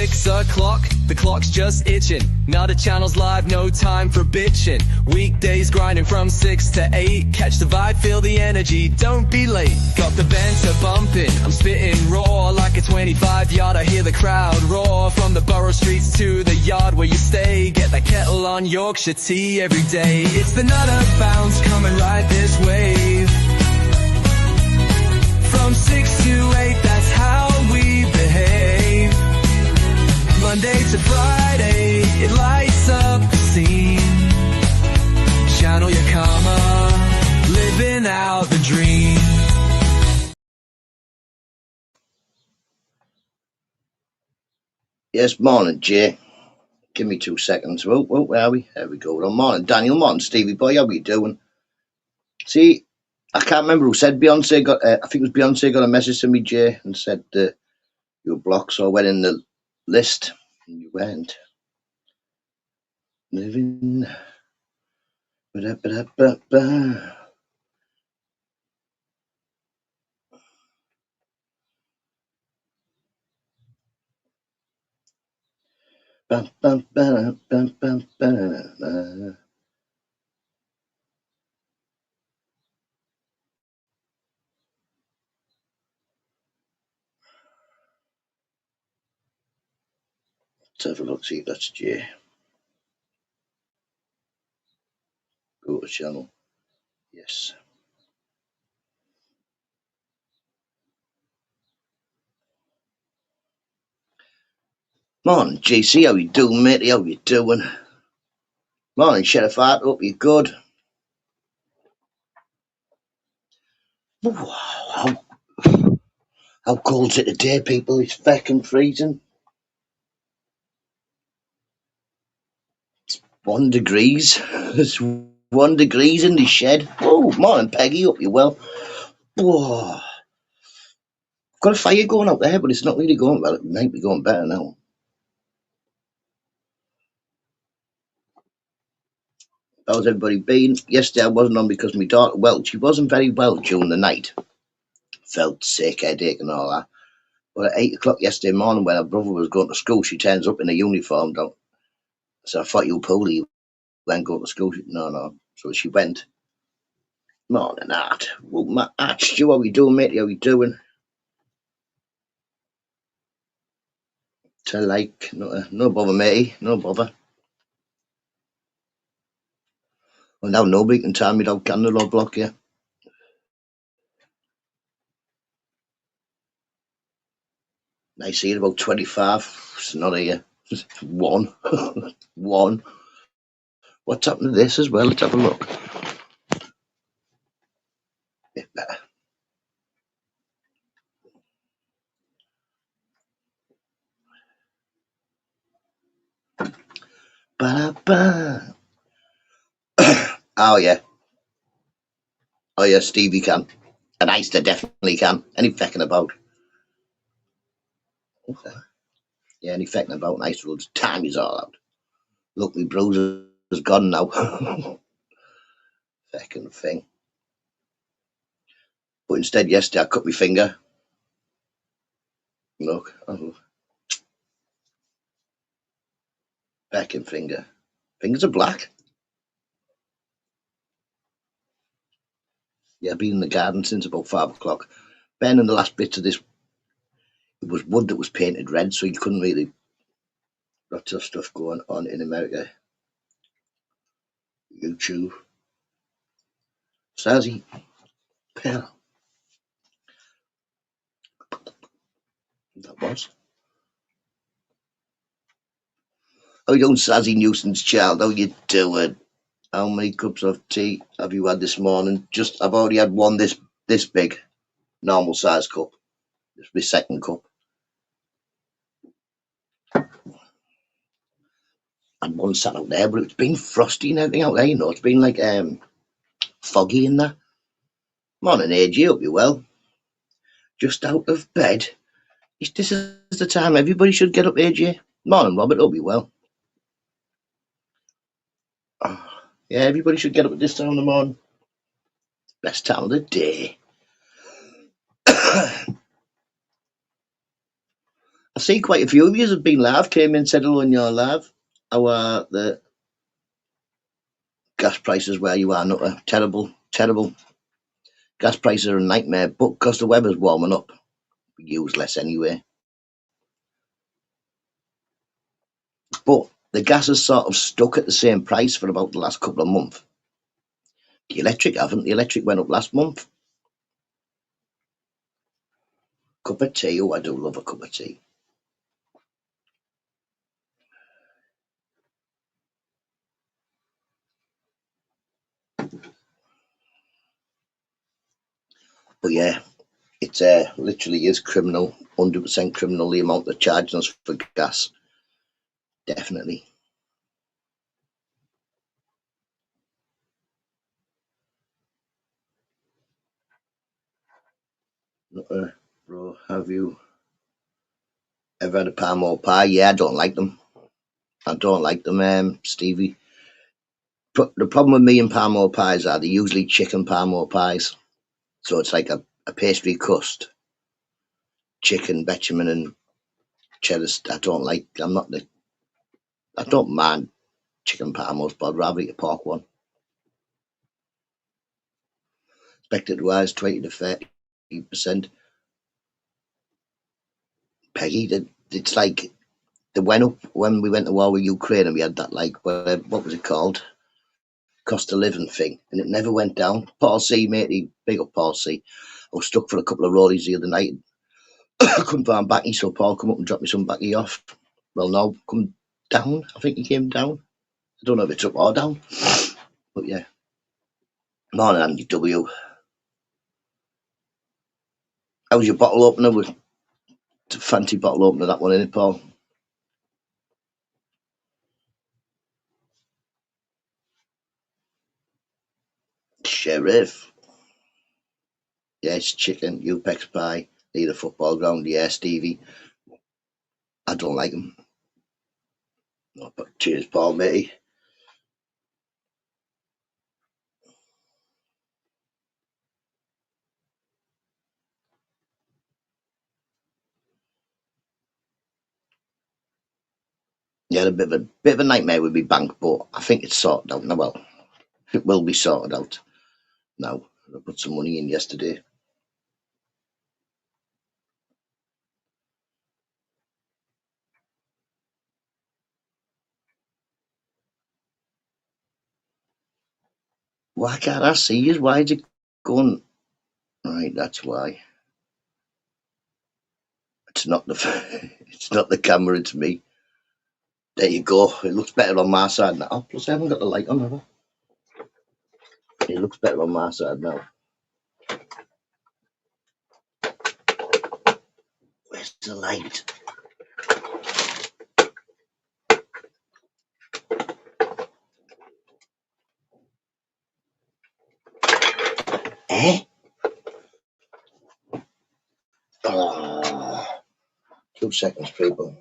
6 o'clock, the clock's just itching. Now the channel's live, no time for bitching. Weekdays grinding from 6 to 8. Catch the vibe, feel the energy, don't be late. Got the banter bumping, I'm spitting raw like a 25-yard. I hear the crowd roar from the borough streets to the yard where you stay. Get that kettle on Yorkshire tea every day. It's the Nutta bounce coming right this way. From 6 to 8, that's how we behave. Monday to Friday, it lights up the scene. Channel your karma, living out the dream. Yes, morning, Jay. Give me 2 seconds. Oh, where are we? There we go. Well, morning, Daniel. Morning, Stevie boy. How are you doing? See, I can't remember who said Beyonce got. I think it was Beyonce got a message to me, Jay, and said you were blocked. So I went in the list, and you went living. Ba-da-ba-da-ba-ba. Bum, bum, ba, bum, bum, ba. Let's have a look, see if that's Jay. Go to channel. Yes. Morning, JC. How you doing, matey? How you doing? Morning, Sheriff Art. Hope you're good. Ooh, how cold's it today, people? It's fucking freezing. 1 degrees. It's 1 degrees in the shed. Oh, morning, Peggy. Hope you're well. Whoa. Got a fire going out there, but it's not really going well. It might be going better now. How's everybody been? Yesterday I wasn't on because my daughter, well, she wasn't very well during the night. Felt sick, headache and all that. But at 8 o'clock yesterday morning when her brother was going to school, she turns up in a uniform. So I thought, you poorly, you went go to school. No. So she went. Morning, Art. Well, my Art, Stu, how we doing, mate? How we doing? To like, no bother, matey. No bother. Well, now nobody can tell me don't candle or block you. I see it about 25. It's not here. One. One. What's happened to this as well? Let's have a look. Bit better. Ba-ba. Oh, yeah. Oh, yeah, Stevie can. And Easter definitely can. Any fecking about. Okay. Yeah, any fecking about. And Easter will just time is all out. Look, my bruiser is gone now. Fecking thing. But instead, yesterday, I cut my finger. Look. Oh. Fecking finger. Fingers are black. Yeah, I've been in the garden since about 5 o'clock. Ben and the last bits of this, it was wood that was painted red, so you couldn't really. Lots of stuff going on in America. YouTube. Sazzy. Yeah, that was. How you doing, Sazzy Nuisance Child? How you doing? How many cups of tea have you had this morning? I've already had one this big, normal size cup. This is my second cup. And one sat out there, but it's been frosty and everything out there, you know. It's been like foggy in there. Morning, AJ. Hope you're well. Just out of bed. This is the time everybody should get up, AJ. Morning, Robert. Hope you're well. Yeah, everybody should get up at this time of the morning. Best time of the day. I see quite a few of you have been live, came in and said hello in your live. How are the gas prices where you are? Not terrible, terrible. Gas prices are a nightmare, but because the weather's warming up, we use less anyway. But the gas is sort of stuck at the same price for about the last couple of months. The electric haven't. The electric went up last month. Cup of tea. Oh, I do love a cup of tea. But yeah, it literally is criminal, 100% criminal, the amount they're charging us for gas. Definitely. Bro, have you ever had a palm pie? Yeah, I don't like them. I don't like them, Stevie. The problem with me and palm pies are they're usually chicken palm pies. So it's like a pastry crust, chicken, bechamel, and cheddar. I don't like. I'm not the. I don't mind chicken parmos, but I'd rather eat a pork one. Expected to rise 20 to 30%. Peggy, it's like they went up when we went to war with Ukraine and we had that like what was it called? Cost of living thing, and it never went down. Paul C, matey, big up Paul C. I was stuck for a couple of rollies the other night. I couldn't find backy, so Paul come up and dropped me some backy off. Well, no, come down. I think he came down. I don't know if it's up or down, but yeah. Morning, Andy W. How was your bottle opener? With a fancy bottle opener, that one, in it, Paul? Sheriff. Yes, chicken, Upex pie, need a football ground. Yeah, Stevie. I don't like them. No, but cheers, Paul, matey. Yeah, a bit of a nightmare with me bank, but I think it's sorted out now. Well, it will be sorted out now. I put some money in yesterday. Why can't I see you? Why is it going? Right, that's why. It's not the it's not the camera, it's me. There you go. It looks better on my side now. Oh, plus I haven't got the light on, have I? It looks better on my side now. Where's the light? Eh? Oh, 2 seconds, people.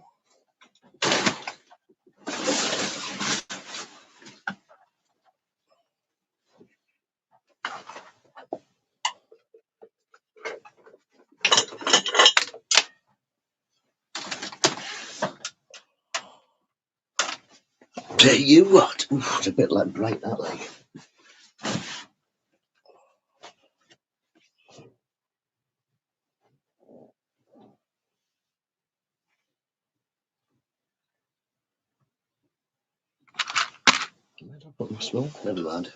Tell you what. Oof, it's a bit like bright, that like. Where did I put my smoke? Never mind.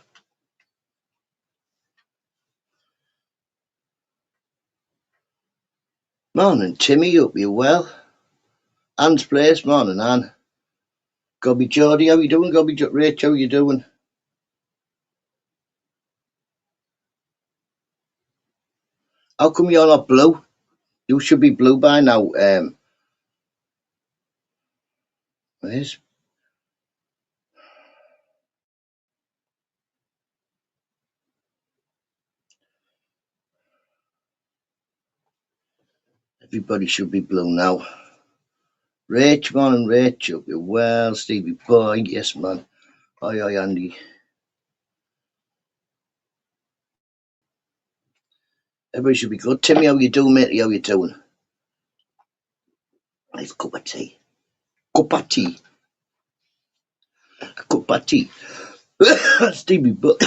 Morning, Timmy. Hope you well. Anne's place. Morning, Anne. Gobby Geordie, how you doing? Rach, how you doing? How come you're not blue? You should be blue by now. Where's everybody should be blue now. Rach, morning, Rach. Hope you well. Stevie boy, yes, man. Oi, oi, Andy. Everybody should be good. Timmy, how you doing, matey? How you doing? Nice cup of tea. Cup of tea. A cup of tea. Stevie, but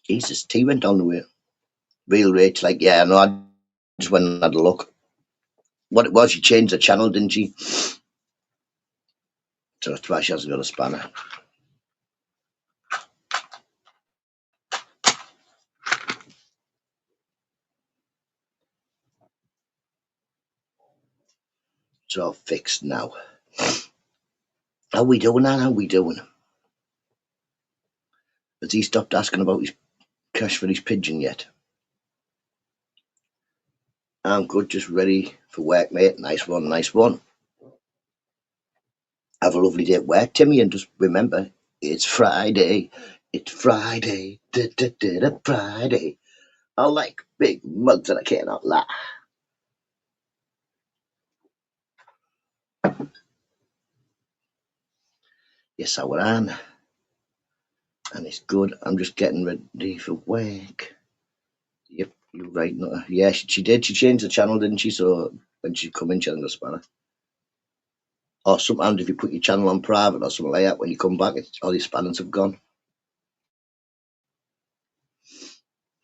Jesus, tea went down the way. Real rate, like, yeah, no, I just went and had a look. What it was, she changed the channel, didn't she? So that's why she hasn't got a spanner. It's all fixed now. How we doing, Nan? How we doing? Has he stopped asking about his cash for his pigeon yet? I'm good, just ready for work, mate. Nice one, nice one. Have a lovely day at work, Timmy, and just remember, it's Friday. It's Friday. Friday. I like big mugs and I cannot lie. Yes, I will. And it's good. I'm just getting ready for work. Yep, you're right. No, yeah, she did. She changed the channel, didn't she? So when she come in, she hasn't got a spanner. Or sometimes if you put your channel on private or something like that, when you come back, all your spanners have gone.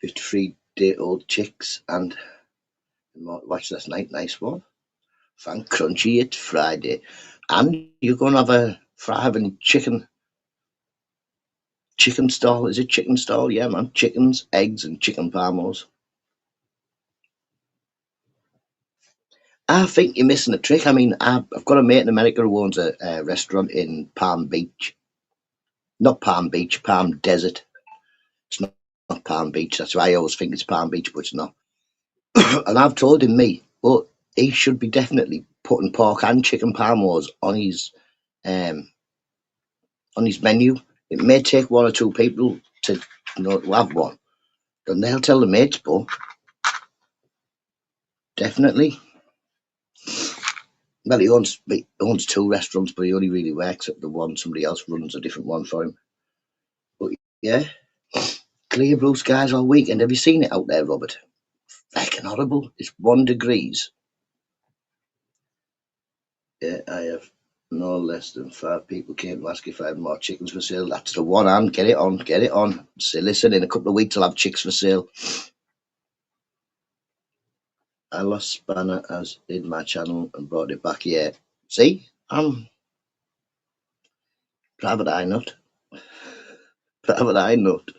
53-day-old chicks and watch this night. Nice one. Thank Crunchy, it's Friday. And you're going to have a thriving chicken stall. Is it chicken stall? Yeah, man. Chickens, eggs, and chicken parmos. I think you're missing a trick. I mean, I've got a mate in America who owns a restaurant in Palm Beach. Not Palm Beach, Palm Desert. It's not Palm Beach. That's why I always think it's Palm Beach, but it's not. And I've told him, well, he should be definitely putting pork and chicken parmos um, on his menu. It may take one or two people to to have one. Then they'll tell the mates, but definitely. Well, he owns two restaurants, but he only really works at the one. Somebody else runs a different one for him. But yeah, clear blue skies all weekend. Have you seen it out there, Robert? Fucking horrible. It's 1 degrees. Yeah, I have no less than 5 people came to ask if I had more chickens for sale. That's the one, and get it on, get it on. Say, listen, in a couple of weeks I'll have chicks for sale. I lost spanner as did my channel and brought it back. Yeah, see, I'm private eye nut. Private eye nut.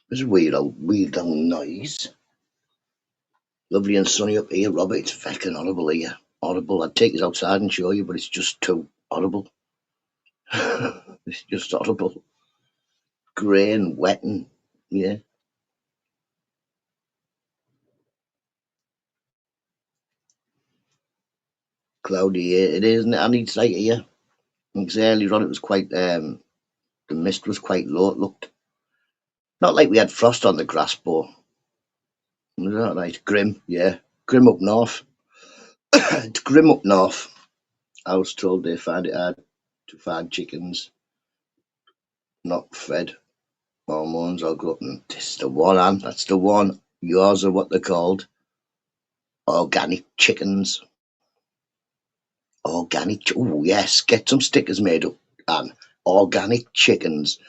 There's a weird old noise. Lovely and sunny up here, Robert. It's fucking horrible here. Horrible. I'd take it outside and show you, but it's just too horrible. It's just horrible. Grey and wet and yeah, cloudy here. It is, isn't it? I need to like it here. Because earlier on it was quite the mist was quite low. It looked not like we had frost on the grass, but it was all right. Grim, yeah. Grim up north. It's grim up north. I was told they find it hard to find chickens not fed hormones or gluten. This is the one, Anne. That's the one. Yours are what they're called. Organic chickens. Oh, yes. Get some stickers made up, Anne. Organic chickens.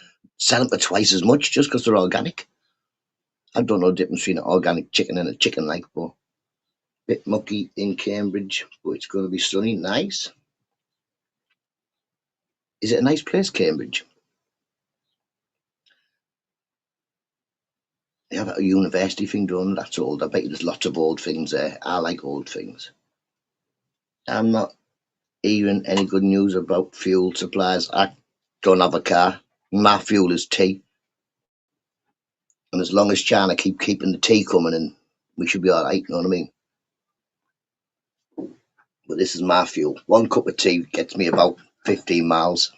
Sell them for twice as much just because they're organic. I don't know the difference between an organic chicken and a chicken like, but bit mucky in Cambridge, but it's going to be sunny. Nice. Is it a nice place, Cambridge? They have a university thing done. That's old. I bet you there's lots of old things there. I like old things. I'm not hearing any good news about fuel supplies. I don't have a car. My fuel is tea. And as long as China keeping the tea coming in, we should be all right, you know what I mean? But this is my fuel. One cup of tea gets me about 15 miles.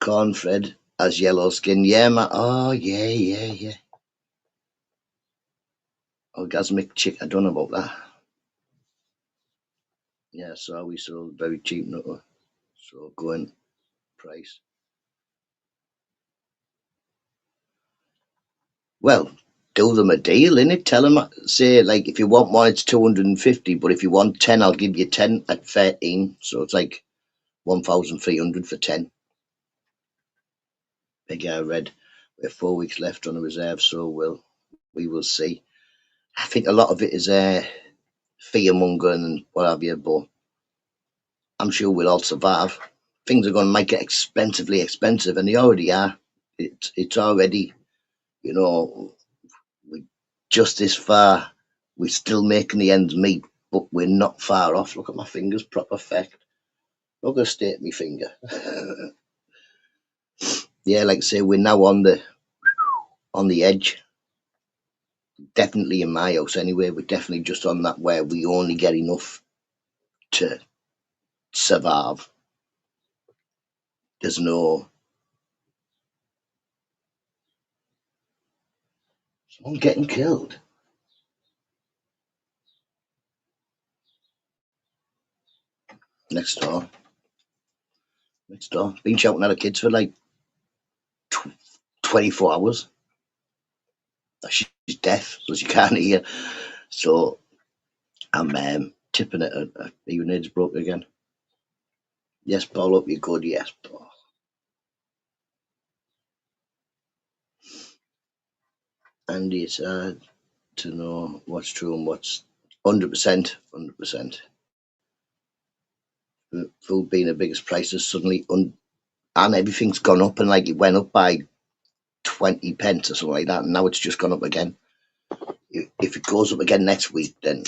Cornfred has yellow skin. Yeah, man. Oh, yeah. Orgasmic chick. I don't know about that. Yeah, so we sold very cheap Nutta. So going price. Well, do them a deal, innit? Tell them, say, like, if you want one, it's 250, but if you want 10, I'll give you 10 at 13. So it's like 1,300 for 10. Big Air Red. We have 4 weeks left on the reserve, so we will see. I think a lot of it is fear mongering and what have you, but I'm sure we'll all survive. Things are going to make it expensively expensive, and they already are. It's already, you know, we just this far. We're still making the ends meet, but we're not far off. Look at my fingers, proper fact. Look at the state of my finger. Yeah, like I say, we're now on the edge. Definitely in my house, anyway. We're definitely just on that where we only get enough to survive. There's no someone getting killed next door. Next door. Been shouting at the kids for like 24 hours. She's deaf, so she can't hear. So I'm tipping it at your head's broke again. Yes, Paul, up you good. Yes, Paul. And it's hard to know what's true and what's 100%. 100%. Food being the biggest prices suddenly, and everything's gone up, and like it went up by 20 pence or something like that, and now it's just gone up again. If it goes up again next week, then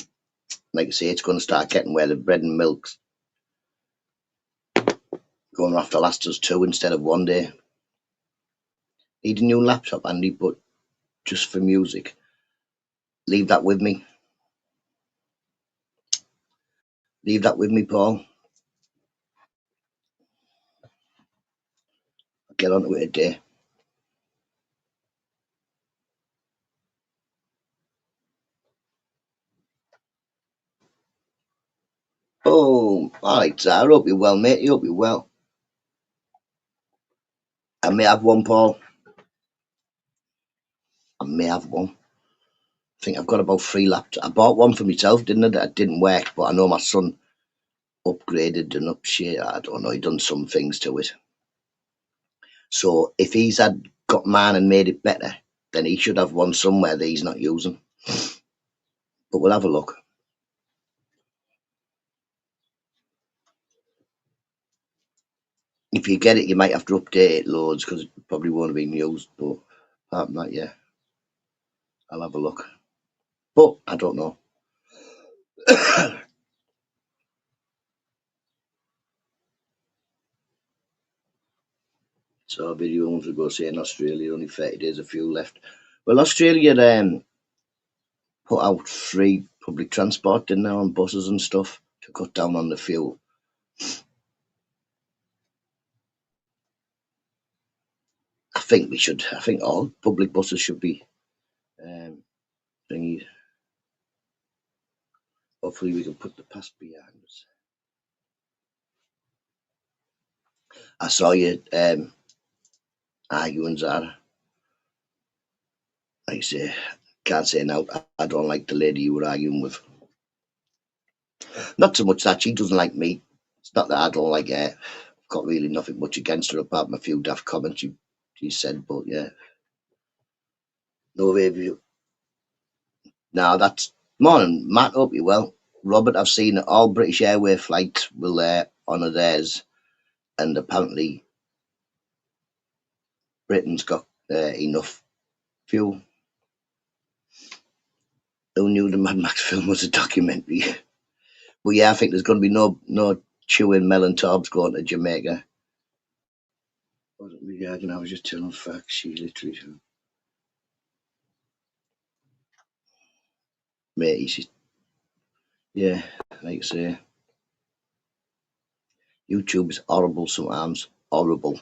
like I say, it's going to start getting where the bread and milk's going to have to last us 2 instead of 1 day. Need a new laptop, Andy, but just for music. Leave that with me. Leave that with me, Paul. I'll get onto it today. Oh, all right, sir. I hope you're well, mate. I hope you're well. I may have one, Paul. I may have one. I think I've got about 3 laptops. I bought one for myself, didn't I? That didn't work, but I know my son upgraded and up shit. I don't know. He done some things to it. So if he's had got mine and made it better, then he should have one somewhere that he's not using. But we'll have a look. If you get it, you might have to update it loads because it probably won't have been used. But apart from that, yeah, I'll have a look. But I don't know. So a video months ago saying Australia only 30 days of fuel left. Well, Australia put out free public transport, didn't they, on buses and stuff to cut down on the fuel. I think we should. I think all public buses should be um, thingy. Hopefully, we can put the past behind us. I saw you arguing, Zara. Like I say, can't say now. I don't like the lady you were arguing with. Not so much that she doesn't like me. It's not that I don't like her. I've got really nothing much against her apart from a few daft comments she said. But yeah, no review. Now that's morning, Matt. Hope you well. Robert, I've seen all British Airways flights will honour theirs, and apparently Britain's got enough fuel. Who knew the Mad Max film was a documentary? But yeah, I think there's going to be no chewing melon torbs going to Jamaica. Wasn't really arguing, I was just telling facts. She literally, mate, she's, yeah, like I say, YouTube is horrible sometimes. Horrible.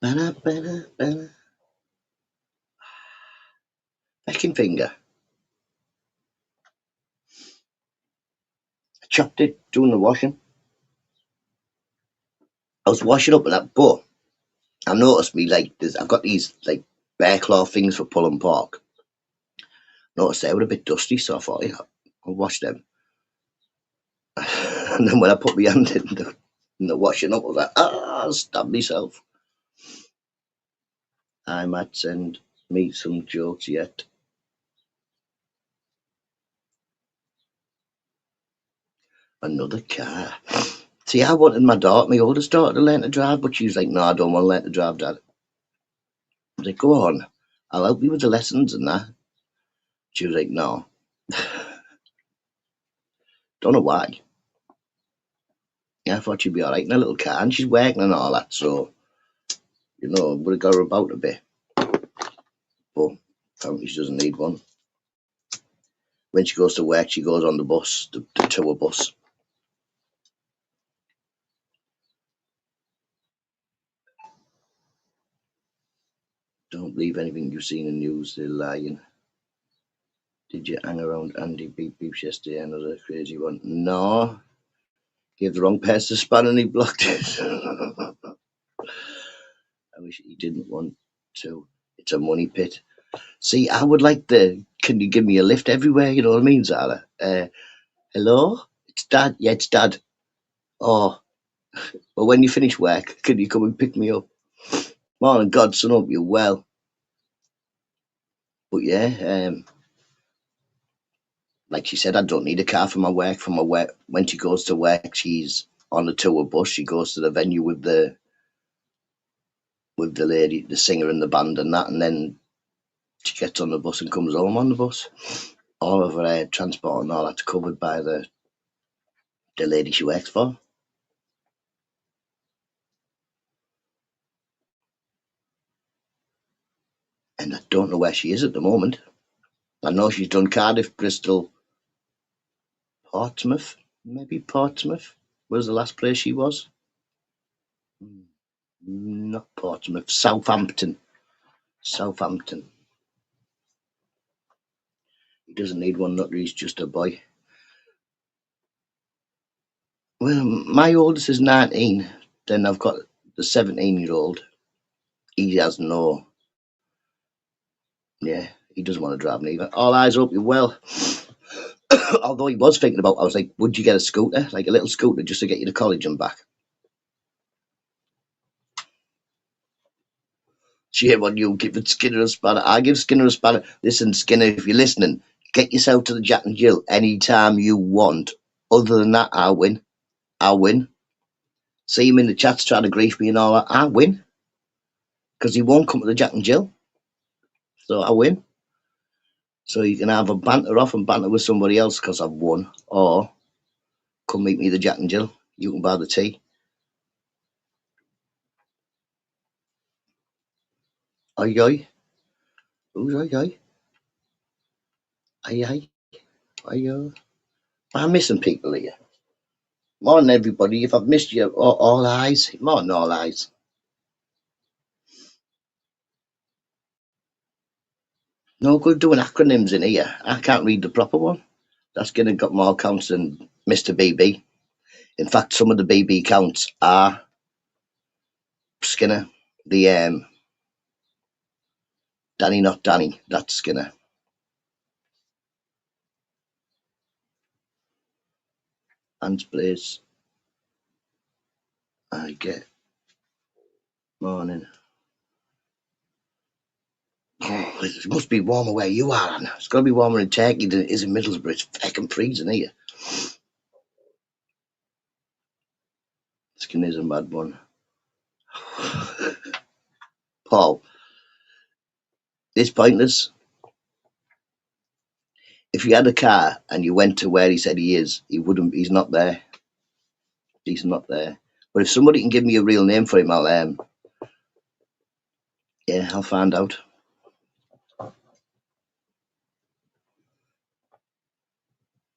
Ba-da, ba-da, ba-da. washing finger. I chopped it doing the washing. I was washing up with that, but I noticed me like I've got these like bear claw things for pulling pork. Noticed they were a bit dusty, so I thought, yeah, I'll wash them. And then when I put my hand in the washing up, I was like, I'll stab myself. I might send me some jokes yet. Another car. See, I wanted my oldest daughter, to learn to drive, but she was like, no, I don't want to learn to drive, Dad. I was like, go on, I'll help you with the lessons and that. She was like, no. Don't know why. Yeah, I thought she'd be all right in a little car, and she's working and all that, so, would have got her about a bit. But apparently she doesn't need one. When she goes to work, she goes on the bus, the tour bus. Don't believe anything you've seen in the news, they're lying. Did you hang around Andy Beep Beeps yesterday? Another crazy one. No. Gave the wrong person a span and he blocked it. I wish he didn't want to. It's a money pit. See, I would like can you give me a lift everywhere? You know what I mean, Zara? Hello? It's Dad. Yeah, it's Dad. Oh, well, when you finish work, can you come and pick me up? Morning, Godson, hope you're well. But yeah, like she said, I don't need a car for my work. When she goes to work, she's on the tour bus. She goes to the venue with the lady, the singer and the band and that, and then she gets on the bus and comes home on the bus. All of her transport and all that's covered by the lady she works for. And I don't know where she is at the moment. I know she's done Cardiff, Bristol, Portsmouth. Maybe Portsmouth was the last place she was. Not Portsmouth, Southampton. Southampton. He doesn't need one, Nutter, he's just a boy. Well, my oldest is 19. Then I've got the 17-year-old. He has no. Yeah, he doesn't want to drive neither. All eyes hope you're well. Although he was thinking about, I was like, would you get a scooter? Like a little scooter just to get you to college and back? Shame on you giving Skinner a spanner. I give Skinner a spanner. Listen, Skinner, if you're listening, get yourself to the Jack and Jill anytime you want. Other than that, I win. I win. See him in the chats trying to grief me and all that. I win. Because he won't come to the Jack and Jill. So I win. So you can either banter off and banter with somebody else because I've won, or come meet me at the Jack and Jill. You can buy the tea. Oi, oi. Who's oi, oi? Aye, aye. Oi, oi. I'm missing people here. Morning, everybody. If I've missed you, all eyes. Morning, all eyes. No good doing acronyms in here. I can't read the proper one. That's going to got more counts than Mr. BB. In fact, some of the BB counts are Skinner. The Danny, not Danny. That's Skinner. Hans Blaze. I get. Morning. Oh, it must be warmer where you are, Anna. It's got to be warmer in Turkey than it is in Middlesbrough. It's fucking freezing here. Skinner's a mad one. Paul, it's pointless. If you had a car and you went to where he said he is, he wouldn't. He's not there. He's not there. But if somebody can give me a real name for him, I'll find out.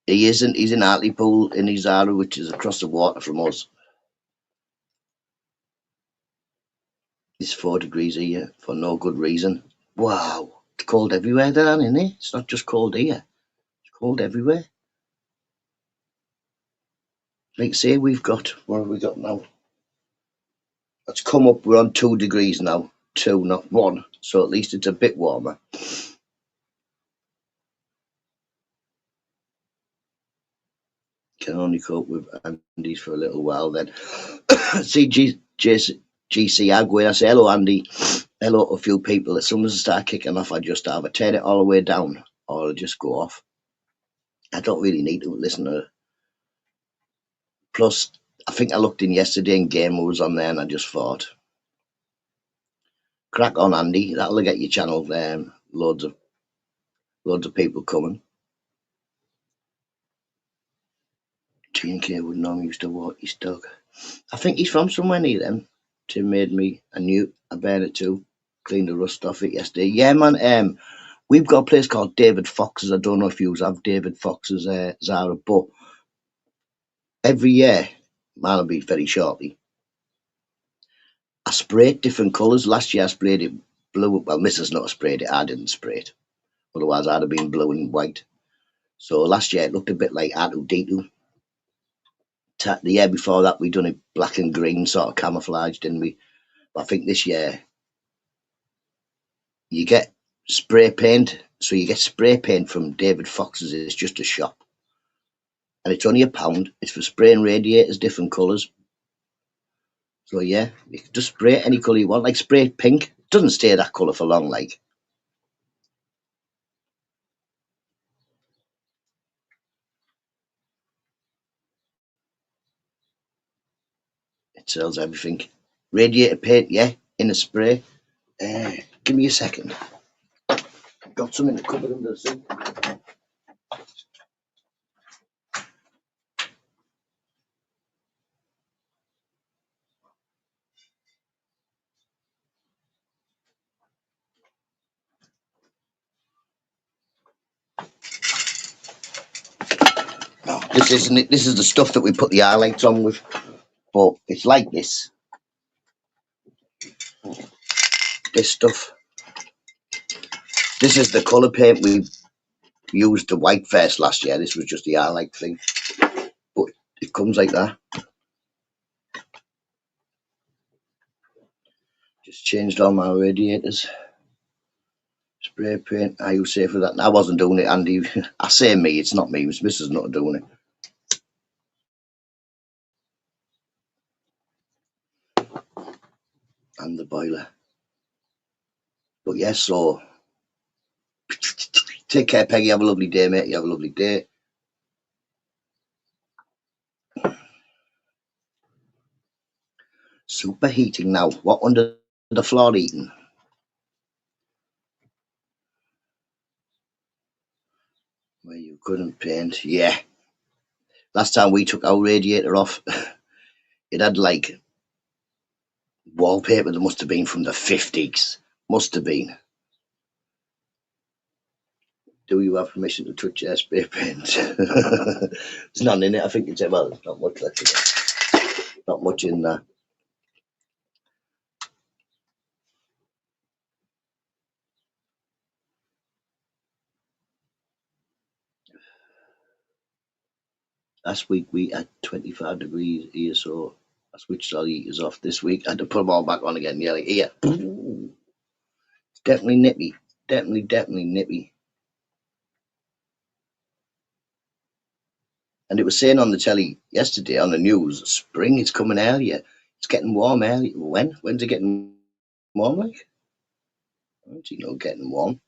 He isn't. He's in Hartlepool in Izara, which is across the water from us. It's 4 degrees here for no good reason. Wow. cold everywhere, Dan, isn't it? It's not just cold here. It's cold everywhere. Like say, we've got, what have we got now? It's come up, we're on 2 degrees now. 2, not 1. So at least it's a bit warmer. Can only cope with Andy's for a little while then. See, GC Agway, I say hello, Andy. Hello to a few people. As soon as I start kicking off, I just either turn it all the way down or I just go off. I don't really need to listen to it. Plus, I think I looked in yesterday and Gamer was on there and I just thought, crack on, Andy. That'll get your channel loads of people coming. T&K would know used to walk his dog. I think he's from somewhere near them. Tim made me a new a bear too. Cleaned the rust off it yesterday. Yeah, man. We've got a place called David Fox's. I don't know if you have David Fox's, Zara, but every year, mine'll be very shortly. I sprayed different colours. Last year I sprayed it blue. Well, Mrs. Nutta sprayed it. I didn't spray it. Otherwise, I'd have been blue and white. So last year it looked a bit like R2-D2. The year before that, we done it black and green sort of camouflage, didn't we? But I think this year you get spray paint. So you get spray paint from David Fox's. It's just a shop. And it's only £1. It's for spraying radiators, different colours. So yeah, you can just spray any colour you want. Like spray pink. It doesn't stay that colour for long, like. It sells everything. Radiator paint, yeah, in a spray. Give me a second. Got some in the cupboard under the sink. No, this isn't it. This is the stuff that we put the highlights on with. But it's like this. This stuff. This is the colour paint. We used the white first last year. This was just the highlight thing. But it comes like that. Just changed all my radiators. Spray paint. Are you safe with that? I wasn't doing it, Andy. I say me. It's not me. It's Mrs. not doing it. And the boiler. But yes, so take care, Peggy. Have a lovely day, mate. You have a lovely day. Superheating now. What under the floor heating? Where you couldn't paint. Yeah. Last time we took our radiator off, it had like wallpaper that must have been from the 50s. Must have been. Do you have permission to touch your spray paint? There's none in it. I think it's, well, there's not much left in it. Not much in there. Last week we had 25 degrees here, so I switched all the heaters off. This week I had to put them all back on again. Yeah, like here. It's definitely nippy. Definitely nippy. And it was saying on the telly yesterday on the news, spring is coming earlier. It's getting warm early. When? When's it getting warm like? I don't know, getting warm.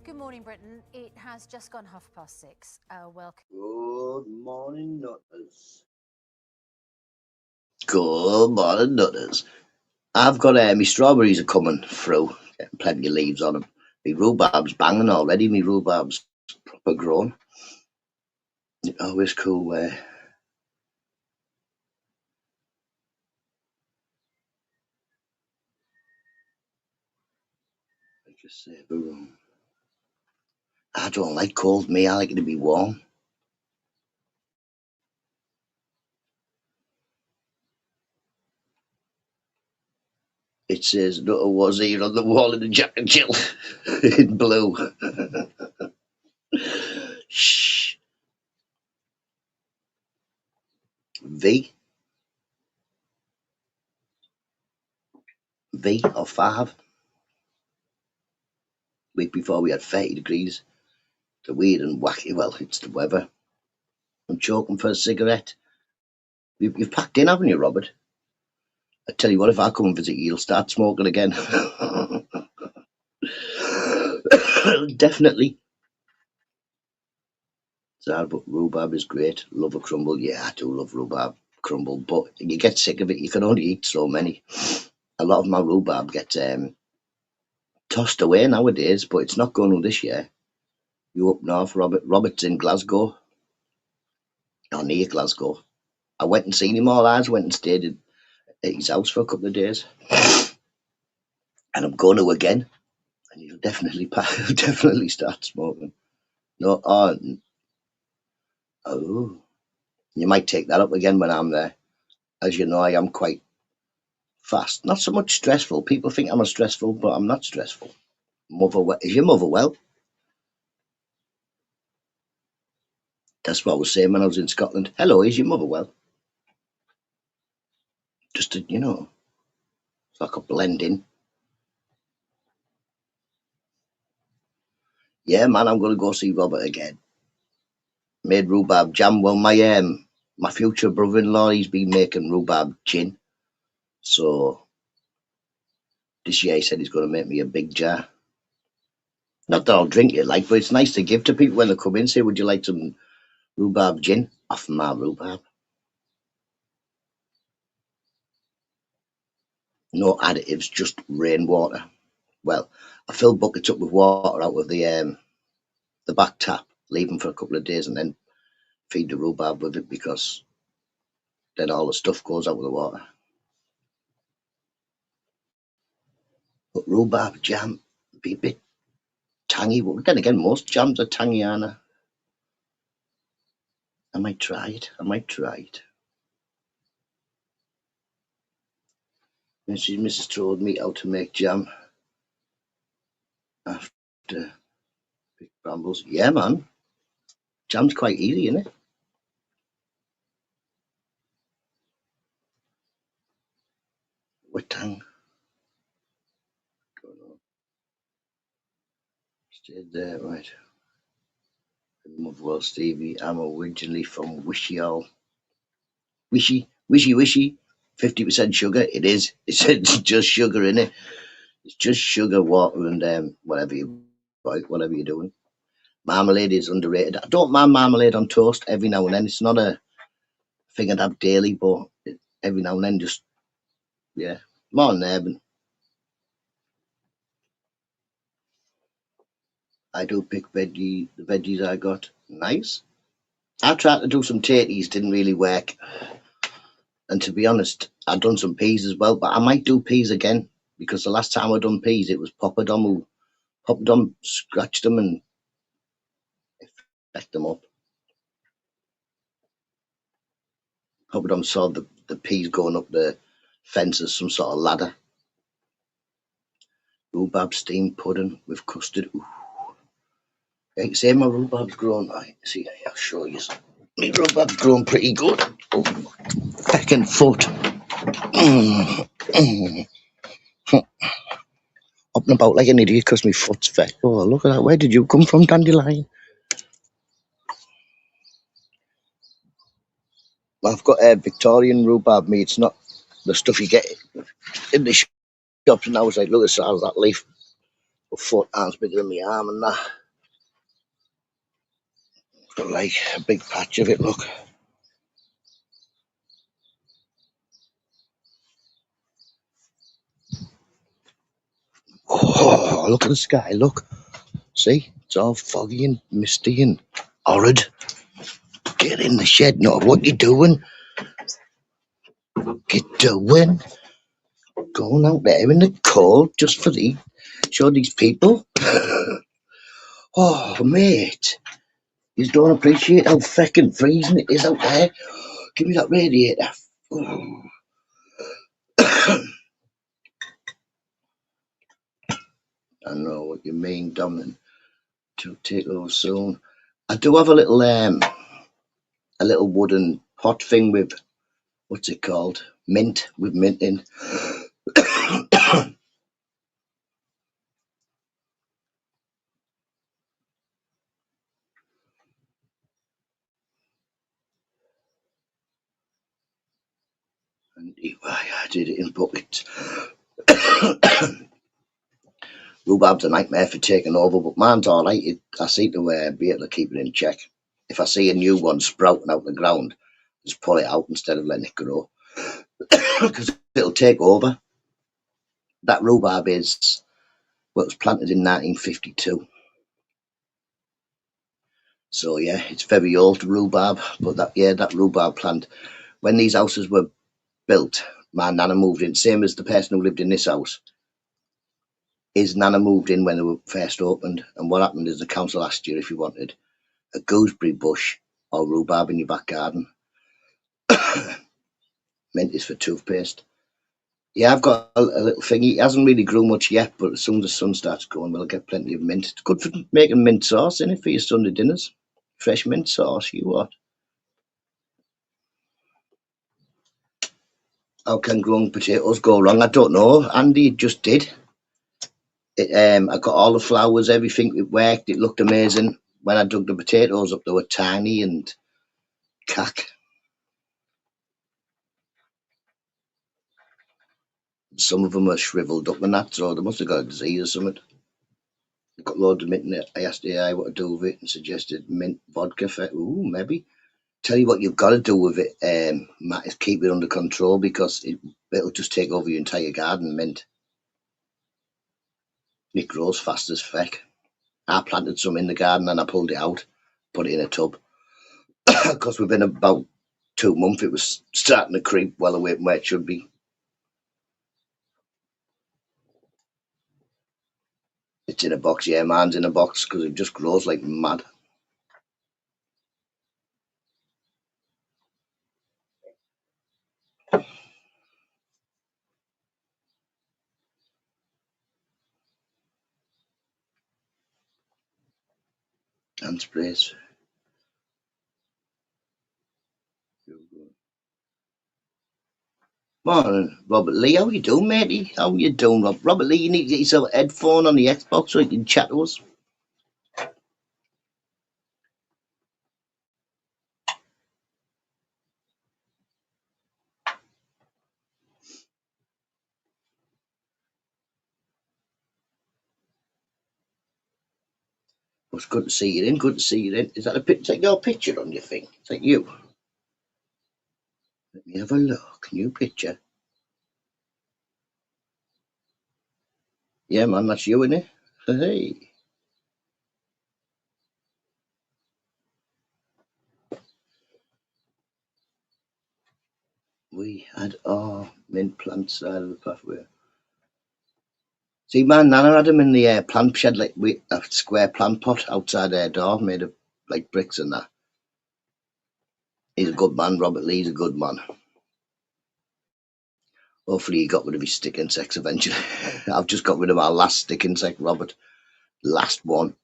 Good morning, Britain. It has just gone 6:30. Welcome. Good morning, Nutters. Good morning, Nutters. I've got my strawberries are coming through. Getting plenty of leaves on them. My rhubarb's banging already. My rhubarb's proper grown. It always cool where Just say the room. I don't like cold, me. I like it to be warm. It says Nutta was here on the wall in the Jack and Jill in blue. Shh. V or 5. Week before we had 30 degrees. The weird and wacky. Well, it's the weather. I'm choking for a cigarette. You've packed in, haven't you, Robert? I tell you what, if I come and visit you, you'll start smoking again. Definitely. But rhubarb is great. Love a crumble. Yeah, I do love rhubarb crumble, but you get sick of it. You can only eat so many. A lot of my rhubarb gets tossed away nowadays, but it's not going on this year. You up north, Robert? Robert's in Glasgow, or near Glasgow. I went and seen him all. I went and stayed at his house for a couple of days, and I'm going to again. And you'll definitely start smoking. No, oh, you might take that up again when I'm there. As you know, I am quite fast. Not so much stressful. People think I'm a stressful, but I'm not stressful. Is your mother well? That's what I was saying when I was in Scotland. Hello, is your mother well? Just to, so I could blend in. Yeah, man, I'm going to go see Robert again. Made rhubarb jam. Well, my future brother-in-law, he's been making rhubarb gin. So this year he said he's going to make me a big jar. Not that I'll drink it, but it's nice to give to people when they come in. Say, would you like some rhubarb gin? Off my rhubarb. No additives, just rainwater. Well, I fill buckets up with water out of the back tap, leave them for a couple of days, and then feed the rhubarb with it, because then all the stuff goes out with the water. But rhubarb jam be a bit tangy. But then again, most jams are tangy, aren't they? I might try it. Mrs. told me how to make jam after big brambles. Yeah, man. Jam's quite easy, isn't it? What tang? Don't know. Stayed there, right. Well, Stevie, I'm originally from Wishy. 50% sugar. It is. It's just sugar in it. It's just sugar, water, and whatever you're doing. Marmalade is underrated. I don't mind marmalade on toast every now and then. It's not a thing I'd have daily, but every now and then, just yeah, more than there. I do pick the veggies I got. Nice. I tried to do some tatties, didn't really work. And to be honest, I've done some peas as well, but I might do peas again, because the last time I done peas, it was Poppadom scratched them and effect them up. Poppadom saw the peas going up the fence as some sort of ladder. Rhubarb steamed pudding with custard. Ooh. You can say my rhubarb's grown. See, I'll show you. My rhubarb's grown pretty good. Second foot. Up and about like an idiot because my foot's fat. Oh, look at that. Where did you come from, Dandelion? Well, I've got Victorian rhubarb, me. It's not the stuff you get in the shops. And I was like, look at the size of that leaf. A foot arms bigger than my arm and that. Got like a big patch of it, look. Oh, look at the sky, look. See? It's all foggy and misty and horrid. Get in the shed, no, what you doing? Get doing? Going out there in the cold just for the Show these people. Oh, mate. You don't appreciate how fucking freezing it is out there. Give me that radiator. Oh. I know what you mean, Dominic. To take over soon. I do have a little wooden pot thing with, what's it called? Mint, with mint in. And I did it in buckets. Rhubarb's a nightmare for taking over, but mine's alright. I seem to be able to keep it in check. If I see a new one sprouting out the ground, just pull it out instead of letting it grow. Because it'll take over. That rhubarb is, well, it was planted in 1952. So yeah, it's very old rhubarb. But that rhubarb plant, when these houses were built, my nana moved in, same as the person who lived in this house. His nana moved in when they were first opened, and what happened is the council asked you if you wanted a gooseberry bush or rhubarb in your back garden. Mint is for toothpaste. Yeah, I've got a little thingy. It hasn't really grew much yet, but as soon as the sun starts going, we'll get plenty of mint. It's good for making mint sauce, isn't it, for your Sunday dinners? Fresh mint sauce, you what? How can growing potatoes go wrong? I don't know. Andy just did. I got all the flowers, everything. It worked. It looked amazing. When I dug the potatoes up, they were tiny and cack. Some of them are shriveled up and that, so they must have got a disease or something. I got loads of mint in it. I asked AI what to do with it and suggested mint vodka for it. Ooh, maybe. Tell you what you've got to do with it, Matt, is keep it under control because it'll just take over your entire garden, mint. It grows fast as feck. I planted some in the garden and I pulled it out, put it in a tub. Because within about 2 months it was starting to creep well away from where it should be. It's in a box, yeah, mine's in a box because it just grows like mad. And sprays. Morning, Robert Lee. How you doing, matey? How you doing, Robert Lee? You need to get yourself a headphone on the Xbox so you can chat to us. It's good to see you in. Good to see you in. Is that a picture? Is that your picture on your thing? Is that you? Let me have a look. New picture. Yeah, man, that's you, isn't it? Hey. We had our mint plants side of the pathway. See, my nana had them in the plant shed, like a square plant pot outside their door, made of like bricks and that. He's a good man, Robert Lee's a good man. Hopefully he got rid of his stick insects eventually. I've just got rid of our last stick insect, Robert. Last one.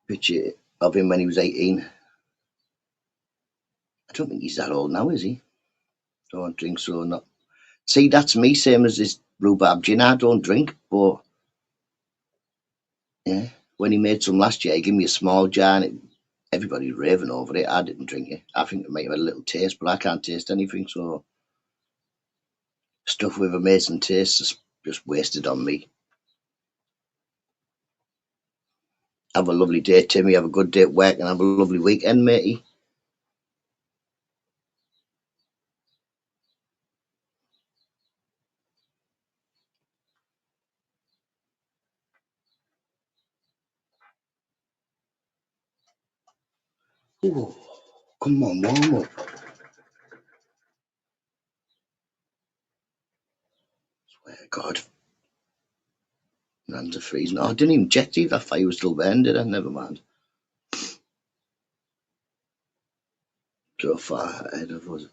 Picture of him when he was 18. I don't think he's that old now, is he? Don't think so, not. See, that's me, same as this rhubarb gin. I don't drink, but yeah, when he made some last year, he gave me a small jar and everybody's raving over it. I didn't drink it. I think it might have had a little taste, but I can't taste anything, so stuff with amazing taste is just wasted on me. Have a lovely day, Timmy. Have a good day at work and have a lovely weekend, matey. Ooh, come on, warm up. Swear to God. Hands are freezing. Oh, I didn't even check if that fire was still burning, did I? Never mind. So far ahead of us.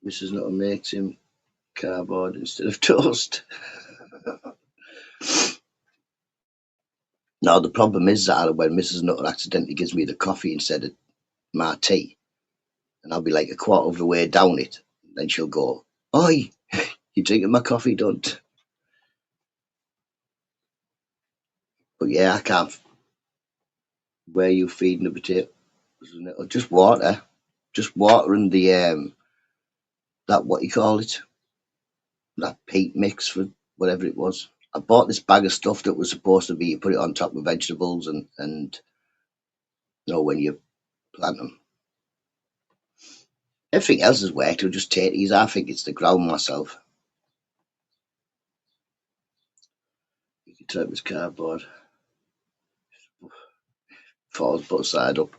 Mrs. Nutter makes him cardboard instead of toast. Now, the problem is that when Mrs. Nutter accidentally gives me the coffee instead of my tea, and I'll be like a quarter of the way down it, then she'll go, "Oi, you drinking my coffee, don't?" But yeah, I can't. Where are you feeding the potato? Just water. Just water and that, what you call it, that peat mix for whatever it was. I bought this bag of stuff that was supposed to be you put it on top of vegetables and when you plant them. Everything else has worked. It'll just take these. I think it's the ground myself. You can tell it was cardboard. Falls both side up.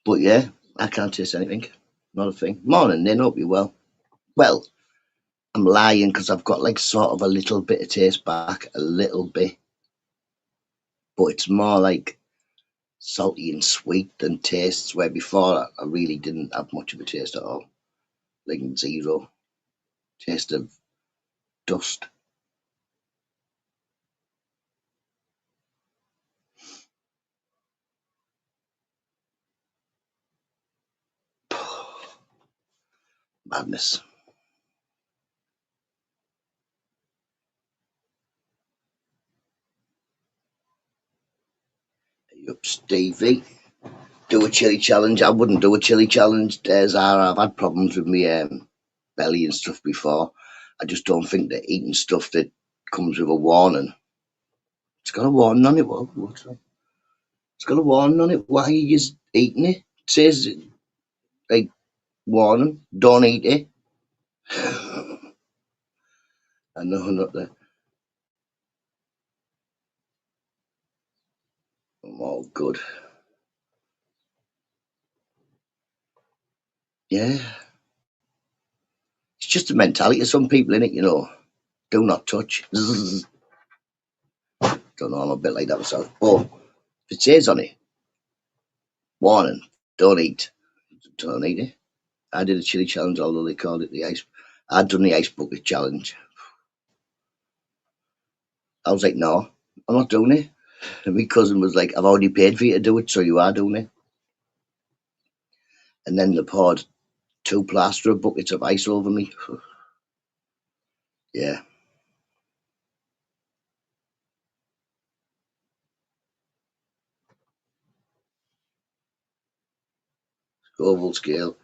But yeah, I can't taste anything. Not a thing. Morning, Nin. Hope you well. Well, I'm lying because I've got like sort of a little bit of taste back, a little bit, but it's more like salty and sweet than tastes. Where before I really didn't have much of a taste at all, like zero taste of dust. Madness. Yup, Stevie. Do a chili challenge. I wouldn't do a chili challenge. I've had problems with my belly and stuff before. I just don't think that eating stuff that comes with a warning. It's got a warning on it. What's that? It's got a warning on it. Why are you just eating it? It says like warning, don't eat it. I know, not the. I'm all good. Yeah, it's just the mentality of some people in it. Do not touch. Don't know. I'm a bit like that myself. But if it says on it, warning, don't eat. Don't eat it. I did a chili challenge, although they called it the ice. I'd done the ice bucket challenge. I was like, no, I'm not doing it. And my cousin was like, I've already paid for you to do it, so you are doing it. And then they poured 2 plaster buckets of ice over me. Yeah, Scoville scale,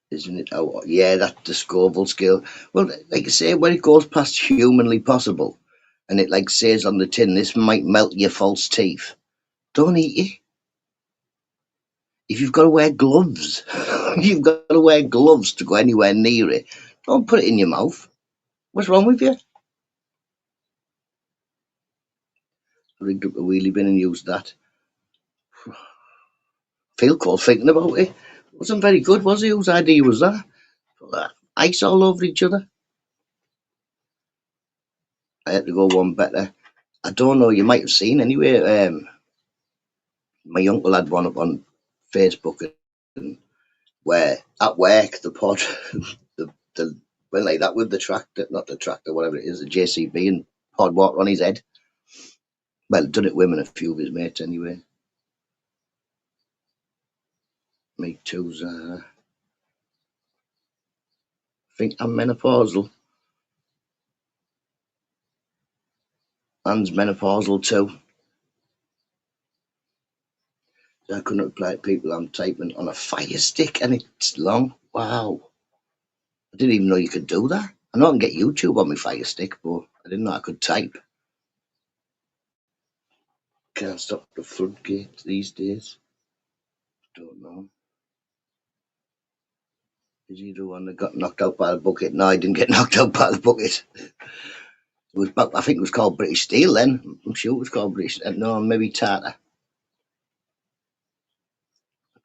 isn't it? Oh, yeah, that's the Scoville scale. Well, like I say, when it goes past humanly possible, and it like says on the tin, this might melt your false teeth. Don't eat it. If you've got to wear gloves, you've got to wear gloves to go anywhere near it. Don't put it in your mouth. What's wrong with you? Rigged up a wheelie bin and used that. Feel cold thinking about it. Wasn't very good, was he? Whose idea was that? Ice all over each other. I had to go one better. I don't know, you might have seen anyway. My uncle had one up on Facebook where at work the pod the went like that with the tractor, not the tractor, whatever it is, the JCB, and pod water on his head. Well, done it with him and a few of his mates anyway. Me too's I think I'm menopausal. Anne's menopausal too. I couldn't reply to people. I'm typing on a fire stick and it's long. Wow. I didn't even know you could do that. I know I can get YouTube on my fire stick, but I didn't know I could type. Can't stop the floodgates these days. Don't know. Is he the one that got knocked out by the bucket? No, I didn't get knocked out by the bucket. was, I think it was called British Steel then. I'm sure it was called British. No, maybe Tata.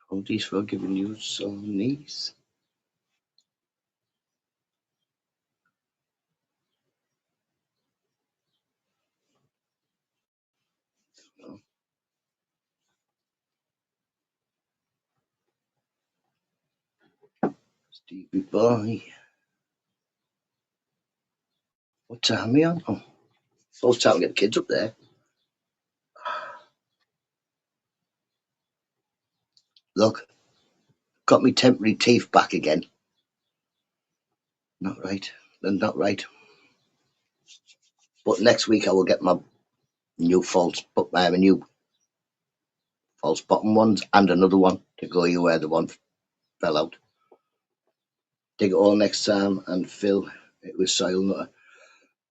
Apologies for giving you some knees. Stevie boy. What time are we on? Oh, supposed time to get the kids up there. Look, got me temporary teeth back again. Not right. They're not right. But next week I will get my new new false bottom ones and another one to go you where the one fell out. Dig it all next time and fill it with soil nutter.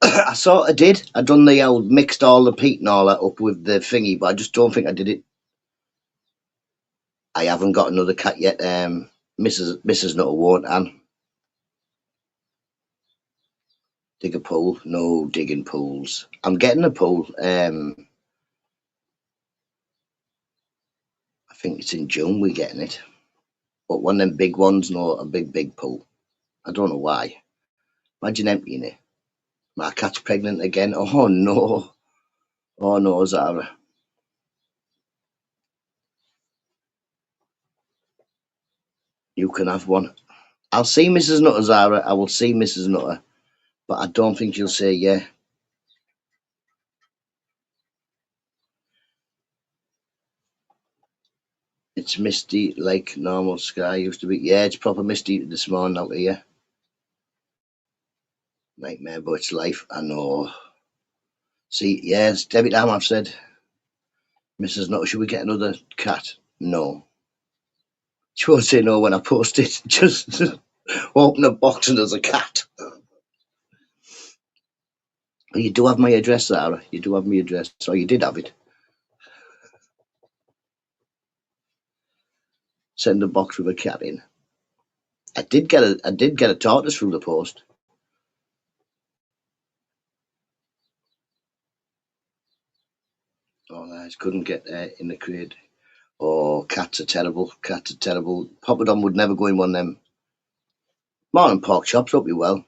I sort of did. I done the old mixed all the peat and all that up with the thingy, but I just don't think I did it. I haven't got another cat yet. Mrs. Nutter won't, and dig a pool. No digging pools. I'm getting a pool. I think it's in June we're getting it. But one of them big ones, no, a big pool. I don't know why. Imagine emptying it. My cat's pregnant again. Oh no. Oh no, Zara. You can have one. I'll see Mrs. Nutter, Zara. I will see Mrs. Nutter. But I don't think she'll say yeah. It's misty like normal sky used to be. Yeah, it's proper misty this morning out here. Nightmare, but it's life. I know. See, yes, every time I've said, Mrs. Nutter, should we get another cat? No. She won't say no when I post it. Just open a box and there's a cat. You do have my address, Sarah. You do have my address. So you did have it. Send a box with a cat in. I did get a tortoise through the post. Oh, I couldn't get in the crate. Oh, cats are terrible. Cats are terrible. Papa Don would never go in one of them. Morning pork chops, hope you well.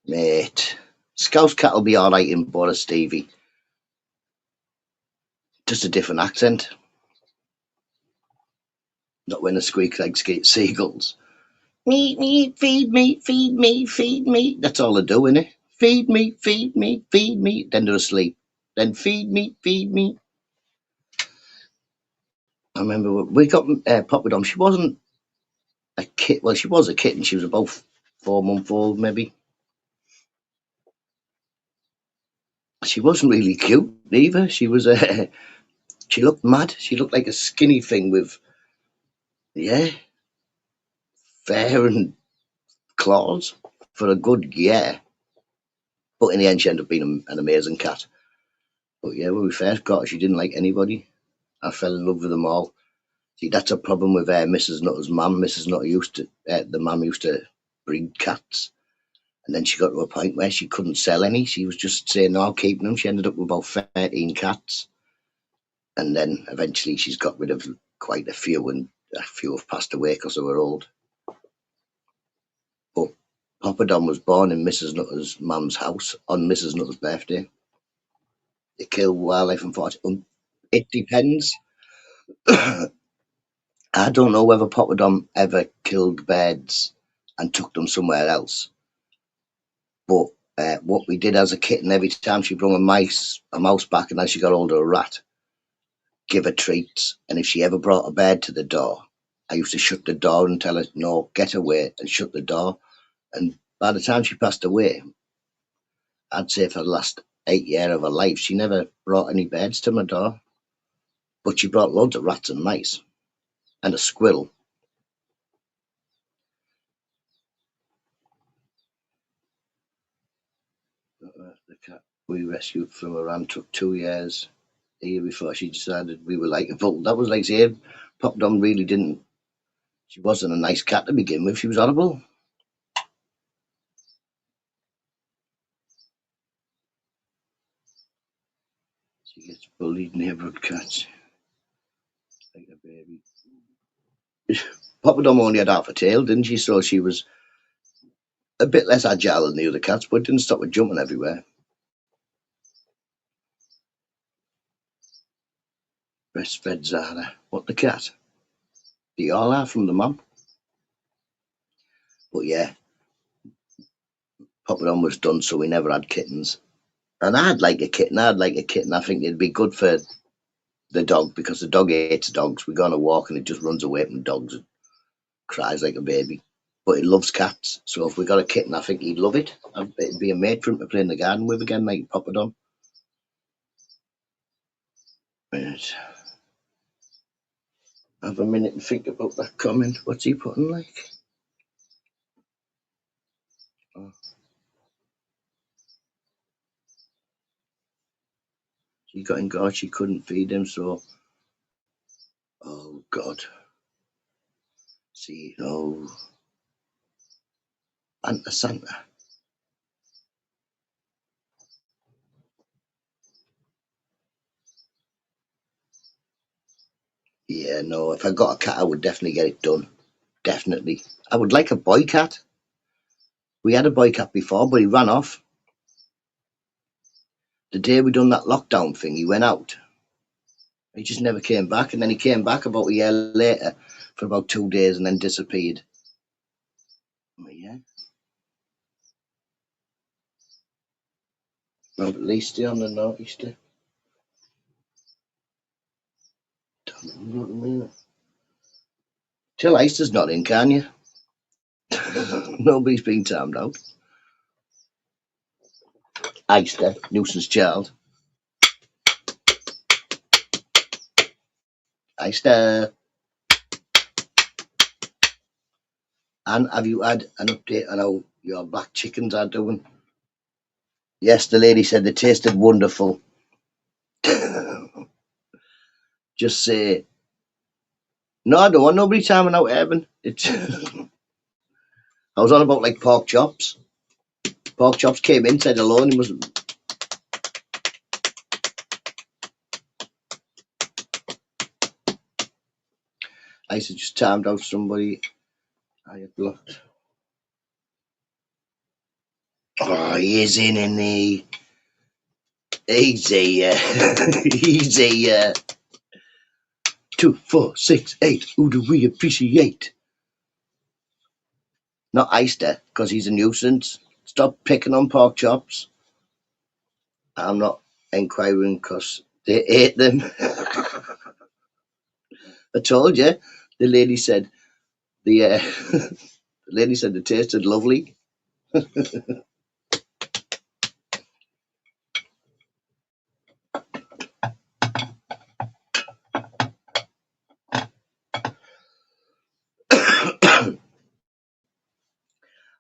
Mate. Scouse cat will be alright in Boris Stevie. Just a different accent. Not when they squeak like seagulls. Me, feed me, feed me, feed me. That's all they do, innit? Feed me, feed me, feed me. Then they're asleep. Then feed me, feed me. I remember we got Papa Dom. She wasn't a kid. Well, she was a kitten. She was about 4 months old, maybe. She wasn't really cute either. She was she looked mad. She looked like a skinny thing with, yeah, fur and claws for a good year. But in the end, she ended up being an amazing cat. But yeah, when we first got her, she didn't like anybody. I fell in love with them all. See, that's a problem with Mrs. Nutter's mum. Mrs. Nutter the mum used to breed cats. And then she got to a point where she couldn't sell any. She was just saying, no, I'll keep them. She ended up with about 13 cats. And then eventually she's got rid of quite a few, and a few have passed away because they were old. But Papa Don was born in Mrs. Nutter's mum's house on Mrs. Nutter's birthday. They kill wildlife and forage. It depends. I don't know whether Papa Don ever killed birds and took them somewhere else. But what we did as a kitten, every time she brought a mouse back, and as she got older, a rat, give her treats. And if she ever brought a bird to the door, I used to shut the door and tell her, no, get away, and shut the door. And by the time she passed away, I'd say for the last 8 years of her life, she never brought any birds to my door. But she brought loads of rats and mice and a squirrel. The cat we rescued from Iran took 2 years. The year before she decided we were like a bull. That was like saying Pop Dom really didn't. She wasn't a nice cat to begin with. She was horrible. She gets bullied, neighbourhood cats. Like a baby. Papa Dom only had half a tail, didn't she? So she was a bit less agile than the other cats, but didn't stop her jumping everywhere. Breastfed Zara. What, the cat? They all are from the mum. But yeah, Papa Dom was done, so we never had kittens. And I'd like a kitten. I think it'd be good for the dog because the dog hates dogs. We go on a walk and it just runs away from dogs and cries like a baby. But it loves cats. So if we got a kitten, I think he'd love it. It'd be a mate for him to play in the garden with again, like Papa Dom. Right. Have a minute and think about that comment. What's he putting like? Oh. She got engorged, she couldn't feed him, so oh God. See, no. Anta Santa. Yeah, no, if I got a cat I would definitely get it done. Definitely. I would like a boy cat. We had a boy cat before, but he ran off. The day we done that lockdown thing, he went out. He just never came back, and then he came back about a year later for about 2 days and then disappeared. But yeah. Well, at least stay on the naughty step. Till Easter's not in, can you? Nobody's been timed out. Easter, nuisance child. Easter. And have you had an update on how your black chickens are doing? Yes, the lady said they tasted wonderful. Just say, no, I don't want nobody timing out Evan. It's I was on about like pork chops. Pork chops came in, said hello, and he was. I said just timed out somebody. I had blocked. Oh, he is in, isn't he? Easy, easy. 2, 4, 6, 8. Who do we appreciate? Not Easter, because he's a nuisance. Stop picking on pork chops. I'm not inquiring because they ate them. I told you. The lady said the lady said they tasted lovely.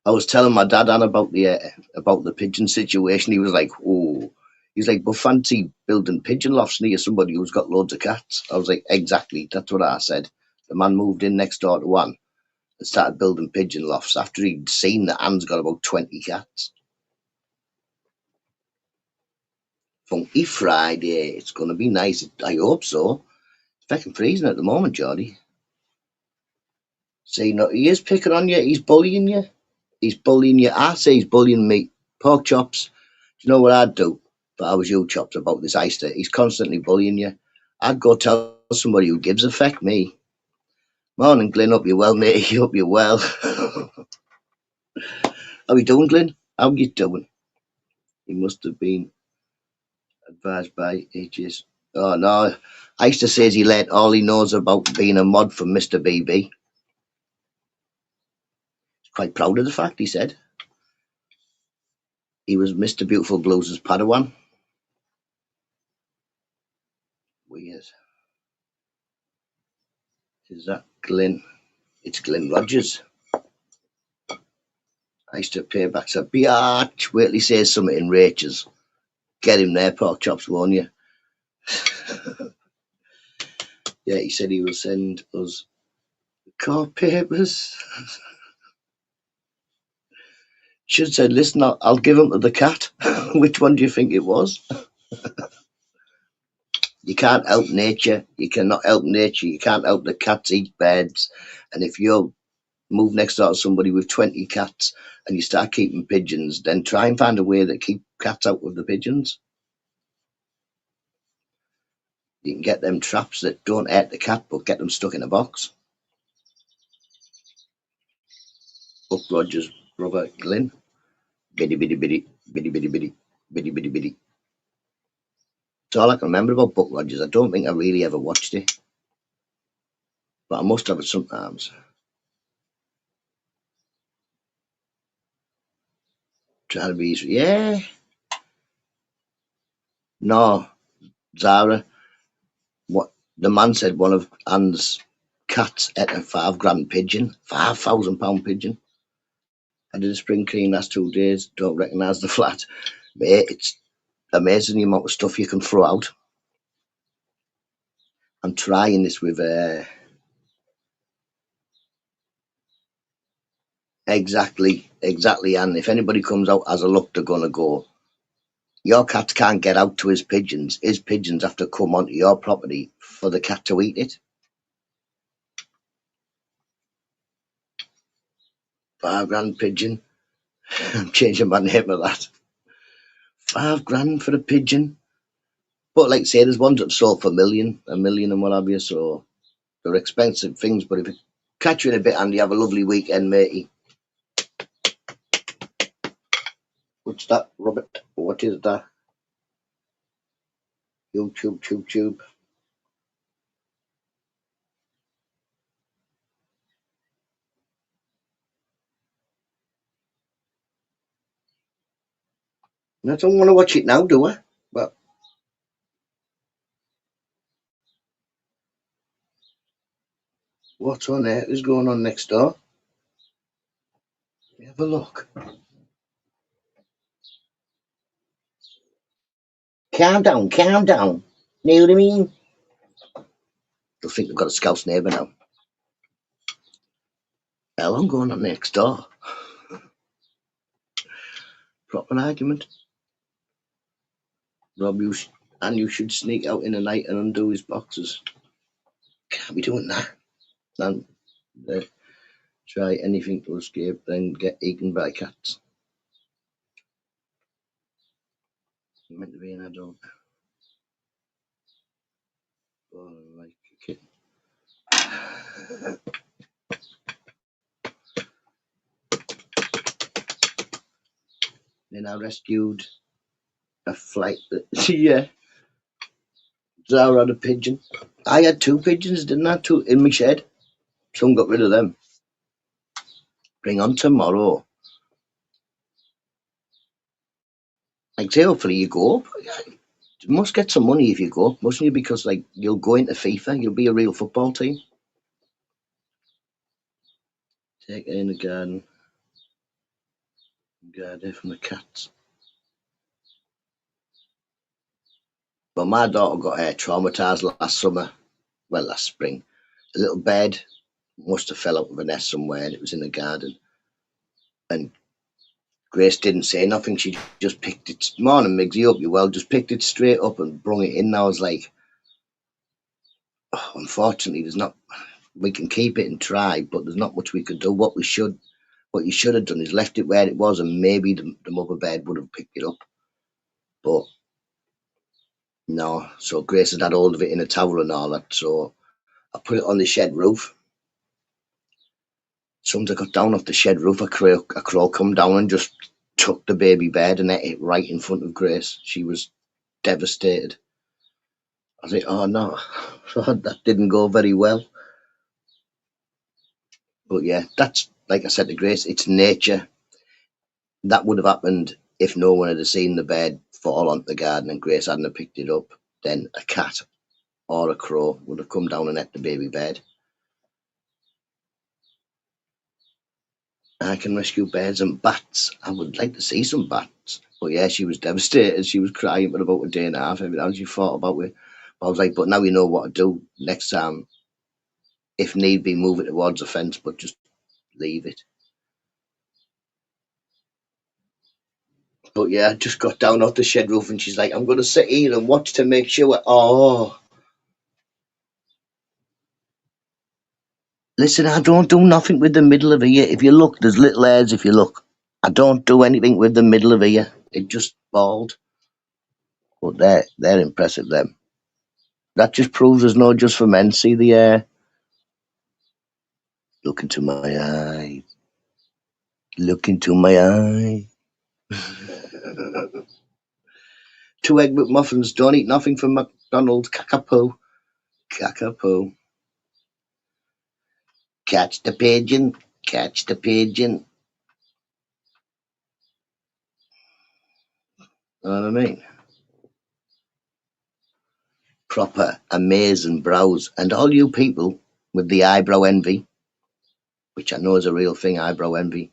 I was telling my dad about the pigeon situation. He was like, "Oh," he's like, "But fancy building pigeon lofts near somebody who's got loads of cats." I was like, "Exactly, that's what I said." The man moved in next door to one and started building pigeon lofts after he'd seen that Anne's got about 20 cats. Funky Friday, it's going to be nice. I hope so. It's fucking freezing at the moment, Geordie. See, no, he is picking on you. He's bullying you. He's bullying you. I say he's bullying me. Pork chops. Do you know what I'd do if I was you, Chops, about this Easter? He's constantly bullying you. I'd go tell somebody who gives a feck, me. Morning, Glyn. Hope you're well, mate. Hope you're well. How you doing, Glyn? How you doing? He must have been advised by ages. Oh, no. Easter says he let all he knows about being a mod from Mr. BB. He's quite proud of the fact, he said. He was Mr. Beautiful Blues' Padawan. Weird. Is that Glyn? It's Glyn Rogers. I used to pay back to biatch. Wait till he says something in Rachel's. Get him there, pork chops, won't you? Yeah, he said he will send us the court papers. Should have said, listen, I'll give him to the cat. Which one do you think it was? You can't help nature. You cannot help nature. You can't help the cats eat beds. And if you move next door to somebody with 20 cats and you start keeping pigeons, then try and find a way to keep cats out of the pigeons. You can get them traps that don't hurt the cat but get them stuck in a box. Buck Rogers' brother Glyn. Biddy biddy biddy, biddy biddy biddy, biddy biddy biddy. That's all I can remember about Buck Rogers. I don't think I really ever watched it, but I must have it sometimes. Trying to be easy. Yeah. No, Zara. What the man said, one of Anne's cats ate a £5,000 pigeon, £5,000 pigeon. I did a spring clean last 2 days. Don't recognise the flat. Mate, it's amazing the amount of stuff you can throw out. I'm trying this with exactly, and if anybody comes out as a look, they're gonna go. Your cat can't get out to his pigeons. His pigeons have to come onto your property for the cat to eat it. £5,000 pigeon. I'm changing my name of that. £5,000 for a pigeon. But like I say, there's ones that sold for a million and what have you, so they're expensive things. But if you catch you in a bit, Andy, have a lovely weekend, matey. What's that, Robert? What is that? YouTube. I don't want to watch it now, do I? But what's on there? What's going on next door? Have a look. Calm down. Know what I mean? They'll think they've got a Scouse neighbour now. Hell, I'm going on next door. Proper argument. Rob, you should sneak out in the night and undo his boxes. Can't be doing that. And try anything to escape, then get eaten by cats. You're meant to be an adult. Oh, like a kitten. Then I rescued a flight. Yeah, Zara had a pigeon. I had 2 pigeons, didn't I? 2 in my shed. Someone got rid of them. Bring on tomorrow. Like, say, hopefully you go. You must get some money if you go, mustn't you? Because, like, you'll go into FIFA. You'll be a real football team. Take it in the garden. Guard it from the cats. Well, my daughter got traumatised last summer. Well, last spring. A little bed must have fell out of a nest somewhere and it was in the garden. And Grace didn't say nothing. She just picked it. Morning, Migs, you hope you well. Just picked it straight up and brung it in. And I was like, oh, unfortunately, there's not. We can keep it and try, but there's not much we could do. What you should have done is left it where it was, and maybe the mother bird would have picked it up. But no. So Grace had hold of it in a towel and all that. So I put it on the shed roof. Somebody got down off the shed roof. A crow come down and just took the baby bird and ate it right in front of Grace. She was devastated. I was like, oh no, that didn't go very well. But yeah, that's, like I said to Grace, it's nature. That would have happened if no one had seen the bird fall onto the garden and Grace hadn't have picked it up. Then a cat or a crow would have come down and ate the baby bird. I can rescue birds and bats. I would like to see some bats. But yeah, she was devastated. She was crying for about a day and a half every time she thought about it. I was like, but now you know what to do next time. If need be, move it towards the fence, but just leave it. But yeah, I just got down off the shed roof and she's like, I'm going to sit here and watch to make sure. Oh. Listen, I don't do nothing with the middle of ear. If you look, there's little hairs if you look. I don't do anything with the middle of ear. It just bald. But they're impressive, them. That just proves there's no just for men. See the hair? Look into my eye. Look into my eye. 2 egg McMuffins. Don't eat nothing from McDonald's. Cockapoo. Cockapoo. Catch the pigeon. Catch the pigeon. Know what I mean? Proper amazing brows. And all you people with the eyebrow envy, which I know is a real thing, eyebrow envy.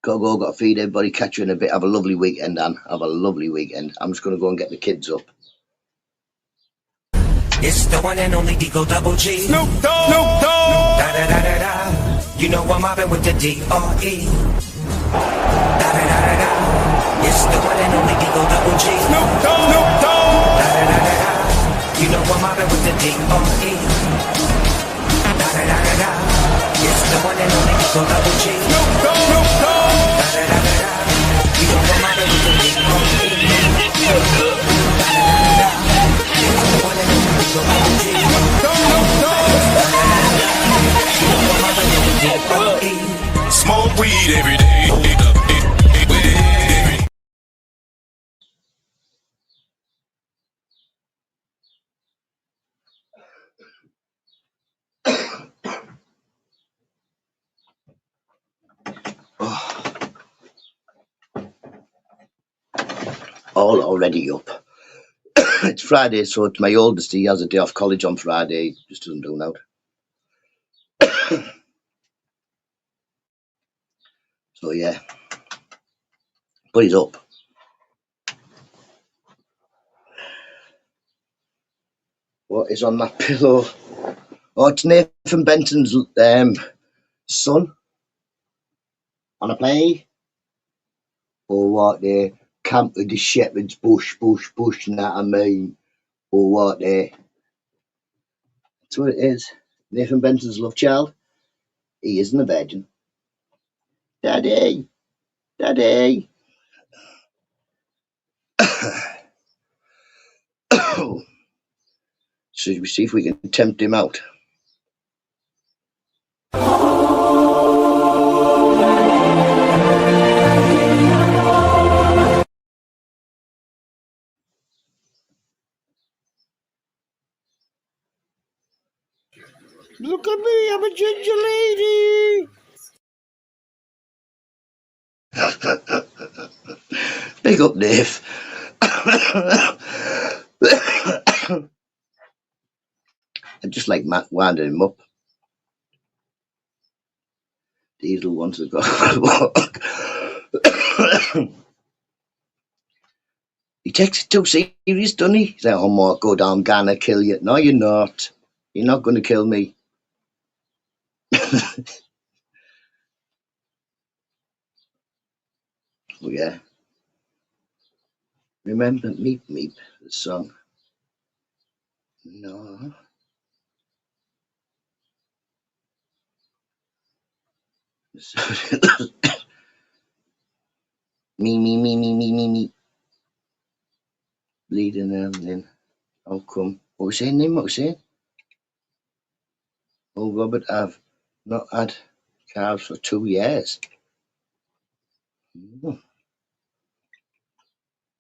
Got to feed everybody. Catch you in a bit. Have a lovely weekend, Anne. Have a lovely weekend. I'm just going to go and get the kids up. It's the one and only Eagle Double G. Snoop Dogg. Snoop Dogg. Da da da da da. You know I'm mobbing with the D.R.E. Da da da da da. It's the one and only Eagle Double G. Snoop Dogg. Snoop Dogg. Da da da da da. You know I'm mobbing with the D.R.E. Da da da da da. It's the one and only Eagle Double G. Snoop Dogg. Snoop Dogg. Da da da da da. You know I'm mobbing with the D.R.E. Da da da da da. It's the one and only Eagle Double G. Smoke weed every day. All already up. It's Friday, so it's my oldest. He has a day off college on Friday. Just doesn't do now. So yeah. But he's up. What is on that pillow? Oh, it's Nathan Benton's son on a play. Or what they camp with the shepherd's bush, you know what I mean? Or what they. That's what it is. Nathan Benton's love child. He isn't a virgin. Daddy! Daddy! Should we see if we can tempt him out? Look at me, I'm a ginger lady! Big up, Dave. I just like Matt winding him up. Diesel wants to go walk. He takes it too serious, doesn't he? He's like, oh, Mark, go down, I'm gonna kill you. No, you're not. You're not going to kill me. Oh, yeah. Remember Meep Meep, the song? No. Me. Bleeding and then how come? What was saying name? What was saying? Oh, Robert, I've not had carbs for 2 years.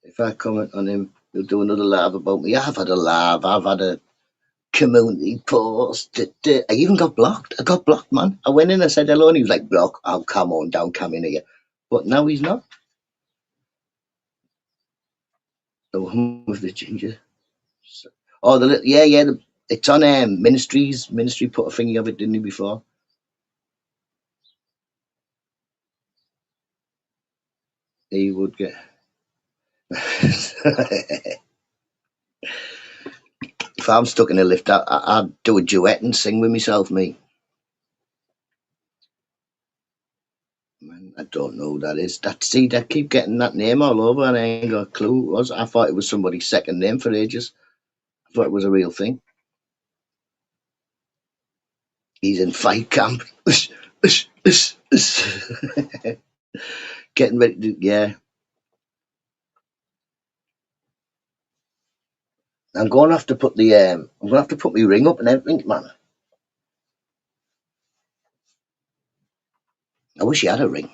If I comment on him, he'll do another live about me. I've had a live. I've had a community post. I even got blocked. I got blocked, man. I went in and said hello, and he was like, block. Oh, come on, don't come in here. But now he's not. The one with the ginger. Oh, yeah. It's on Ministries. Ministry put a thingy of it, didn't he, before? He would get. If I'm stuck in a lift, I'd do a duet and sing with myself, me. I don't know who that is. See, they keep getting that name all over, and I ain't got a clue who it was. I thought it was somebody's second name for ages. I thought it was a real thing. He's in fight camp. Getting ready to, yeah. I'm going to have to put the I'm going to have to put my ring up and everything, man. I wish he had a ring.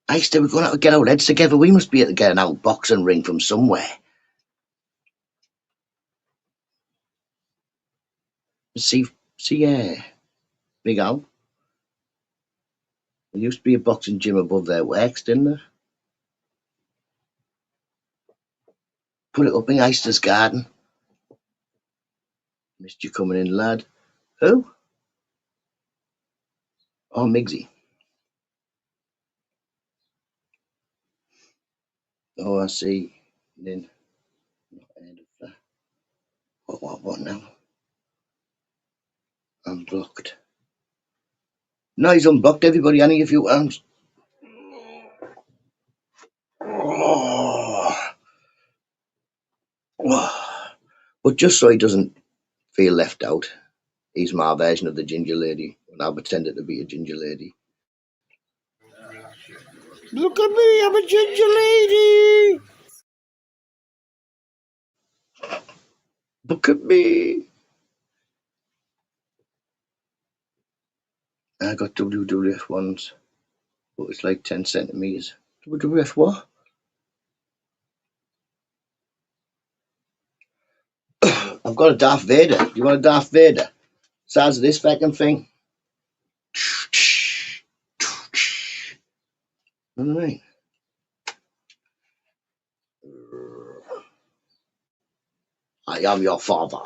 I said we're going to have to get our heads together. We must be able to get an old boxing ring from somewhere. See, Big Al. There used to be a boxing gym above their works, didn't there? Put it up in Eister's garden. Missed you coming in, lad. Who? Oh, Migsy. Oh, I see. Then, what now? Unblocked. No, he's unblocked everybody. Only a few arms. Oh. But just so he doesn't feel left out, he's my version of the ginger lady. And I pretended to be a ginger lady. Look at me, I'm a ginger lady. Look at me. I got WWF ones, but it's like 10 centimeters. WWF what? I've got a Darth Vader. You want a Darth Vader? Size of this fucking thing. All right. I am your father.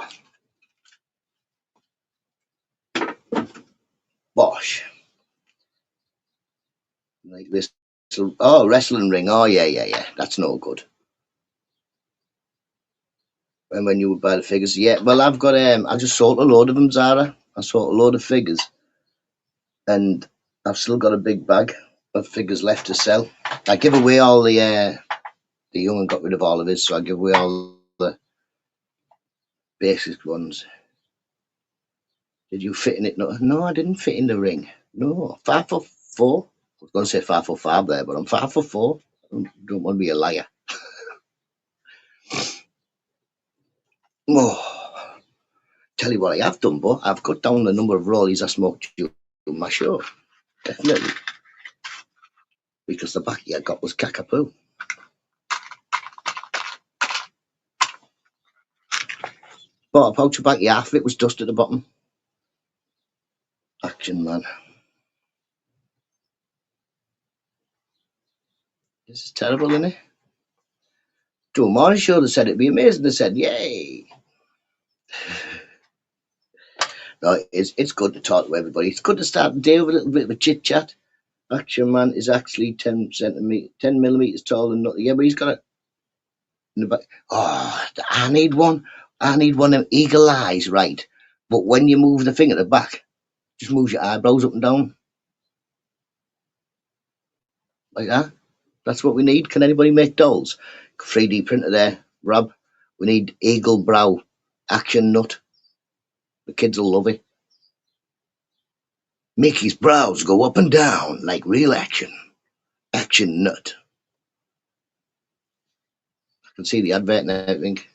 Bosh. Like this. Oh, wrestling ring. Oh, yeah. That's no good. And when you would buy the figures, yeah. Well, I've got I just sold a load of them, Zara. I sold a load of figures, and I've still got a big bag of figures left to sell. I give away all the young one got rid of all of his, so I give away all the basic ones. Did you fit in it? No, I didn't fit in the ring. No, 5'4". I was going to say 5'5" there, but I'm 5'4". I don't want to be a liar. Oh, tell you what I have done, but I've cut down the number of rollies I smoked during my show. Definitely. Because the backy I got was Kakapoo. Bought a pouch of backy, half of it was dust at the bottom. Action, man. This is terrible, isn't it? To a morning show, they said it'd be amazing. They said, yay. No, it's good to talk to everybody. It's good to start the day with a little bit of a chit chat. Action Man is actually 10 millimeters taller than Nutta. Yeah, but he's got it in the back. Oh, I need one. I need one of them eagle eyes, right? But when you move the thing at the back, just move your eyebrows up and down. Like that. That's what we need. Can anybody make dolls? 3D printer there, Rob. We need eagle brow action nut. The kids will love it. Make his brows go up and down like real action. Action nut. I can see the advert now, I think.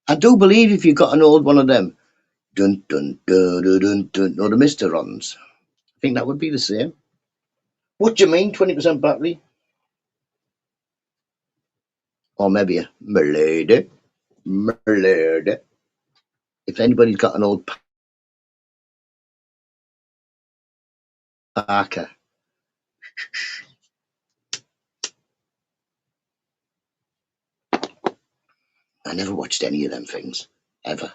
I do believe if you got an old one of them, dun dun dun dun dun dun, or the Misterons, I think that would be the same. What do you mean, 20% battery? Or maybe a Merlady. If anybody's got an old Parker, I never watched any of them things, ever.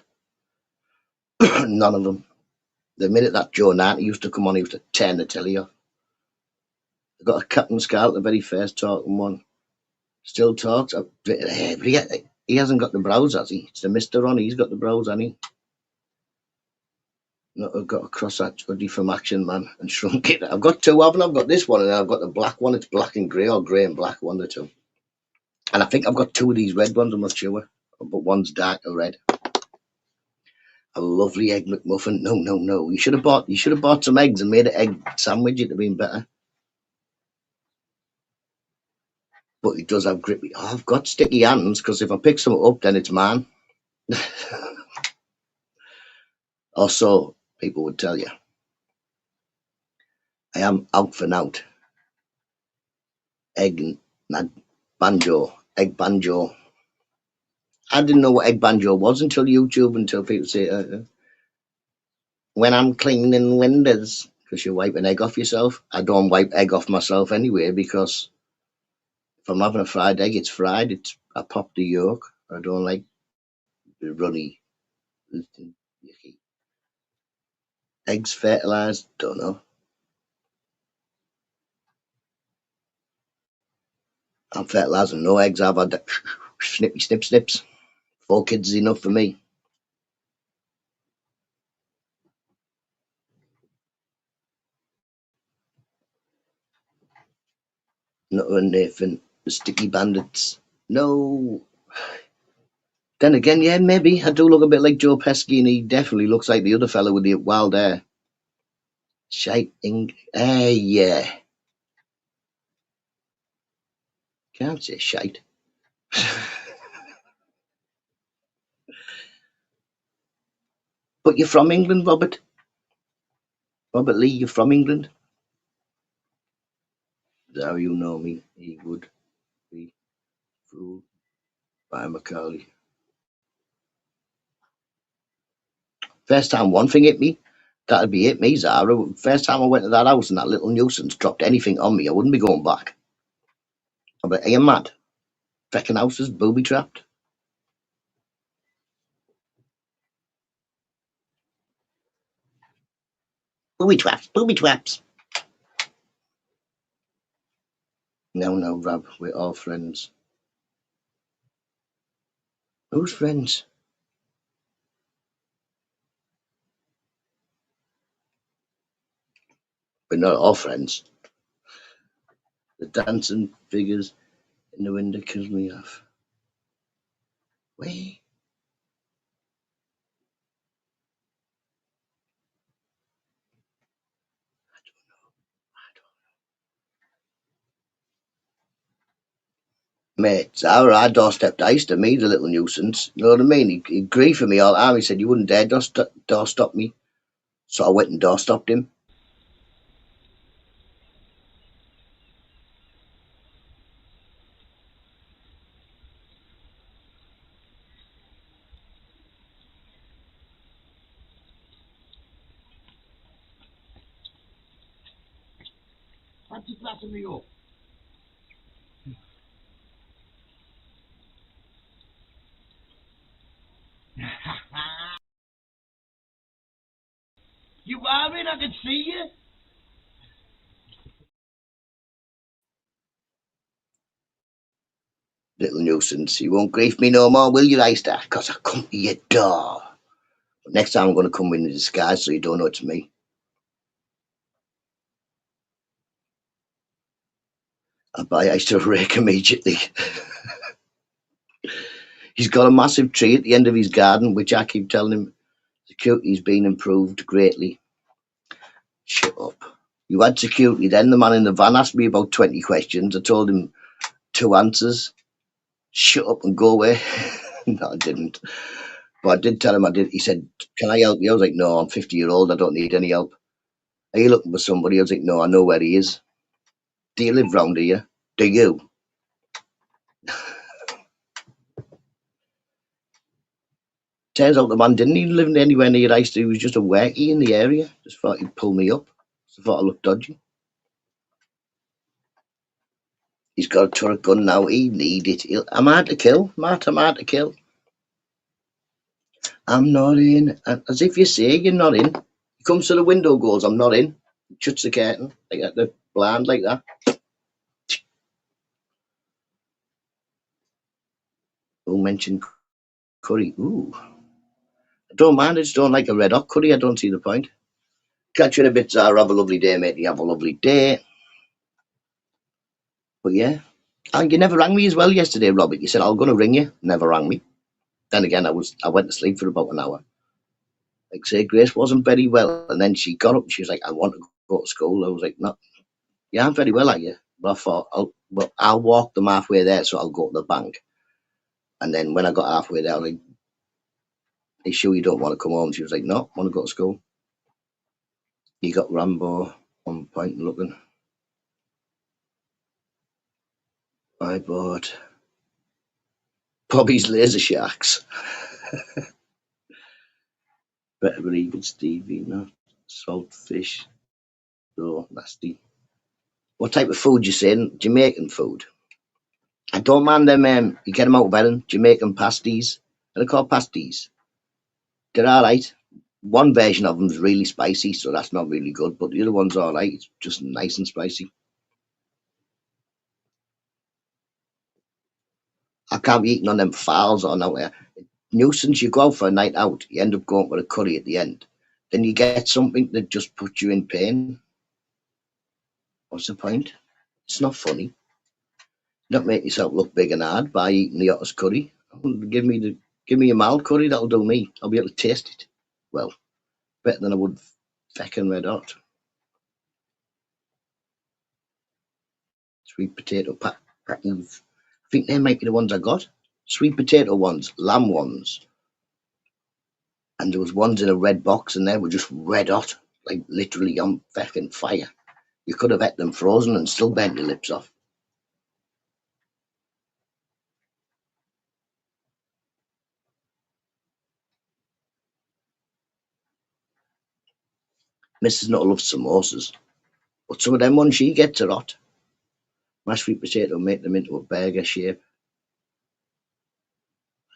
None of them. The minute that Joe Knight used to come on, he used to turn the telly off. I got a Captain Scarlet, the very first talking one. Still talks. But he hasn't got the brows, has he? It's the Mr. on. He's got the brows, hasn't he? No, I've got to cross that hoodie from Action Man and shrunk it. I've got two, haven't I? I've got this one and I've got the black one. It's black and grey or grey and black, one or two. And I think I've got two of these red ones, I'm not sure. But one's darker red. A lovely egg McMuffin. No. You should have bought some eggs and made an egg sandwich. It'd have been better. But it does have grippy. Oh, I've got sticky hands because if I pick some up, then it's mine. Or so people would tell you. I am out for out. Egg banjo. Egg banjo. I didn't know what egg banjo was until YouTube, until people say, when I'm cleaning windows, because you wipe an egg off yourself. I don't wipe egg off myself anyway, because if I'm having a fried egg, it's fried. I pop the yolk. I don't like the runny. Eggs fertilised? Don't know. I'm fertilising no eggs. I've had snippy snips. 4 kids is enough for me. Not a Nathan. The Sticky Bandits. No. Then again, yeah, maybe. I do look a bit like Joe Pesci, and he definitely looks like the other fella with the wild hair. Shite. Yeah. Can't say shite. But you're from England, Robert? Robert Lee, you're from England? How you know me? He would be fooled by Macaulay. First time one thing hit me, that'd be it, me, Zara. First time I went to that house and that little nuisance dropped anything on me, I wouldn't be going back. I'd be like, are you mad? Feckin' house is booby trapped. Booby traps. No, Rob, we're all friends. Who's friends? We're not all friends. The dancing figures in the window kills me off. Wait. Mate, I doorstepped ice to me, the little nuisance. You know what I mean? He'd grieve for me all the time. He said, you wouldn't dare doorstop me. So I went and doorstopped him. What's you flapping me up? You worried? I can see you. Little nuisance. You won't grief me no more, will you, Leicester? Because I come to your door. But next time I'm going to come in disguise so you don't know it's me. I buy ice to rake immediately. He's got a massive tree at the end of his garden, which I keep telling him security's been improved greatly. Shut up. You had security then. The man in the van asked me about 20 questions. I told him 2 answers. Shut up and go away. No, I didn't. But I did tell him I did. He said, can I help you? I was like, no, I'm 50-year-old. I don't need any help. Are you looking for somebody? I was like, no, I know where he is. Do you live round here? Do you? Turns out the man didn't even live anywhere near Ice. He was just a workie in the area. Just thought he'd pull me up. So I thought I looked dodgy. He's got a turret gun now. He need it. I'm hard to kill. Matt, I'm hard to kill. I'm not in. As if you say you're not in. He comes to the window, goes, I'm not in. Shuts the curtain, like that, the blind, like that. Who mentioned curry? Ooh. I don't mind. I just don't like a red hot curry. I don't see the point. Catch you in a bit, Zara. Have a lovely day, mate. You have a lovely day. But yeah. And you never rang me as well yesterday, Robert. You said, I'm going to ring you. Never rang me. Then again, I went to sleep for about an hour. Like I say, Grace wasn't very well. And then she got up and she was like, I want to go to school. I was like, no, yeah, I'm very well, are you? But I thought, I'll walk them halfway there, so I'll go to the bank. And then when I got halfway there, I was like, are you sure you don't want to come home? She was like, no, I want to go to school. You got Rambo on point looking. I bought Bobby's Laser Sharks. Better believe it's Stevie, no. Salt fish. Oh, nasty. What type of food you saying? Jamaican food. I don't mind them. You get them out of bed, Jamaican pasties. They're called pasties. They're all right. One version of them is really spicy, so that's not really good. But the other one's all right. It's just nice and spicy. I can't be eating on them fowls or nowhere. Nuisance. You go out for a night out, you end up going with a curry at the end. Then you get something that just puts you in pain. What's the point? It's not funny. Don't make yourself look big and hard by eating the hottest curry. Give me a mild curry, that'll do me. I'll be able to taste it. Well, better than I would feckin' red hot. Sweet potato patties. I think they might be the ones I got. Sweet potato ones, lamb ones. And there was ones in a red box and they were just red hot. Like literally on feckin' fire. You could have ate them frozen and still burnt your lips off. Mrs. Nutter loves samosas. But some of them ones she gets are hot. Mashed sweet potato, make them into a burger shape.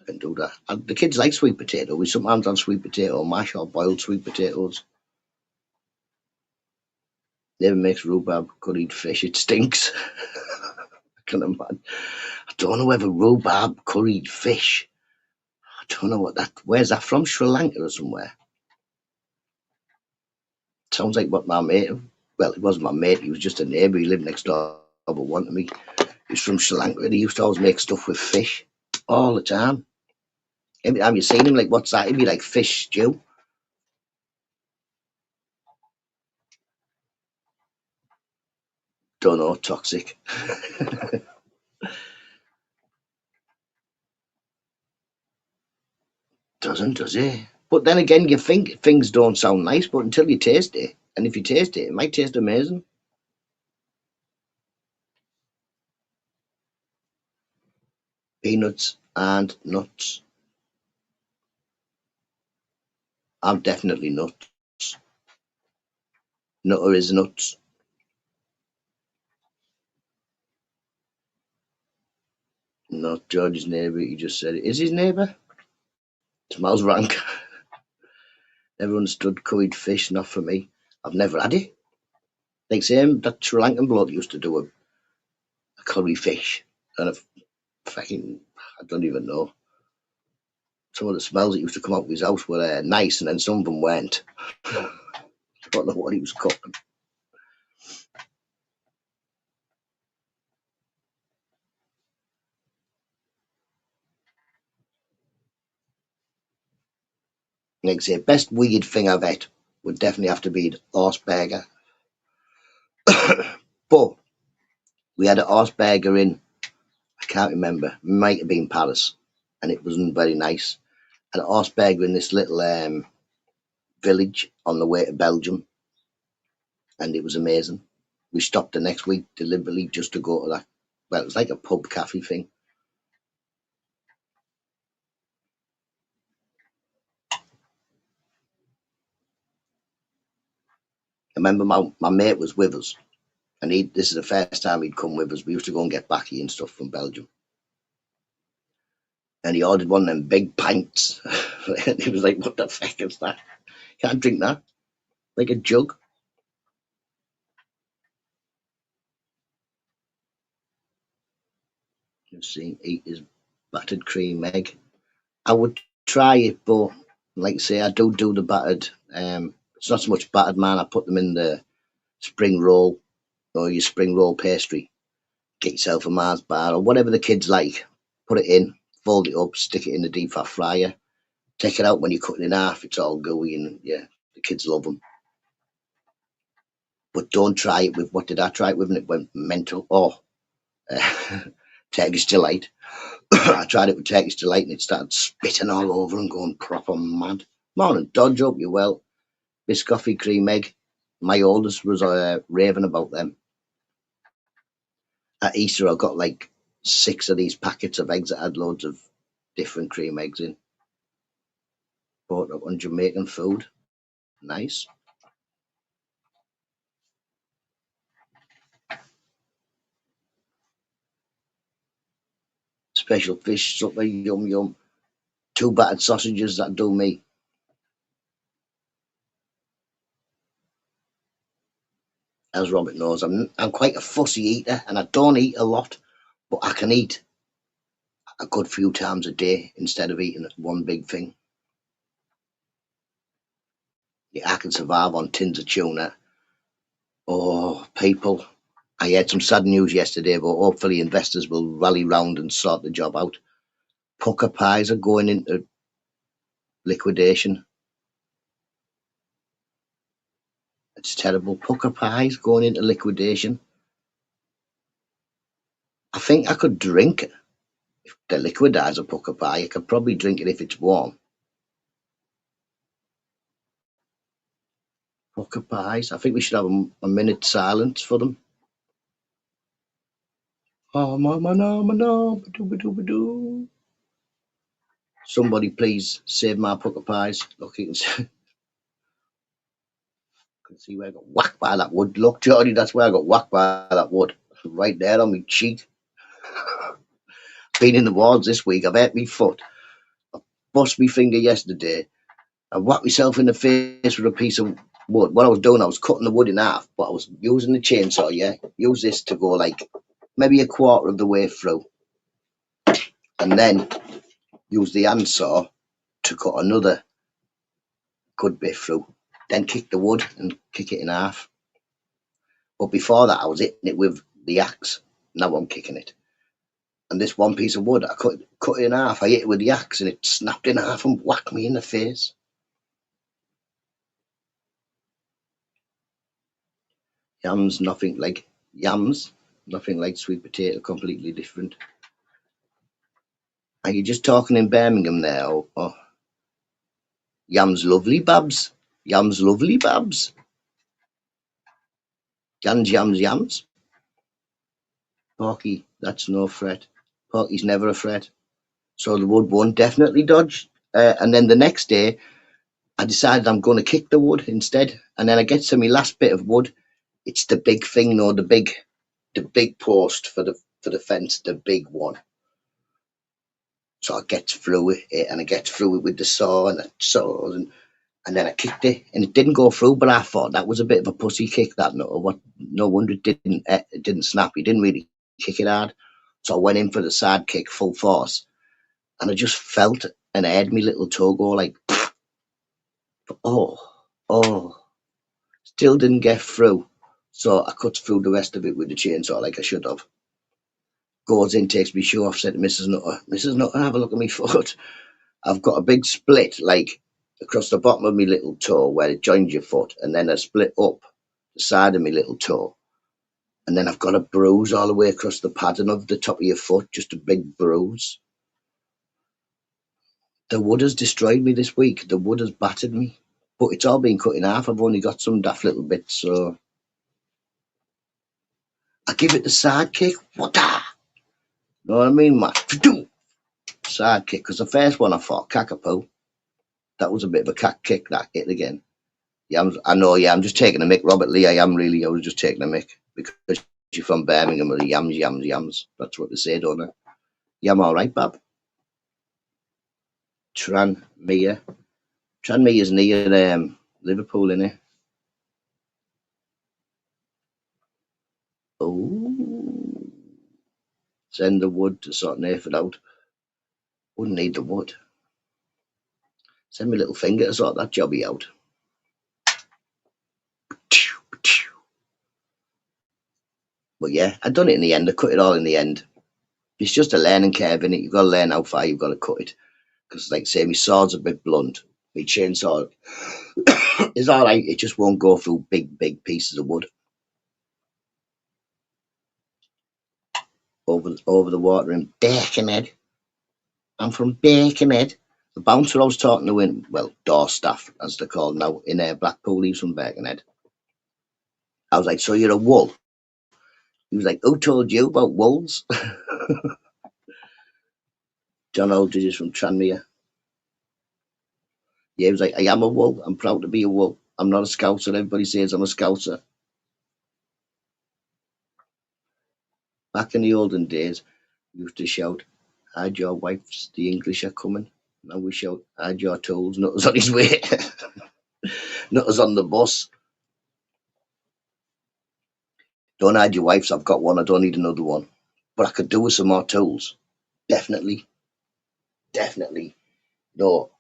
I can do that. And the kids like sweet potato. We sometimes have sweet potato mash or boiled sweet potatoes. Never makes rhubarb curried fish. It stinks. I can imagine. I don't know whether rhubarb curried fish. I don't know what that. Where's that from? Sri Lanka or somewhere? Sounds like what my mate. Well, it wasn't my mate. He was just a neighbour. He lived next door, but one to me. He's from Sri Lanka. And he used to always make stuff with fish all the time. Every time you seen him, like, what's that? He'd be like fish stew. Don't know. Toxic. Doesn't, does it? But then again, you think things don't sound nice, but until you taste it, and if you taste it, it might taste amazing. Peanuts and nuts. I'm definitely nuts. Nutter is nuts. Not George's neighbour, he just said it. Is his neighbour? Smells rank. Never understood curried fish, not for me. I've never had it. Like same, that Sri Lankan bloke used to do a curry fish. And I don't even know. Some of the smells that used to come out of his house were nice, and then some of them weren't. I don't know what he was cooking. Like I say, best weird thing I've had would definitely have to be the horse burger. But we had a horse burger in, I can't remember, it might have been Paris, and it wasn't very nice. And a horse burger in this little village on the way to Belgium, and it was amazing. We stopped the next week deliberately just to go to that. Well, it was like a pub cafe thing. I remember my mate was with us, and this is the first time he'd come with us. We used to go and get baccy and stuff from Belgium. And he ordered one of them big pints. And he was like, what the fuck is that? Can't drink that. Like a jug. You've seen eat his battered cream egg. I would try it, but like I say, I do the battered. It's not so much battered, man. I put them in the spring roll or your spring roll pastry. Get yourself a Mars bar or whatever the kids like. Put it in, fold it up, stick it in the deep fat fryer. Take it out when you cut it in half. It's all gooey and yeah, the kids love them. But don't try it with, what did I try it with? And it went mental. Oh, Turkish Delight. I tried it with Turkish Delight and it started spitting all over and going proper mad. Morning, Dodge, up you well. Biscoffee cream egg. My oldest was raving about them. At Easter, I got like 6 of these packets of eggs that had loads of different cream eggs in. Bought up on Jamaican food. Nice. Special fish supper, yum yum. 2 battered sausages that do me. As Robert knows, I'm quite a fussy eater and I don't eat a lot, but I can eat a good few times a day instead of eating one big thing. Yeah, I can survive on tins of tuna. Oh, people. I had some sad news yesterday, but hopefully investors will rally round and sort the job out. Pucker pies are going into liquidation. It's terrible. Pucker pies going into liquidation. I think I could drink it. If they liquidise a pucker pie, I could probably drink it if it's warm. Pucker pies. I think we should have a minute silence for them. Oh, mama, no, no, ba-doo. Somebody please save my pucker pies. Look, you can see where I got whacked by that wood. Look, Jordy, that's where I got whacked by that wood. Right there on my cheek. Been in the wards this week. I've hurt my foot. Bust my finger yesterday. I whacked myself in the face with a piece of wood. What I was doing, I was cutting the wood in half, but I was using the chainsaw, yeah? Use this to go like maybe a quarter of the way through. And then use the handsaw to cut another good bit through. Then kick the wood and kick it in half. But before that, I was hitting it with the axe. Now I'm kicking it. And this one piece of wood, I cut it in half. I hit it with the axe and it snapped in half and whacked me in the face. Yams, nothing like sweet potato, completely different. Are you just talking in Birmingham there? Or yams lovely, Babs? Yams lovely, Babs? Yams. Porky, that's no threat. Porky's never a threat. So the wood won't definitely dodge. And then the next day, I decided I'm going to kick the wood instead. And then I get to my last bit of wood. It's the big thing, the big post for the fence, the big one. So I get through it, and I get through it with the saw and the saw, and then I kicked it, and it didn't go through. But I thought that was a bit of a pussy kick. That no wonder it didn't snap. He didn't really kick it hard. So I went in for the side kick full force, and I just felt and I had my little toe go like, oh, still didn't get through. So I cut through the rest of it with the chainsaw like I should have. Goes in, takes me shoe off, said to Mrs. Nutter, have a look at me foot. I've got a big split like across the bottom of my little toe where it joins your foot, and then a split up the side of my little toe. And then I've got a bruise all the way across the pattern of the top of your foot, just a big bruise. The wood has destroyed me this week. The wood has battered me. But it's all been cut in half. I've only got some daft little bits, so I give it the side kick. What the? Know what I mean, man? Side kick, because the first one I thought, cackapoo. That was a bit of a cack kick, that hit again. Yeah, I know, yeah, I'm just taking a mick, Robert Lee. I was just taking a mick because you're from Birmingham or the yams. That's what they say, don't they? Yeah, I'm all right, Bab. Tranmere is near Liverpool, innit? Oh, send the wood to sort Nathan out. Wouldn't need the wood. Send me little finger to sort that jobby out. But yeah, I done it in the end. I cut it all in the end. It's just a learning curve, innit? You've got to learn how far you've got to cut it. Because, like, say, my sword's a bit blunt. My chainsaw is all right. It just won't go through big pieces of wood. Over the water in Birkenhead. I'm from Birkenhead. The bouncer I was talking to in, well, door staff, as they're called now, in Blackpool, he's from Birkenhead. I was like, so you're a wool? He was like, who told you about wolves? John Aldridge is from Tranmere. Yeah, he was like, I am a wool. I'm proud to be a wool. I'm not a scouser. Everybody says I'm a scouser. Back in the olden days, we used to shout, hide your wifes, the English are coming. Now we shout, hide your tools, Nutta's on his way. Nutta's on the bus. Don't hide your wifes, I've got one, I don't need another one. But I could do with some more tools. Definitely. No,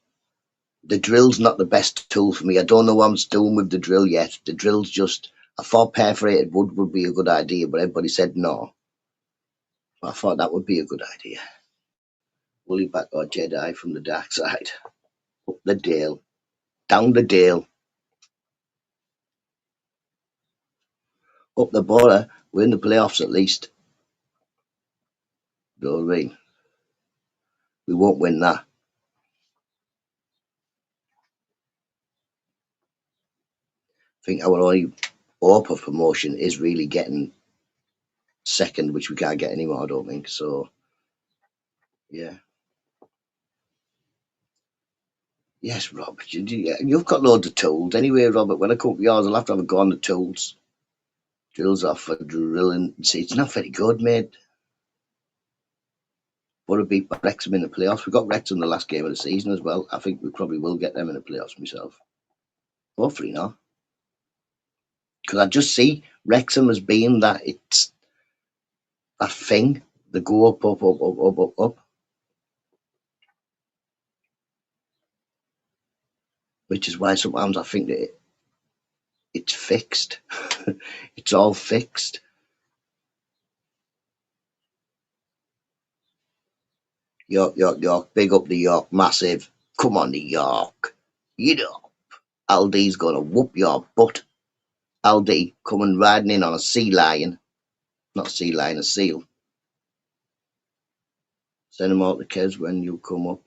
the drill's not the best tool for me. I don't know what I'm doing with the drill yet. The drill's just, I thought perforated wood would be a good idea, but everybody said no. I thought that would be a good idea. Woolly back or Jedi from the dark side. Up the dale. Down the dale. Up the border. We're in the playoffs at least. You know what I mean? We won't win that. I think our only hope of promotion is really getting second, which we can't get anymore, I don't think. So, yeah. Yes, Robert, you've got loads of tools. Anyway, Robert, when I come to yours, I'll have to have a go on the tools. Drills off for drilling. See, it's not very good, mate. But to beat Wrexham in the playoffs. We got Wrexham in the last game of the season as well. I think we probably will get them in the playoffs myself. Hopefully not. Because I just see Wrexham as being that it's that thing. They go up. Which is why sometimes I think that it's fixed. It's all fixed. York. Big up the York. Massive. Come on, the York. You know. Aldi's going to whoop your butt. Aldi coming riding in on a sea lion. Not a sea lion, a seal. Send them out to Kes when you come up.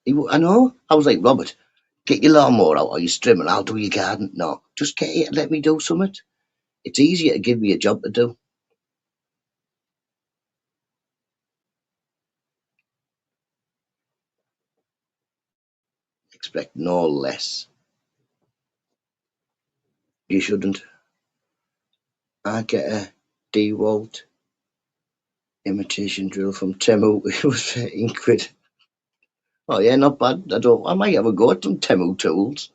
I know. I was like, Robert, get your lawnmower out or your trimmer. I'll do your garden. No, just get it and let me do something. It's easier to give me a job to do. Expect no less. You shouldn't. I get a DeWalt imitation drill from Temu. It was 13 quid. Oh yeah, not bad. I might have a go at some Temu tools.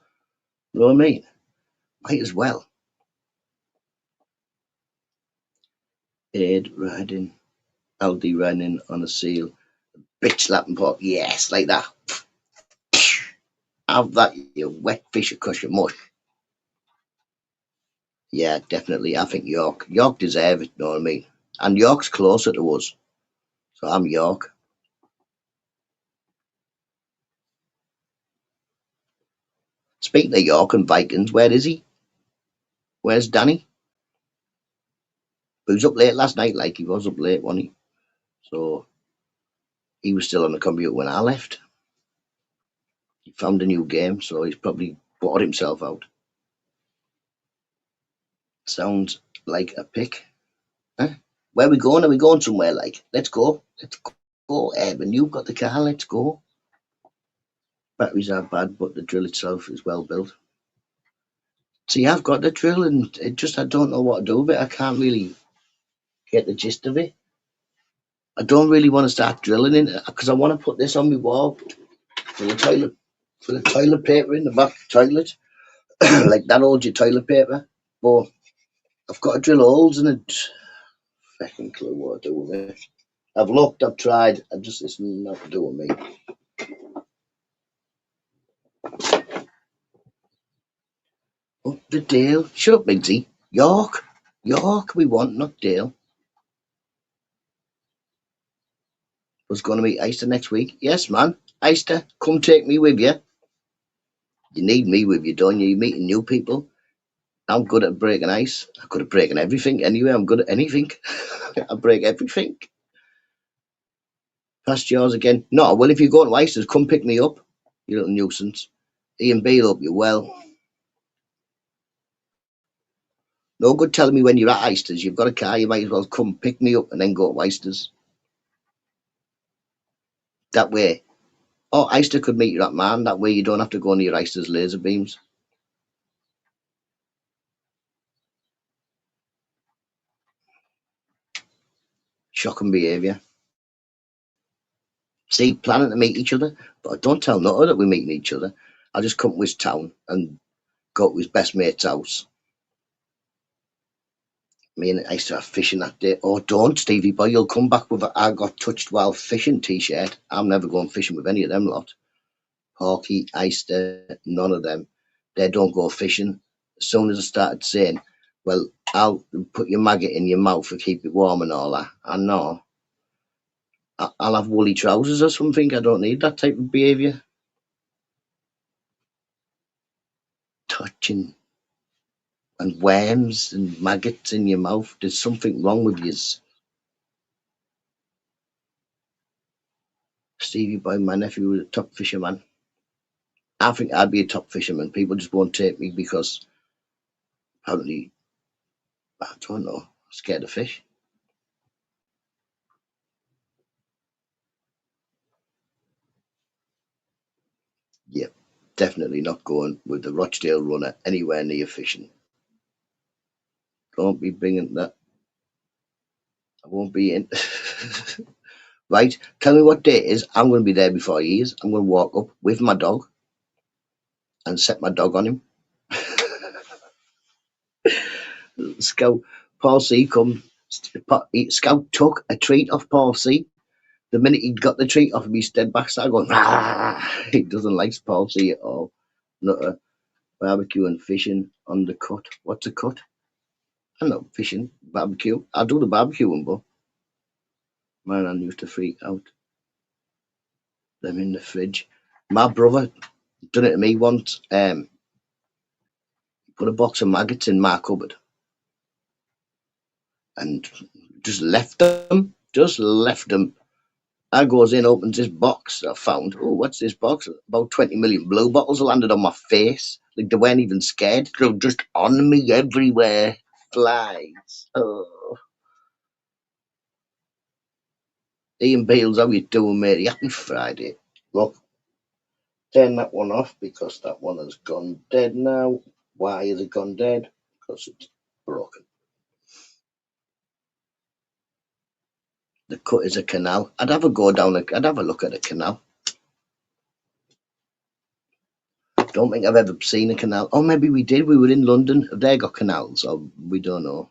You know what I mean? Might as well. Aid riding. Aldi riding on a seal. Bitch slapping pot. Yes, like that. Have that, you wet fish across your mush. Yeah, definitely. I think York. York deserve it, you know what I mean? And York's closer to us. So I'm York. Speaking of York and Vikings, where is he? Where's Danny? He was up late last night, like he was up late, wasn't he? So he was still on the computer when I left. He found a new game, so he's probably bought himself out. Sounds like a pick. Huh? Where are we going? Are we going somewhere like? Let's go. Let's go, Evan. You've got the car, let's go. Batteries are bad, but the drill itself is well built. See, I've got the drill and I don't know what to do with it. I can't really get the gist of it. I don't really want to start drilling in it because I want to put this on my wall for the toilet paper in the back toilet. Like that holds your toilet paper. But I've got to drill holes in it. Fucking clue what to do with it. I've looked, I've tried. It's not doing me. Up the Dale. Shut up, Bigsy. York. York we want, not Dale. Was going to meet Easter next week. Yes, man. Easter, come take me with you. You need me with you, don't you? You're meeting new people. I'm good at breaking ice. I'm good at breaking everything. Anyway, I'm good at anything. I break everything. Past yours again. No, well, if you're going to Easter's, come pick me up. You little nuisance. Ian Beale up you well. No good telling me when you're at Easter's. You've got a car, you might as well come pick me up and then go to Easter's. That way. Oh, Easter could meet you at Man. That way you don't have to go near Easter's laser beams. Shocking behaviour. See, planning to meet each other, but I don't tell Nutta that we're meeting each other. I'll just come to his town and go to his best mate's house. Me and I used to have fishing that day. Oh, don't, Stevie boy, you'll come back with a "I got touched while fishing" t-shirt. I'm never going fishing with any of them lot. Porky, Easter, none of them. They don't go fishing. As soon as I started saying, well, I'll put your maggot in your mouth to keep it warm and all that, I know. I'll have woolly trousers or something. I don't need that type of behaviour. Touching and worms and maggots in your mouth. There's something wrong with you. Stevie boy, my nephew was a top fisherman. I think I'd be a top fisherman. People just won't take me because apparently, I don't know, scared of fish. Yep, definitely not going with the Rochdale runner anywhere near fishing. Don't be bringing that. I won't be in. Right, tell me what day it is. I'm going to be there before he is. I'm going to walk up with my dog and set my dog on him. Scout Paul C come. Scout took a treat off Paul C. The minute he got the treat off him, he stood back, started going. Rah! He doesn't like Paul C at all. Not a barbecue and fishing on the cut. What's a cut? I'm not fishing, barbecue. I'll do the barbecuing, but man, I used to freak out. Them in the fridge. My brother done it to me once. Put a box of maggots in my cupboard and just left them. Just left them. I goes in, opens this box I found. Oh, what's this box? About 20 million blue bottles landed on my face. Like they weren't even scared. They were just on me everywhere. Flies. Oh. Ian Beales, how you doing, matey? Happy Friday. Look, turn that one off because that one has gone dead now. Why has it gone dead? Because it's broken. The cut is a canal. I'd have a go down. I'd have a look at a canal. Don't think I've ever seen a canal. Oh, maybe we did. We were in London. Have they got canals? Or we don't know.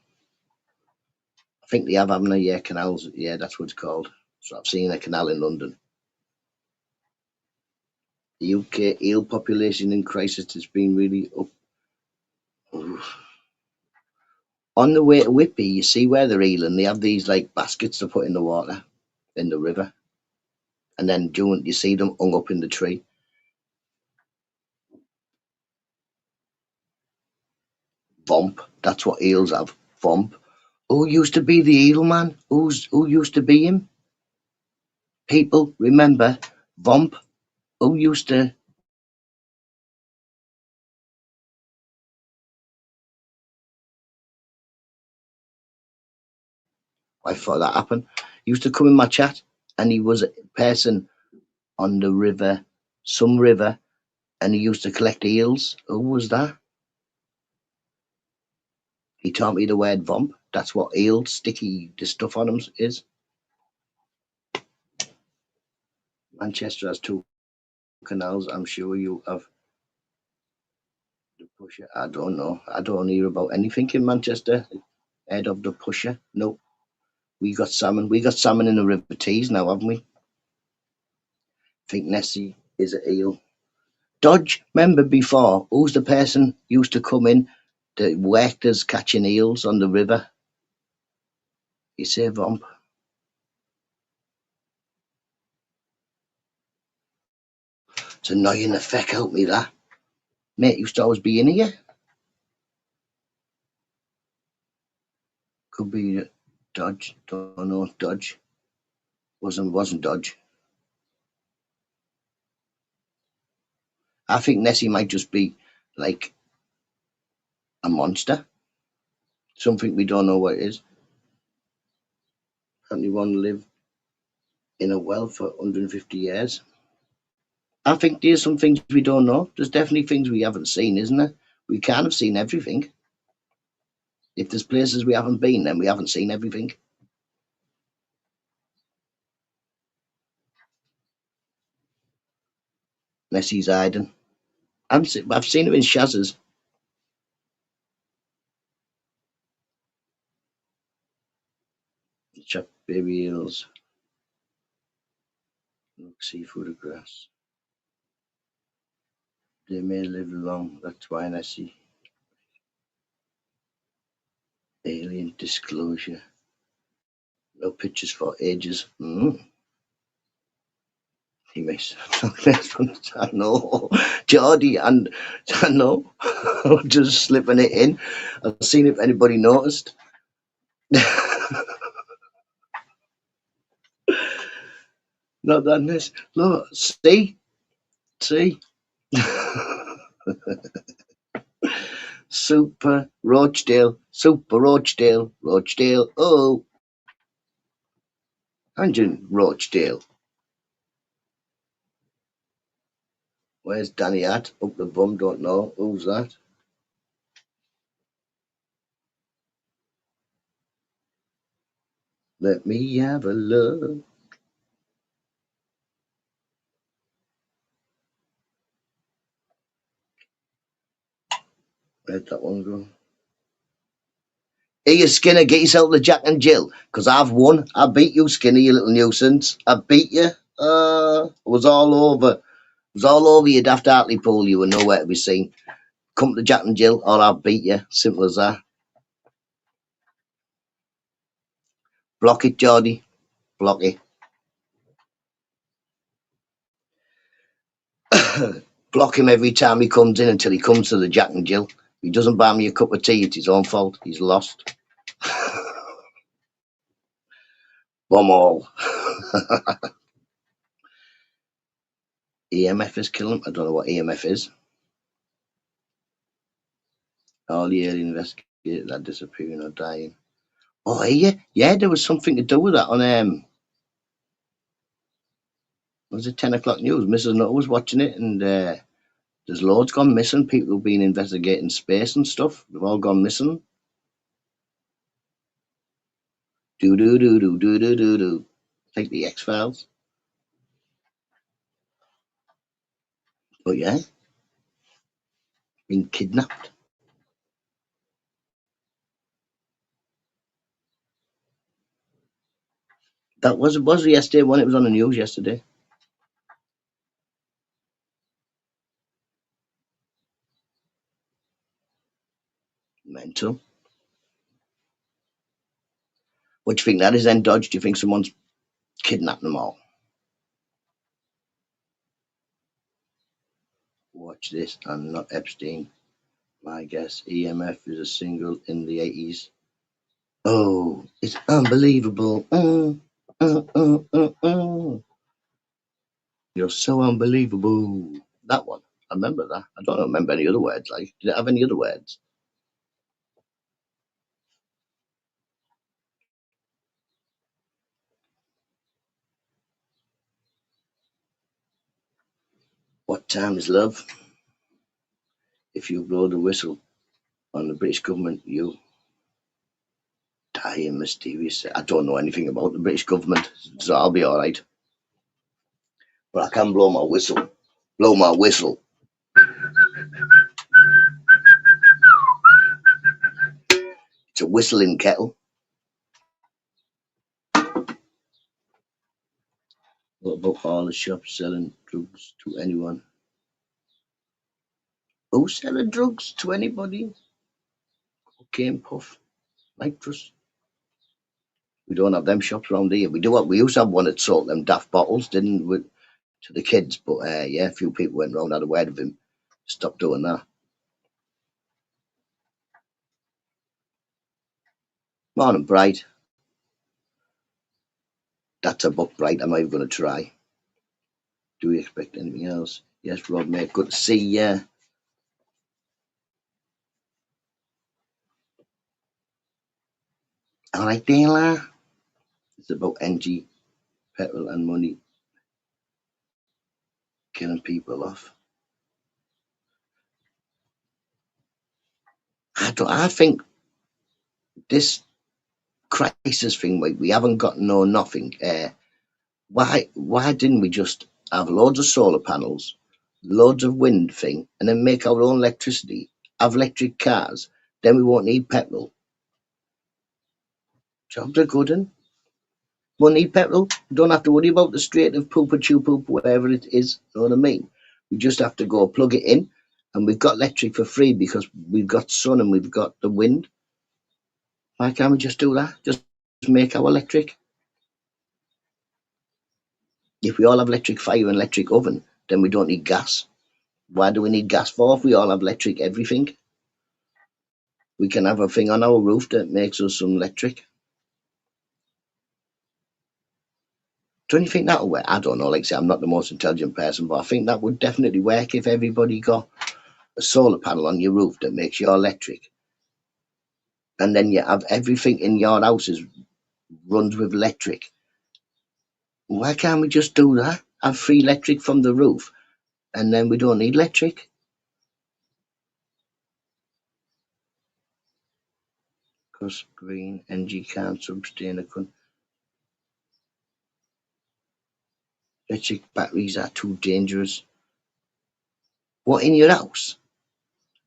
I think they have, haven't they? Yeah, canals. Yeah, that's what it's called. So I've seen a canal in London. The UK eel population in crisis has been really up. Oof. On the way to Whitby, you see where they're eeling. They have these like baskets to put in the water, in the river. And then you see them hung up in the tree. Vomp. That's what eels have. Vomp. Who used to be the eel man? Who used to be him? People, remember, Vomp. Who used to... I thought that happened. He used to come in my chat and he was a person on the river, some river, and he used to collect eels. Who was that? He taught me the word vomp. That's what eel, sticky, the stuff on them is. Manchester has 2 canals. I'm sure you have. The pusher. I don't know. I don't hear about anything in Manchester. Head of the pusher. No. We got salmon. We got salmon in the River Tees now, haven't we? I think Nessie is an eel. Dodge, remember before, who's the person used to come in that worked as catching eels on the river? You say Vomp. It's annoying the feck out me, that. Mate used to always be in here. Could be Dodge. Don't know. Dodge. Wasn't Dodge. I think Nessie might just be like a monster. Something we don't know what it is. Apparently one lived in a well for 150 years. I think there's some things we don't know. There's definitely things we haven't seen, isn't there? We can't have seen everything. If there's places we haven't been, then we haven't seen everything. Nessie's hiding. I've seen her in Shaz's. Chop baby eels. Look, see photographs. They may live long. That's why Nessie. Alien disclosure. No pictures for ages. He makes I know. Geordie, and I know. Just slipping it in. I've seen if anybody noticed. Not that nice. Look, see? Super Rochdale. Oh, Angel Rochdale. Where's Danny at? Up the bum, don't know. Who's that? Let me have a look. Where'd that one go? Hey, you Skinner, get yourself the Jack and Jill, because I've won. I beat you, Skinner, you little nuisance. I beat you. It was all over. It was all over your Daft Hartlepool. You were nowhere to be seen. Come to Jack and Jill, or I'll beat you. Simple as that. Block it, Geordie. Block it. Block him every time he comes in until he comes to the Jack and Jill. If he doesn't buy me a cup of tea, it's his own fault. He's lost. Bomb all. EMF is killing him. I don't know what EMF is. All the alien investigators are disappearing or dying. Oh, yeah, there was something to do with that on was it 10 o'clock news? Mrs. Nutter was watching it, and there's loads gone missing. People have been investigating space and stuff. They've all gone missing. Do do do do do do do do. Like the X-Files. But yeah, been kidnapped. That was yesterday when it was on the news yesterday. Mental. What do you think that is then, Dodge? Do you think someone's kidnapped them all? Watch this. I'm not Epstein. My guess, EMF is a single in the 80s. Oh, it's unbelievable. You're so unbelievable. That one. I remember that. I don't remember any other words. Like, did it have any other words? What time is love? If you blow the whistle on the British government, you die in mysterious. I don't know anything about the British government, so I'll be all right. But I can blow my whistle. Blow my whistle. It's a whistling kettle. What about all the shops selling drugs to anyone? Who's selling drugs to anybody? Cocaine, puff, nitrous. We don't have them shops around here. We do what we used to have one that sold them daft bottles, didn't we, to the kids? But yeah, a few people went round, had a word with him, stopped doing that. Morning, Bright. That's a book, Bright. I'm even going to try. Do we expect anything else? Yes, Rob, mate. Good to see you. All right, Dela. It's about NG, petrol, and money killing people off. I think this crisis thing, we haven't got no nothing. Why didn't we just have loads of solar panels, loads of wind thing, and then make our own electricity, have electric cars, then we won't need petrol. Jobs are good, and won't need petrol. We don't have to worry about the Strait of Poop, wherever it is. You know what I mean? We just have to go plug it in, and we've got electric for free because we've got sun and we've got the wind. Why can't we just do that? Just make our electric. If we all have electric fire and electric oven, then we don't need gas. Why do we need gas for if we all have electric everything? We can have a thing on our roof that makes us some electric. Don't you think that'll work? I don't know. Like I say, I'm not the most intelligent person, but I think that would definitely work if everybody got a solar panel on your roof that makes your electric. And then you have everything in your houses runs with electric. Why can't we just do that? Have free electric from the roof, and then we don't need electric. Because green energy can't sustain a country. Electric batteries are too dangerous. What, in your house?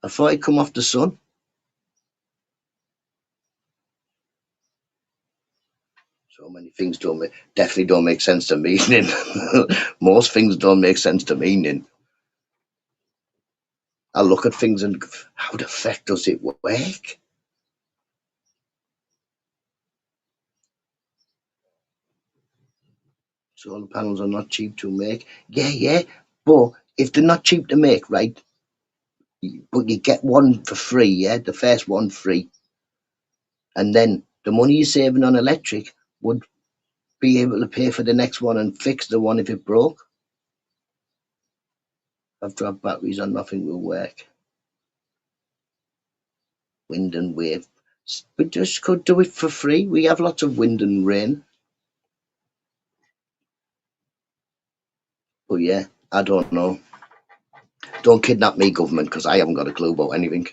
I thought it come off the sun. So many things definitely don't make sense to me. Most things don't make sense to me. I look at things and how the fuck does it work? Solar panels are not cheap to make. Yeah. But if they're not cheap to make, right? But you get one for free, yeah? The first one free. And then the money you're saving on electric would be able to pay for the next one and fix the one if it broke. I've dropped batteries on nothing will work. Wind and wave. We just could do it for free. We have lots of wind and rain. But yeah, I don't know. Don't kidnap me, government, because I haven't got a clue about anything.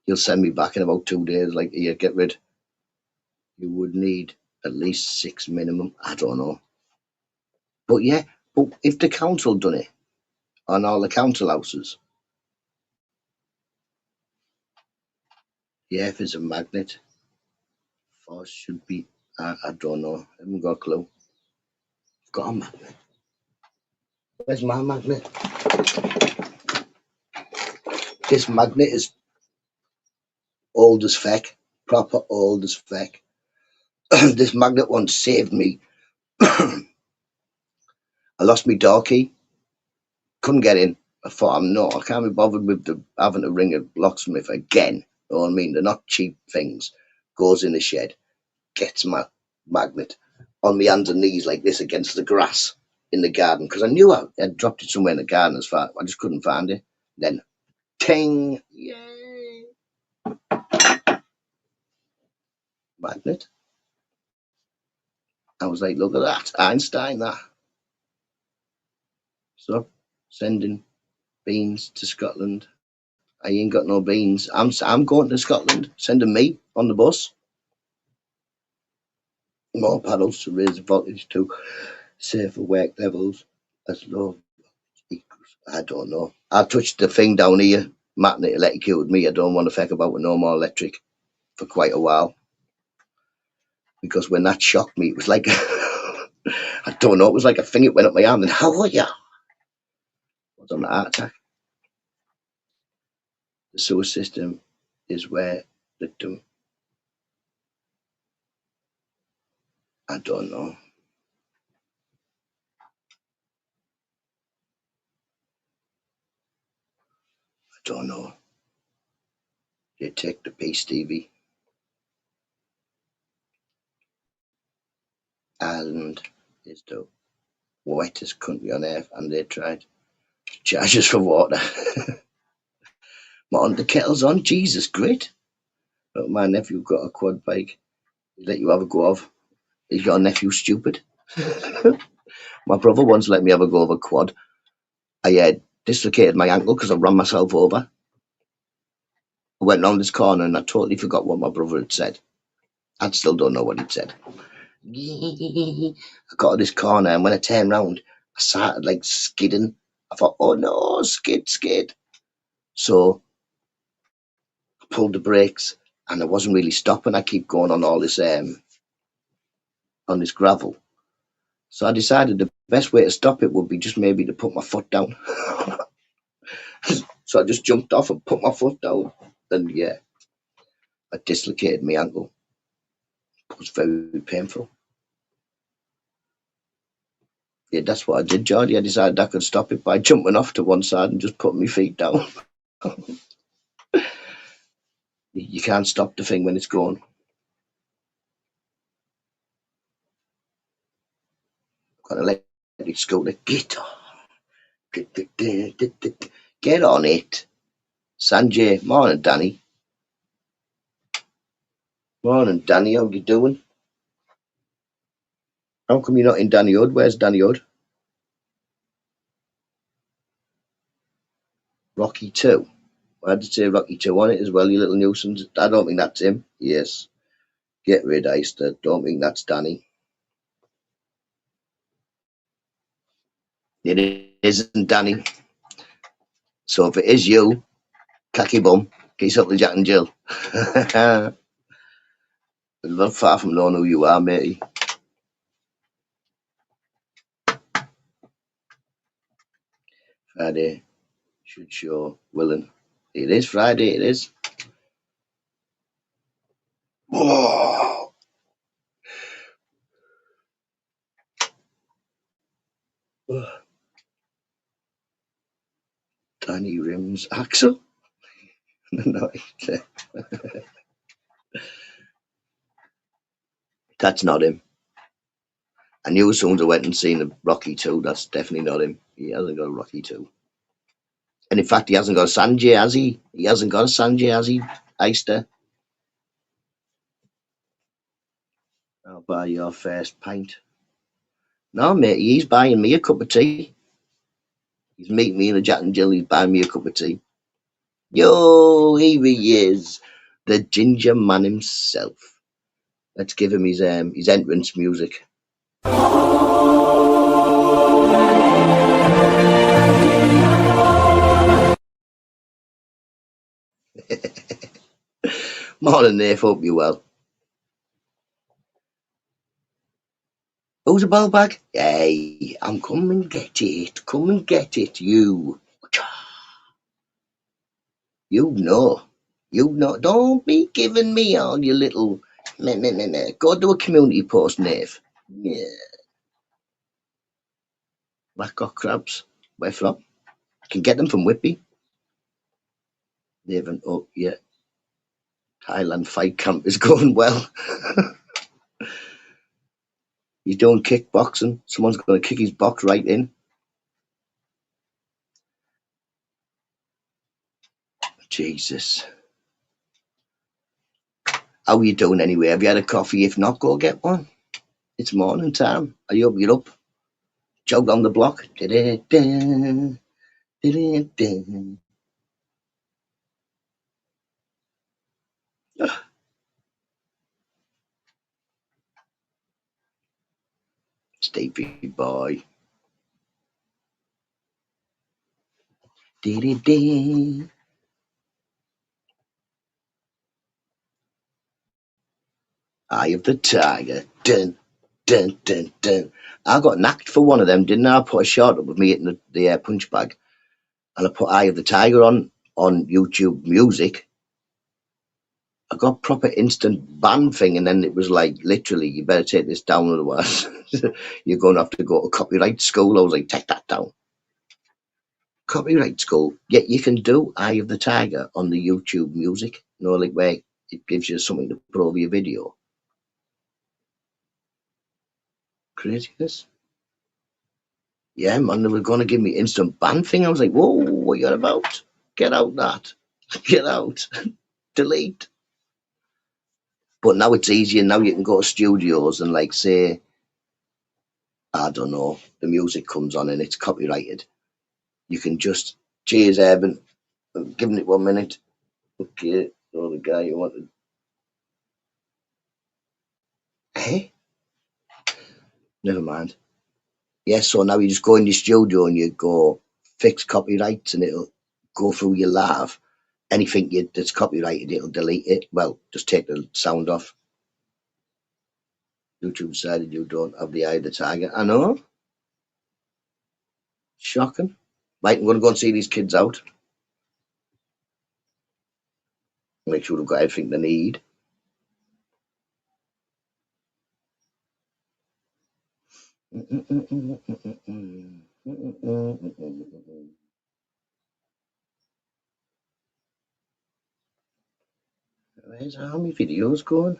You'll send me back in about 2 days, like, here, get rid. You would need at least 6 minimum. I don't know. But yeah, but if the council done it on all the council houses, yeah, if it's a magnet, force should be, I don't know. I haven't got a clue. I've got a magnet. Where's my magnet? This magnet is old as feck. Proper old as feck. This magnet once saved me. I lost my door key. Couldn't get in. I thought, I can't be bothered with having to ring a locksmith again. You know what I mean? They're not cheap things. Goes in the shed, gets my magnet on my hands and knees like this against the grass in the garden because I knew I had dropped it somewhere in the garden as far. I just couldn't find it. Then, ting! Yay! Magnet. I was like, look at that. Einstein, that. So, sending beans to Scotland. I ain't got no beans. I'm going to Scotland, sending me on the bus. More paddles to raise the voltage to safer work levels as low equals. I don't know. I touched the thing down here, magnet electrocuted me. I don't want to feck about with no more electric for quite a while. Because when that shocked me, it was like I don't know. It was like a thing. It went up my arm, and how are you? I was on a heart attack. The sewer system is where the I don't know. I don't know. They take the piece, Stevie. Ireland is the wettest country on earth, and they tried to charge us for water. On the kettle's on. Jesus, great. But my nephew got a quad bike. He let you have a go of. Is your nephew stupid? My brother once let me have a go of a quad. I dislocated my ankle because I ran myself over. I went round this corner and I totally forgot what my brother had said. I still don't know what he'd said. I got to this corner, and when I turned round, I started like skidding. I thought, oh no, skid, skid. So I pulled the brakes, and I wasn't really stopping. I keep going on all this on this gravel. So I decided the best way to stop it would be just maybe to put my foot down. So I just jumped off and put my foot down, and yeah, I dislocated my ankle. It was very painful. Yeah, that's what I did, Geordie. I decided I could stop it by jumping off to one side and just putting my feet down. You can't stop the thing when it's going. Got an electric scooter. Get on. Get on it. Sanjay. Morning, Danny. Morning, Danny. How you doing? How come you're not in Danny Hood? Where's Danny Hood? Rocky 2. I had to say Rocky 2 on it as well, you little nuisance. I don't think that's him. Yes. Get rid, Easter. Don't think that's Danny. It isn't Danny. So if it is you, cacky bum, kiss up the Jack and Jill. Not far from knowing who you are, matey. Friday should show willing. It is Friday, it is. Oh, Danny Rims. Axel? No, that's not him. I knew as soon as I went and seen a Rocky 2, that's definitely not him. He hasn't got a Rocky 2. And in fact, he hasn't got a Sanjay, has he? He hasn't got a Sanjay, has he, Eister? I'll buy your first pint. No, mate, he's buying me a cup of tea. He's meeting me in a Jack and Jill. He's buying me a cup of tea. Yo, here he is, the ginger man himself. Let's give him his entrance music. Morning, Dave. Hope you well. Who's a ball bag? Hey, I'm come and get it. Come and get it, you. You know. You know. Don't be giving me all your little meh. Go do a community post, Nave. Yeah. Blackcock crabs. Where from? Can get them from Whitby. They haven't up yet. Thailand fight camp is going well. He's doing kickboxing. Someone's going to kick his box right in. Jesus. How are you doing anyway? Have you had a coffee? If not, go get one. It's morning time. Are you up? You're up. Jog on the block. Da-da-da, da-da-da. Stevie boy. Da-da-da. Eye of the tiger. Dun, dun, dun, dun. I got knocked for one of them, didn't I? I put a shot up with me hitting the punch bag, and I put Eye of the Tiger on YouTube Music. I got proper instant ban thing, and then it was like, literally, you better take this down, otherwise you're going to have to go to copyright school. I was like, take that down. Copyright school. Yet you can do Eye of the Tiger on the YouTube Music. You know, like where it gives you something to put over your video. Craziness. Yeah, man, they were going to give me instant ban thing. I was like, whoa, what you on about? Get out that. Get out. Delete. But now it's easier. Now you can go to studios and, like, say, I don't know, the music comes on and it's copyrighted. You can just, cheers, Eben. I'm giving it 1 minute. Okay, so the guy you wanted. Eh? Never mind. Yeah, so now you just go in the studio and you go fix copyrights and it'll go through your live. Anything that's copyrighted, it'll delete it. Well, just take the sound off. YouTube decided you don't have the Eye of the Tiger. I know. Shocking. Right, I'm going to go and see these kids out. Make sure they've got everything they need. Where's how many videos going?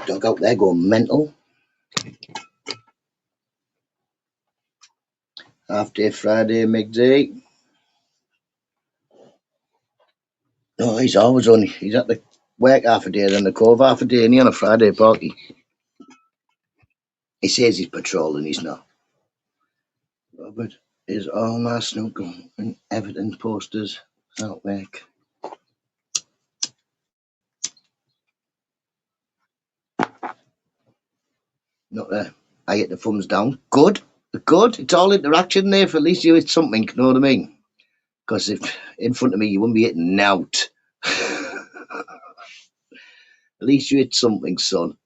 Dog out there going mental. Half day Friday, McD. No, he's always on. He's at the work half a day, then the cove half a day, and he on a Friday party. He says he's patrolling, he's not. Robert is all my snooker and Everton posters out work. Not there. I get the thumbs down. Good. Good. It's all interaction there. For at least you hit something, you know what I mean? Because if in front of me you wouldn't be hitting out. At least you hit something, son.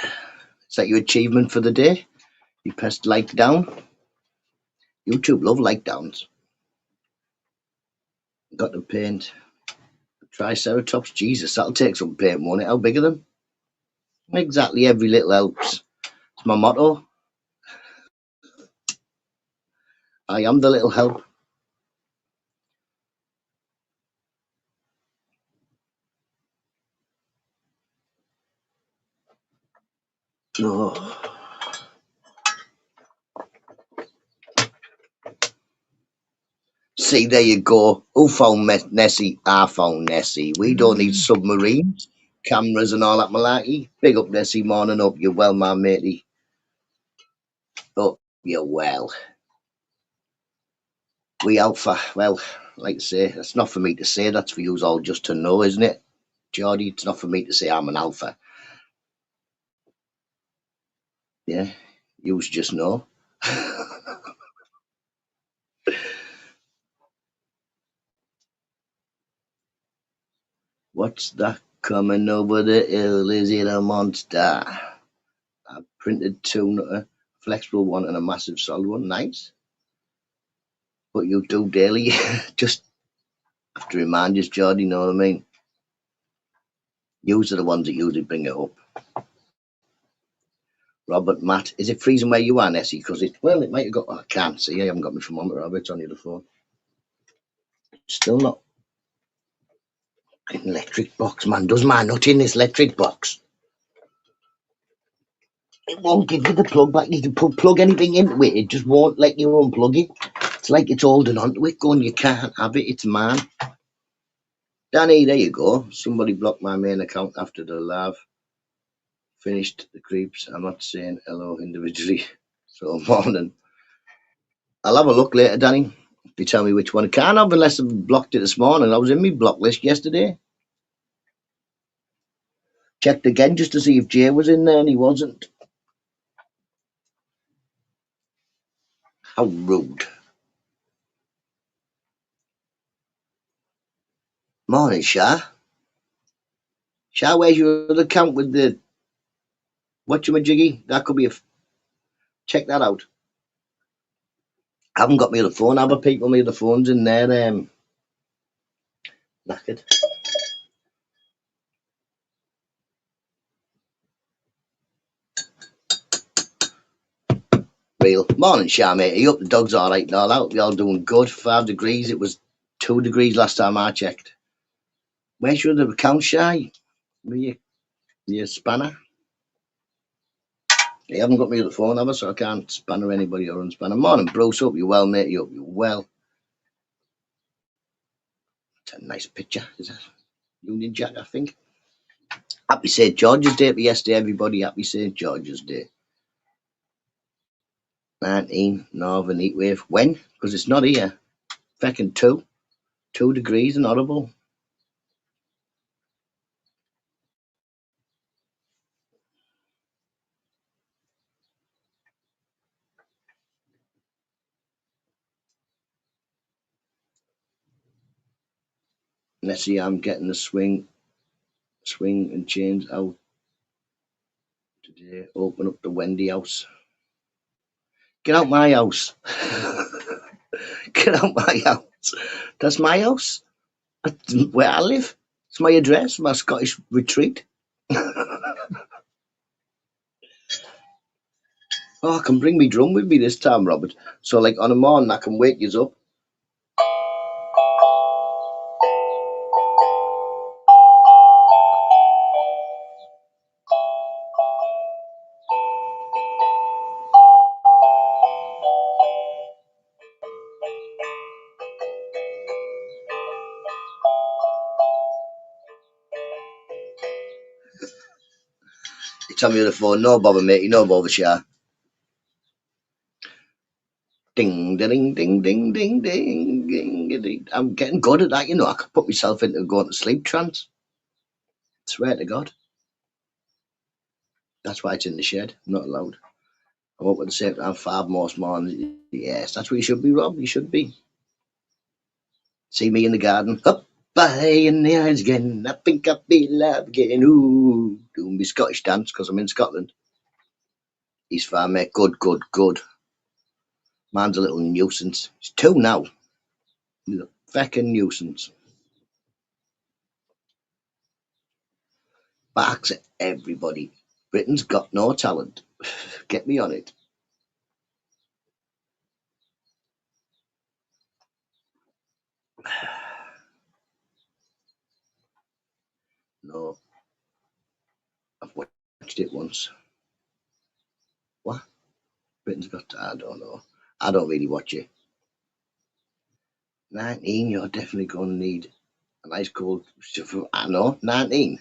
Is that your achievement for the day? You pressed like down. YouTube love like downs. Got to paint. Triceratops. Jesus, that'll take some paint, won't it? How big are them? Exactly, every little helps. It's my motto. I am the little help. Oh. See, there you go. Who found Nessie? I found Nessie. We don't need submarines, cameras and all that malarkey. Big up, Nessie. Morning up. You're well, my matey. Oh, you're well. We alpha. Well, like I say, that's not for me to say. That's for you all just to know, isn't it? Geordie, it's not for me to say I'm an alpha. Yeah, you just know. What's that coming over the hill? Is it a monster? I printed two, Nutta, flexible one and a massive solid one. Nice. But you do daily. Just have to remind you, Geordie, you know what I mean? Yous are the ones that usually bring it up. Robert, Matt, is it freezing where you are, Nessie? Because it might have got. I can't see. I haven't got my thermometer. Robert's on the other phone. Still not. An electric box, man. Does my nut in this electric box? It won't give you the plug back. You can plug anything into it. It just won't let you unplug it. It's like it's holding onto it, going, you can't have it. It's mine. Danny, there you go. Somebody blocked my main account after the live. Finished the creeps. I'm not saying hello individually. So, morning. I'll have a look later, Danny. If you tell me which one. I can't have unless I blocked it this morning. I was in my block list yesterday. Checked again just to see if Jay was in there and he wasn't. How rude. Morning, Shah. Shah, where's your other account with the whatchamajiggy? That could be a. Check that out. I haven't got my other phone. Other people, my other phone's in there. Knackered. Real. Morning, Shah, mate. You up? The dog's all right and all out. We all doing good. 5 degrees. It was 2 degrees last time I checked. Where's your other account, Shah? Your spanner? You haven't got me other phone, have I? So I can't spanner anybody or unspanner. Morning, Bruce. Hope you're well, mate. You hope you're well. It's a nice picture. Is that Union Jack, I think? Happy St. George's Day for yesterday, everybody. Happy St. George's Day. 19 Northern Heatwave. When? Because it's not here. Feckin' 2 degrees and horrible. Let's see, I'm getting the swing and change out today. Open up the Wendy house. Get out my house. Get out my house. That's my house. That's where I live. It's my address, my Scottish retreat. Oh, I can bring me drum with me this time, Robert. So, like, on a morning, I can wake you up. tell me on the phone, no bother, matey, no bother, Shah. Ding, ding, ding, ding, ding, ding, ding, ding. I'm getting good at that, you know. I could put myself into going to sleep trance. Swear to God. That's why it's in the shed. I'm not allowed. I'm up at the same time 5 most mornings. Yes, that's where you should be, Rob. You should be. See me in the garden. Up by in the eyes again. I think I feel love again. Ooh. Doing my Scottish dance because I'm in Scotland. He's fine, mate. Good, good, good. Man's a little nuisance. He's 2 now. He's a feckin' nuisance. Barks at everybody. Britain's got no talent. Get me on it. No, I've watched it once. What? Britain's got. I don't know. I don't really watch it. 19, you're definitely going to need a nice cold. I know, 19.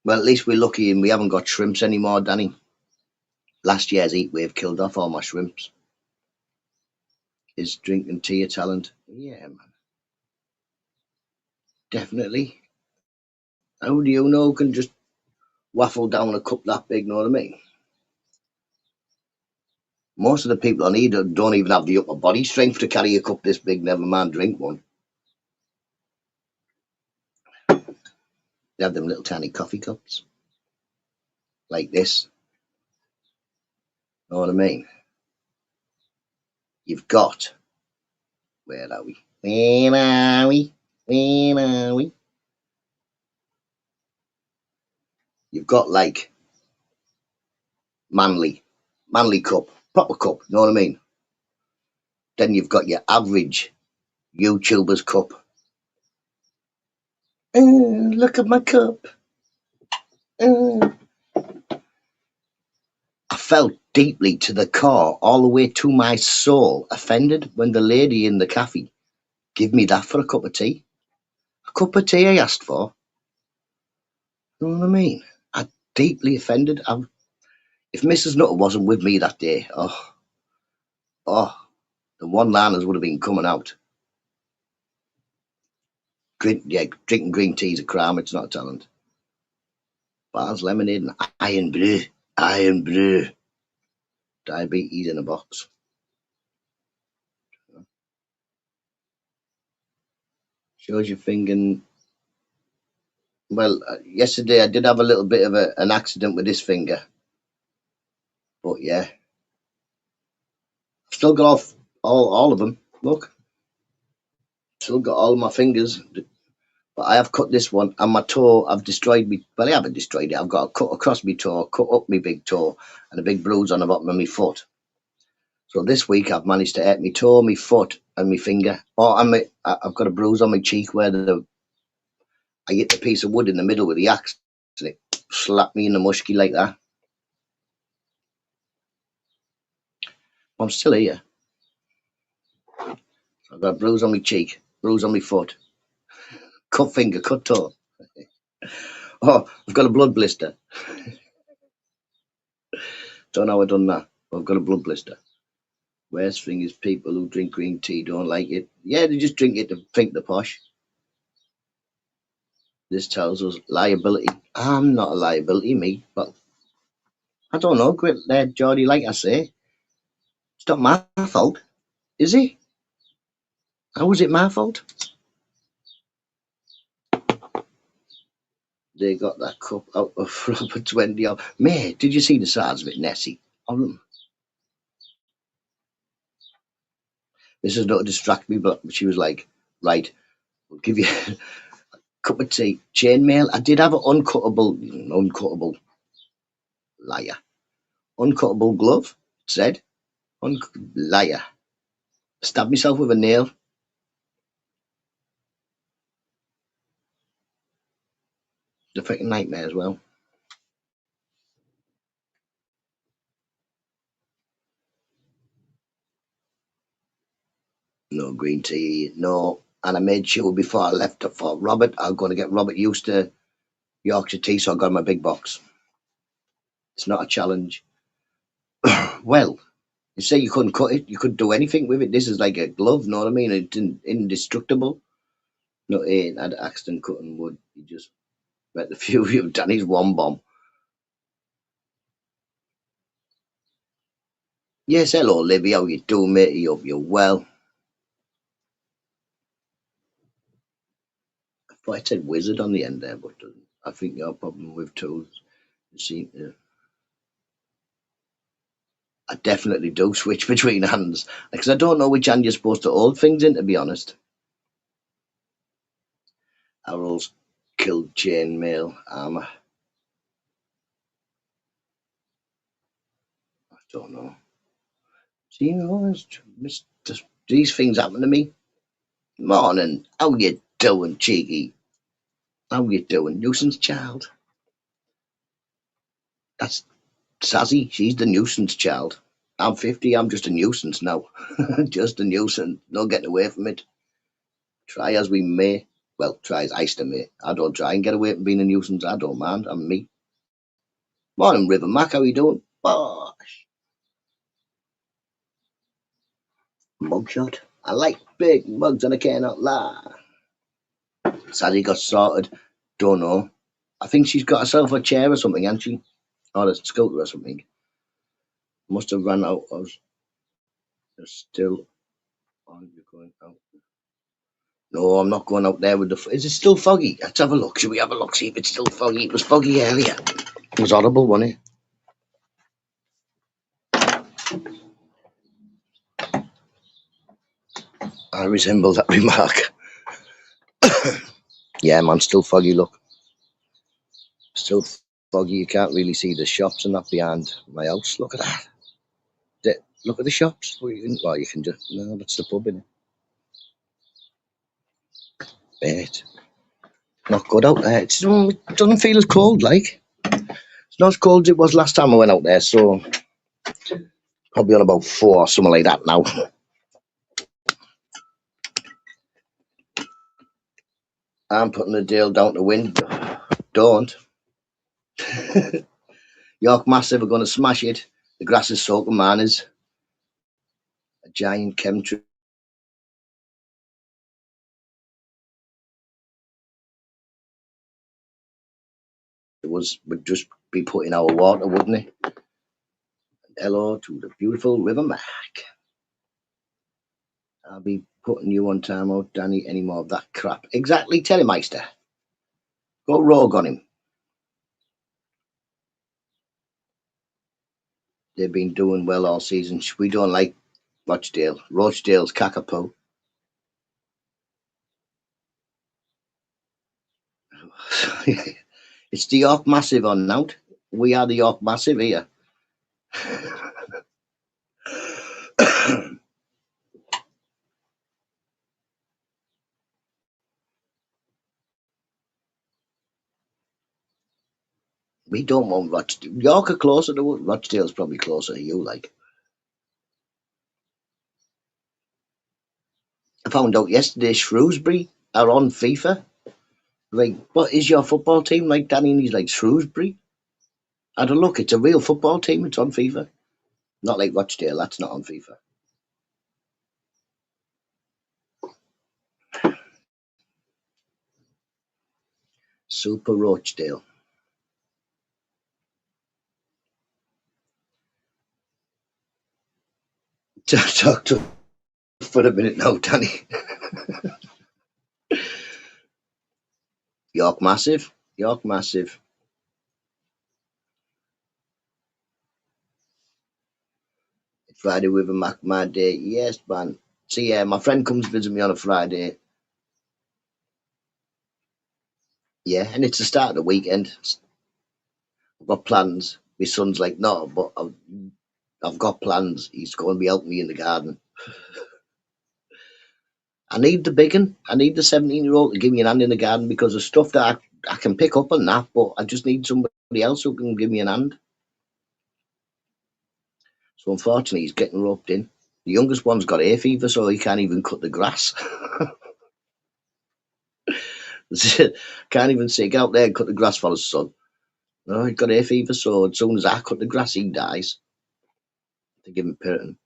Well, at least we're lucky and we haven't got shrimps anymore, Danny. Last year's heat wave killed off all my shrimps. Is drinking tea a talent? Yeah, man. Definitely. How do you know can just waffle down a cup that big, know what I mean? Most of the people I need don't even have the upper body strength to carry a cup this big, never mind drink one. They have them little tiny coffee cups. Like this. Know what I mean? You've got. Where are we? Where are we? Where are we? You've got like manly cup, proper cup, you know what I mean? Then you've got your average YouTuber's cup. Look at my cup. I felt deeply to the core, all the way to my soul, offended when the lady in the cafe gave me that for a cup of tea. A cup of tea I asked for. You know what I mean? I deeply offended. If Mrs. Nutter wasn't with me that day, the one-liners would have been coming out. Drinking green tea is a crime. It's not a talent. Bars, lemonade, and iron brew. Iron brew. Diabetes in a box. Shows your finger. Well, yesterday I did have a little bit of an accident with this finger. But yeah. I've still got all of them. Look. Still got all of my fingers. But I have cut this one, and my toe, I've destroyed me. Well, I haven't destroyed it. I've got a cut across my toe, cut up my big toe, and a big bruise on the bottom of my foot. So this week I've managed to hurt my toe, my foot, and my finger. I've got a bruise on my cheek where I hit the piece of wood in the middle with the axe, and it slapped me in the mushky like that. I'm still here. I've got a bruise on my cheek, bruise on my foot, cut finger, cut toe. Oh, I've got a blood blister. Don't know how I done that. But I've got a blood blister. Worst thing is people who drink green tea don't like it. Yeah, they just drink it to think they're posh. This tells us liability. I'm not a liability, me. But I don't know, great there, Geordie, like I say. It's not my fault, is it? How was it my fault? They got that cup out of Robert's Wendy. Mate, did you see the size of it, Nessie? This is not to distract me, but she was like, right, we'll give you a cup of tea. Chainmail. I did have an uncuttable liar. Uncuttable glove, it said. Liar. Stabbed myself with a nail. It's a freaking nightmare as well. No green tea, no. And I made sure before I left for Robert, I'm going to get Robert used to Yorkshire tea, so I got my big box. It's not a challenge. Well, you say you couldn't cut it, you couldn't do anything with it. This is like a glove, know what I mean? It's indestructible. No, it ain't had accident cutting wood. You just met the few of you have done his one bomb. Yes, hello, Libby. How you doing, mate? I hope you're well. I thought I said wizard on the end there, but I think your problem with tools. You seem to. I definitely do switch between hands because I don't know which hand you're supposed to hold things in. To be honest, arrows killed chainmail armor. I don't know. See, these things happen to me. Morning. How you doing, cheeky? How you doing, nuisance child? That's Sassy. She's the nuisance child. I'm 50. I'm just a nuisance now. Just a nuisance. No getting away from it. Try as we may. Well, try as I still may. I don't try and get away from being a nuisance. I don't mind. I'm me. Morning, River Mac. How you doing? Bosh. Mugshot. I like big mugs and I cannot lie. Sadie got sorted. Don't know. I think she's got herself a chair or something, hasn't she? Or a scooter or something. Must have run out. I was still on. You're going out. No, I'm not going out there with the. Is it still foggy? Let's have a look. Should we have a look? See if it's still foggy. It was foggy earlier. It was horrible, wasn't it? I resemble that remark. Yeah, man, still foggy. Look, still foggy. You can't really see the shops and that behind my house. Look at that. Look at the shops. Well, you can just. No, that's the pub, innit? It. Not good out there. It doesn't feel as cold, like. It's not as cold as it was last time I went out there, so probably on about 4 or something like that now. I'm putting the deal down to win. Don't. York Massive are going to smash it. The grass is soaking, man. Is a giant chemtree. Would just be put in our water, wouldn't it? Hello to the beautiful River Mac. I'll be putting you on timeout, Danny. Any more of that crap? Exactly, Telemeister. Go rogue on him. They've been doing well all season. We don't like Rochdale. Rochdale's Kakapoo. It's the York Massive on now. We are the York Massive here. We don't want Rochdale. York are closer to Rochdale's probably closer to you, like. I found out yesterday Shrewsbury are on FIFA. Like, what is your football team? Like, Danny, and he's like, Shrewsbury? I had a look, it's a real football team, it's on FIFA. Not like Rochdale, that's not on FIFA. Super Rochdale. Talk to for a minute now, Danny. York Massive. York Massive. Friday with a Mac my day. Yes, man. See, yeah, my friend comes visit me on a Friday. Yeah, and it's the start of the weekend. I've got plans. My son's like, no, but I've got plans. He's going to be helping me in the garden. I need the big one. I need the 17-year-old to give me an hand in the garden because of stuff that I can pick up and that, but I just need somebody else who can give me an hand. So unfortunately, he's getting roped in. The youngest one's got hay fever, so he can't even cut the grass. Can't even say, get out there and cut the grass for us, son. No, he got hay fever, so as soon as I cut the grass, he dies. To give him Piriton.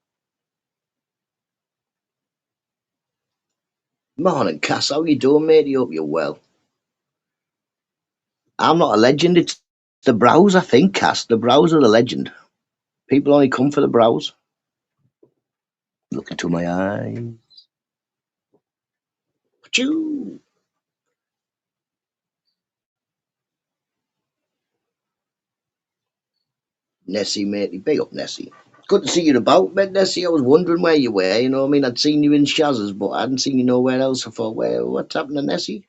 Morning, Cass. How you doing, mate? I hope you're well. I'm not a legend. It's the brows, I think, Cass. The brows are the legend. People only come for the brows. Look into my eyes. Achoo. Nessie, matey. Big up, Nessie. Good to see you about, mate, Nessie. I was wondering where you were. You know what I mean? I'd seen you in Shaz's, but I hadn't seen you nowhere else. I thought, well, what's happened to Nessie?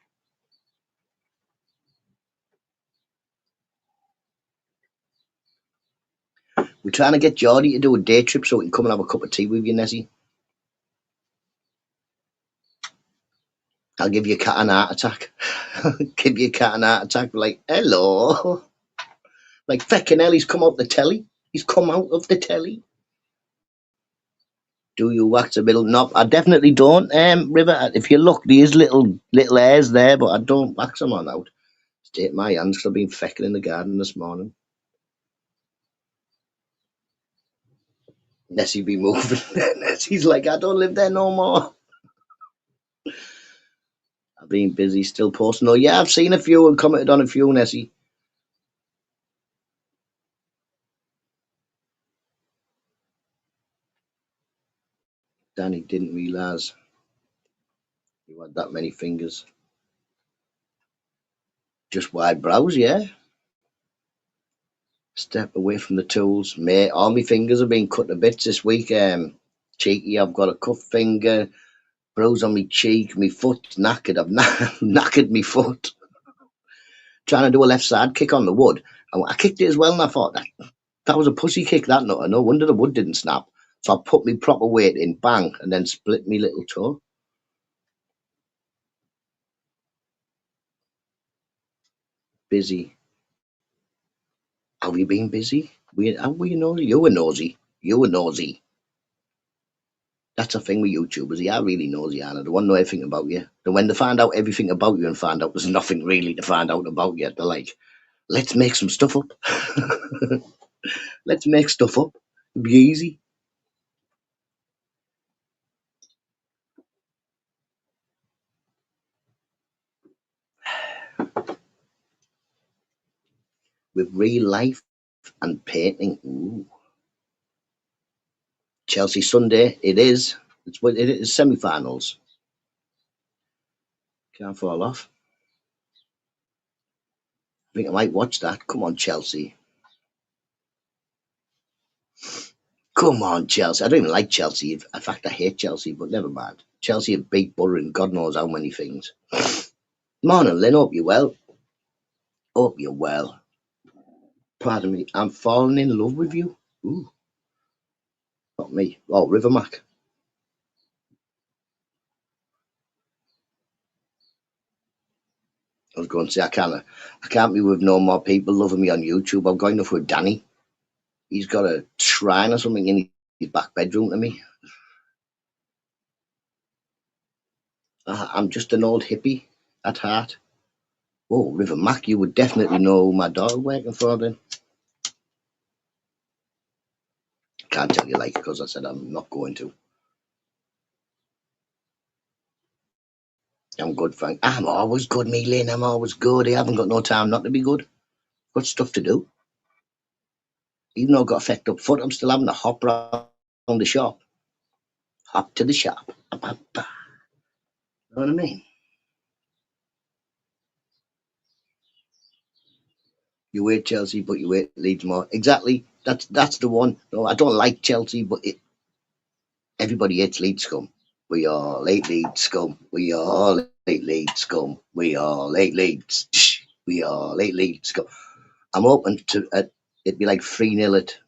We're trying to get Geordie to do a day trip so we can come and have a cup of tea with you, Nessie. I'll give you a cat an heart attack. Give you a cat an heart attack. Like, hello. Like, feckin' hell, he's come out the telly. He's come out of the telly. Do you wax a middle knob? I definitely don't, River. If you look, there's little hairs there, but I don't wax them on out. State my hands 'cause I've been fecking in the garden this morning. Nessie be moving. Nessie's like, I don't live there no more. I've been busy still posting. Oh, yeah, I've seen a few and commented on a few, Nessie. Danny didn't realise you had that many fingers. Just wide brows, yeah. Step away from the tools, mate. All my fingers have been cut to bits this week. Cheeky, I've got a cut finger, bruise on my cheek, my foot's knackered. I've knackered my foot. Trying to do a left side kick on the wood. And I kicked it as well, and I thought that was a pussy kick, that Nutta. No wonder the wood didn't snap. So I put my proper weight in, bang, and then split my little toe. Busy. Have you been busy? Have we nosy? You were nosy. You were nosy. That's a thing with YouTubers. They are really nosy, Anna. They want to know everything about you. And when they find out everything about you and find out there's nothing really to find out about you, they're like, let's make some stuff up. Let's make stuff up. It'll be easy. With real life and painting. Ooh. Chelsea Sunday, it is. It is semi-finals. Can't fall off. I think I might watch that. Come on, Chelsea. Come on, Chelsea. I don't even like Chelsea. In fact, I hate Chelsea, but never mind. Chelsea have beat Borough and God knows how many things. Morning, Lynn. Hope you're well. Hope you're well. Pardon me. I'm falling in love with you. Ooh, not me. Oh, River Mac. I was going to say I can't be with no more people loving me on YouTube. I'm going off with Danny. He's got a shrine or something in his back bedroom to me. I'm just an old hippie at heart. Oh, River Mac, you would definitely know who my daughter working for then. Can't tell you like because I said I'm not going to. I'm good, Frank. I'm always good, me, Lynn. I'm always good. I haven't got no time not to be good. Got stuff to do. Even though I've got a fecked up foot, I'm still having to hop round the shop. Hop to the shop. Hop, hop, hop. You know what I mean? You hate Chelsea, but you hate Leeds more. Exactly. That's the one. No, I don't like Chelsea, but everybody hates Leeds scum. We all hate Leeds scum. We all hate Leeds scum. We all hate Leeds. We all hate Leeds scum. I'm open to it'd be like 3-0 at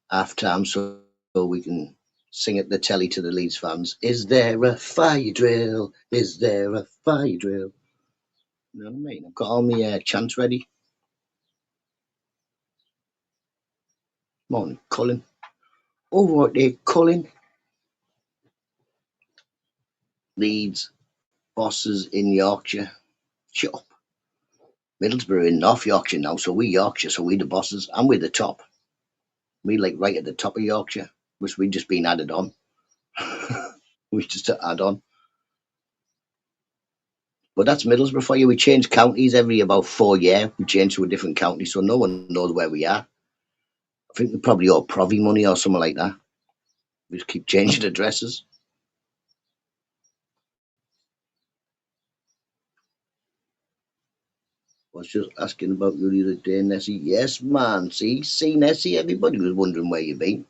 half time, so we can sing at the telly to the Leeds fans. Is there a fire drill? Is there a fire drill? You know what I mean? I've got all my chants ready. Morning, Colin. Over there, Colin. Leeds bosses in Yorkshire. Shut up. Middlesbrough in North Yorkshire now, so we Yorkshire, so we the bosses, and we're the top. We like right at the top of Yorkshire, which we just been added on. We just to add on. But that's Middlesbrough for you. We change counties every about 4 years. We change to a different county, so no one knows where we are. I think we probably owe Provy money or something like that. We just keep changing addresses. I was just asking about you the other day, Nessie. Yes, man. See, Nessie. Everybody was wondering where you been.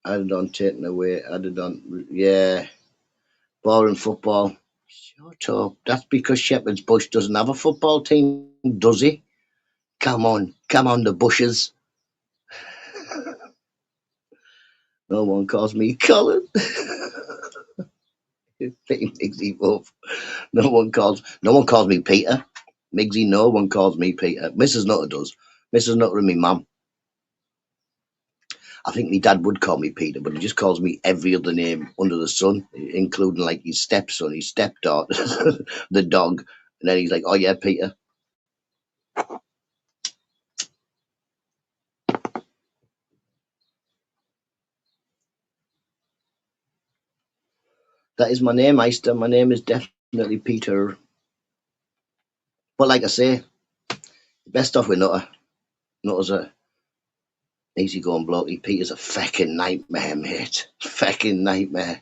Added on, taken away. Added on, yeah. Boring football. Shut up. That's because Shepherd's Bush doesn't have a football team, does he? Come on, the Bushes. No one calls me Colin. Migsy Wolf. No one calls me Peter. Migsy, no one calls me Peter. Mrs. Nutter does. Mrs. Nutter and me mum. I think my dad would call me Peter, but he just calls me every other name under the sun, including like his stepson, his stepdaughter, the dog. And then he's like, oh yeah, Peter. That is my name, Eister. My name is definitely Peter. But like I say, best off with Nutter. Nutter's a easygoing bloke. Peter's a fecking nightmare, mate. Fecking nightmare.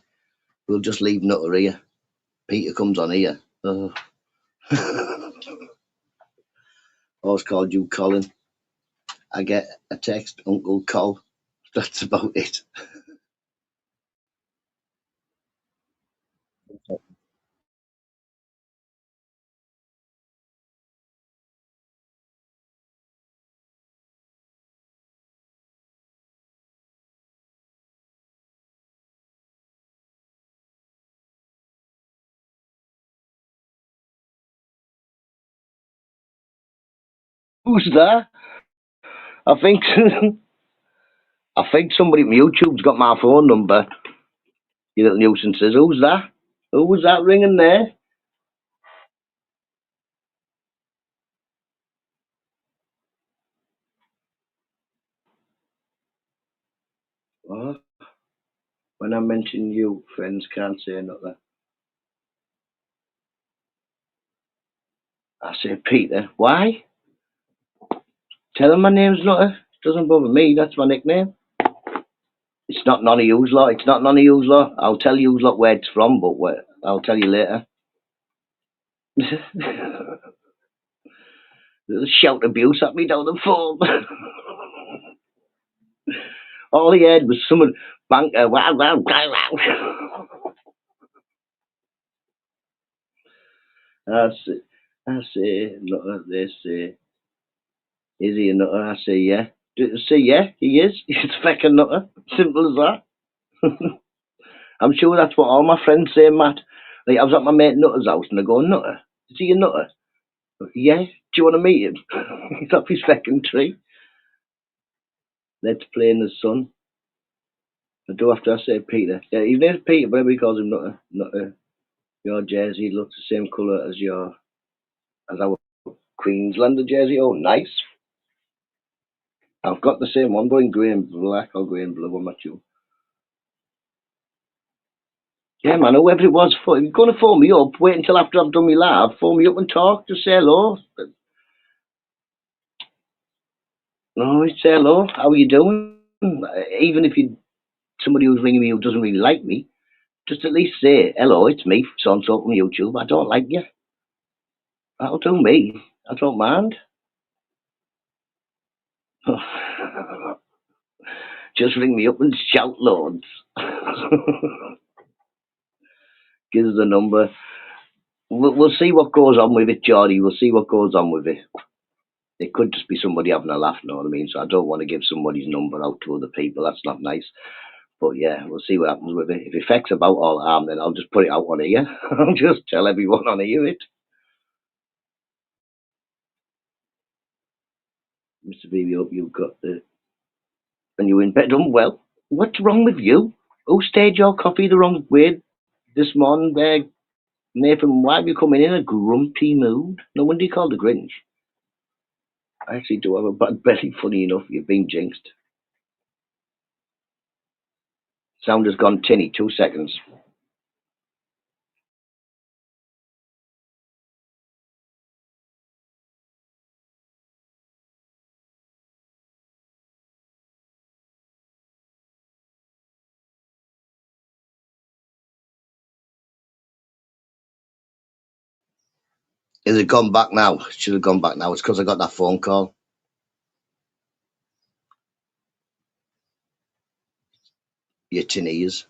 We'll just leave Nutter here. Peter comes on here. Oh. Always called you Colin. I get a text, Uncle Col. That's about it. Who's that? I think I think somebody from YouTube's got my phone number. You little nuisances. Who's that? Who was that ringing there? Oh, when I mention you, friends can't say nothing. I say Peter. Why? Tell him my name's Nutter. Doesn't bother me. That's my nickname. It's not none of yous lot. It's not none of yous lot. I'll tell yous lot where it's from, but I'll tell you later. Shout abuse at me down the phone. All he had was someone banker. Wow, wow, wow, wow. I say, Nutter. They say, is he a Nutter? I say, yeah. Say, yeah, he is. He's a fucking Nutter. Simple as that. I'm sure that's what all my friends say, Matt. Like, I was at my mate Nutter's house and I go, Nutter, is he a Nutter? Yeah. Do you want to meet him? He's up his fucking tree. Let's play in the sun. I do after I say Peter. Yeah, his name's Peter, but everybody calls him Nutter. Nutter. Your jersey looks the same colour as our Queenslander jersey. Oh, nice. I've got the same one, but in grey and black or grey and blue. I'm not sure. Yeah, man, whoever it was, you're going to phone me up. Wait until after I've done my live. Phone me up and talk. Just say hello. No, say hello. How are you doing? Even if somebody who's ringing me who doesn't really like me, just at least say hello. It's me, so and so from YouTube. I don't like you. That'll do me. I don't mind. Just ring me up and shout loads. Give us the number. We'll see what goes on with it, Geordie. We'll see what goes on with it. It could just be somebody having a laugh, you know what I mean? So I don't want to give somebody's number out to other people. That's not nice. But yeah, we'll see what happens with it. If it affects about all harm, then I'll just put it out on here. I'll just tell everyone on here it. Mr. Beebe, hope you've got the... And you in bed unwell? What's wrong with you? Who stirred your coffee the wrong way this morning there, Nathan? Why have you come in a grumpy mood? No wonder you called the Grinch. I actually do have a bad belly, funny enough. You've been jinxed. Sound has gone tinny. 2 seconds. Is it gone back now? Should have gone back now. It's because I got that phone call. Your tin ears.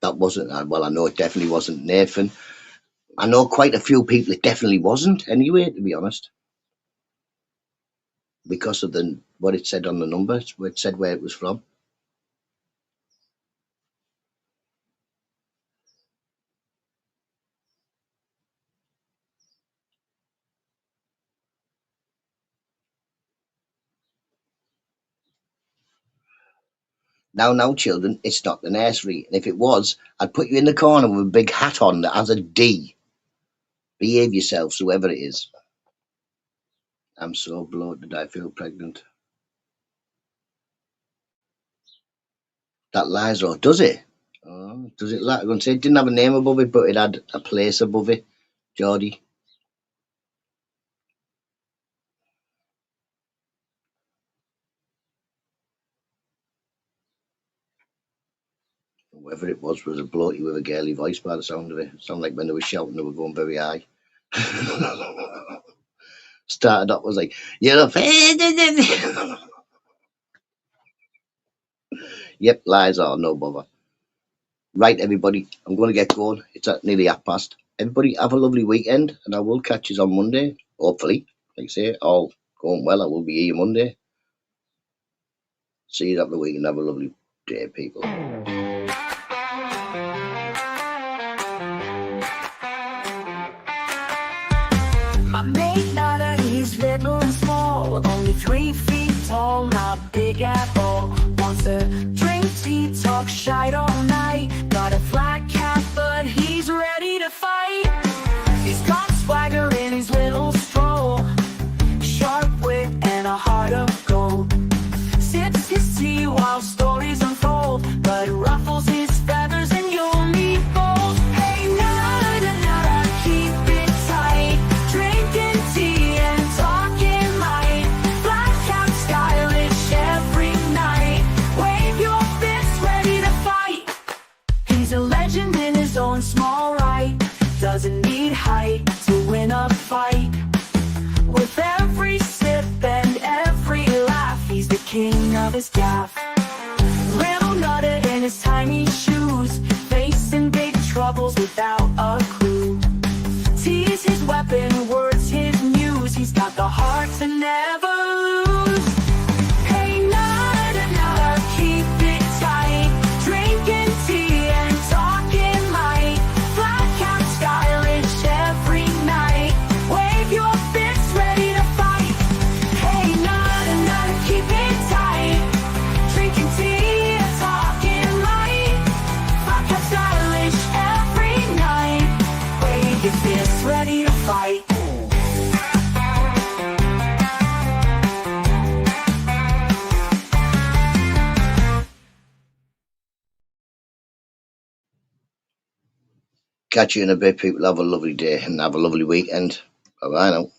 That wasn't... Well, I know it definitely wasn't Nathan. I know quite a few people it definitely wasn't anyway, to be honest. Because of what it said on the number. It said where it was from. Now, children, it's not the nursery. And if it was, I'd put you in the corner with a big hat on that has a D. Behave yourselves, whoever it is. I'm so bloated I feel pregnant. That lies, or does it? Oh, does it? I'm going to say it didn't have a name above it, but it had a place above it. Geordie. Whoever it was a bloke with a girly voice by the sound of it. It sounded like when they were shouting, they were going very high. Started up was like, you're a... Yep, lies are no bother. Right, everybody, I'm going to get going. It's at nearly past. Everybody have a lovely weekend, and I will catch you on Monday, hopefully. Like I say, all going well, I will be here Monday. See you at the weekend. Have a lovely day, people. My mate Nutta, he's little and small, only 3 feet tall, not big at all. Wants to drink tea, talk shite all night. Got a flat cap, but he's ready to fight. He's got swagger in his little stroll, sharp wit and a heart of gold. Sips his tea while stories unfold, but ruffles his feathers and you'll meet bold. Hey Nutta, Nutta, keep it tight, drinking tea and talking light. Black cap stylish every night, wave your fists ready to fight. He's a legend in his own small right, doesn't need height to win a fight. With every sip and every laugh, he's the king of his gaff. Little Nutta in his tiny shoes, facing big troubles without a clue. Tea's his weapon, words his muse, he's got the heart to never lose. Hey Nutta, Nutta, keep it tight, drinking tea and talking light. Flat cap stylish every night, wave your fists ready to fight. Hey Nutta, Nutta, keep it tight, drinking tea and talking light. Flat cap stylish every night, wave your fists ready to fight. Catch you in a bit, people. Have a lovely day and have a lovely weekend. Bye-bye now.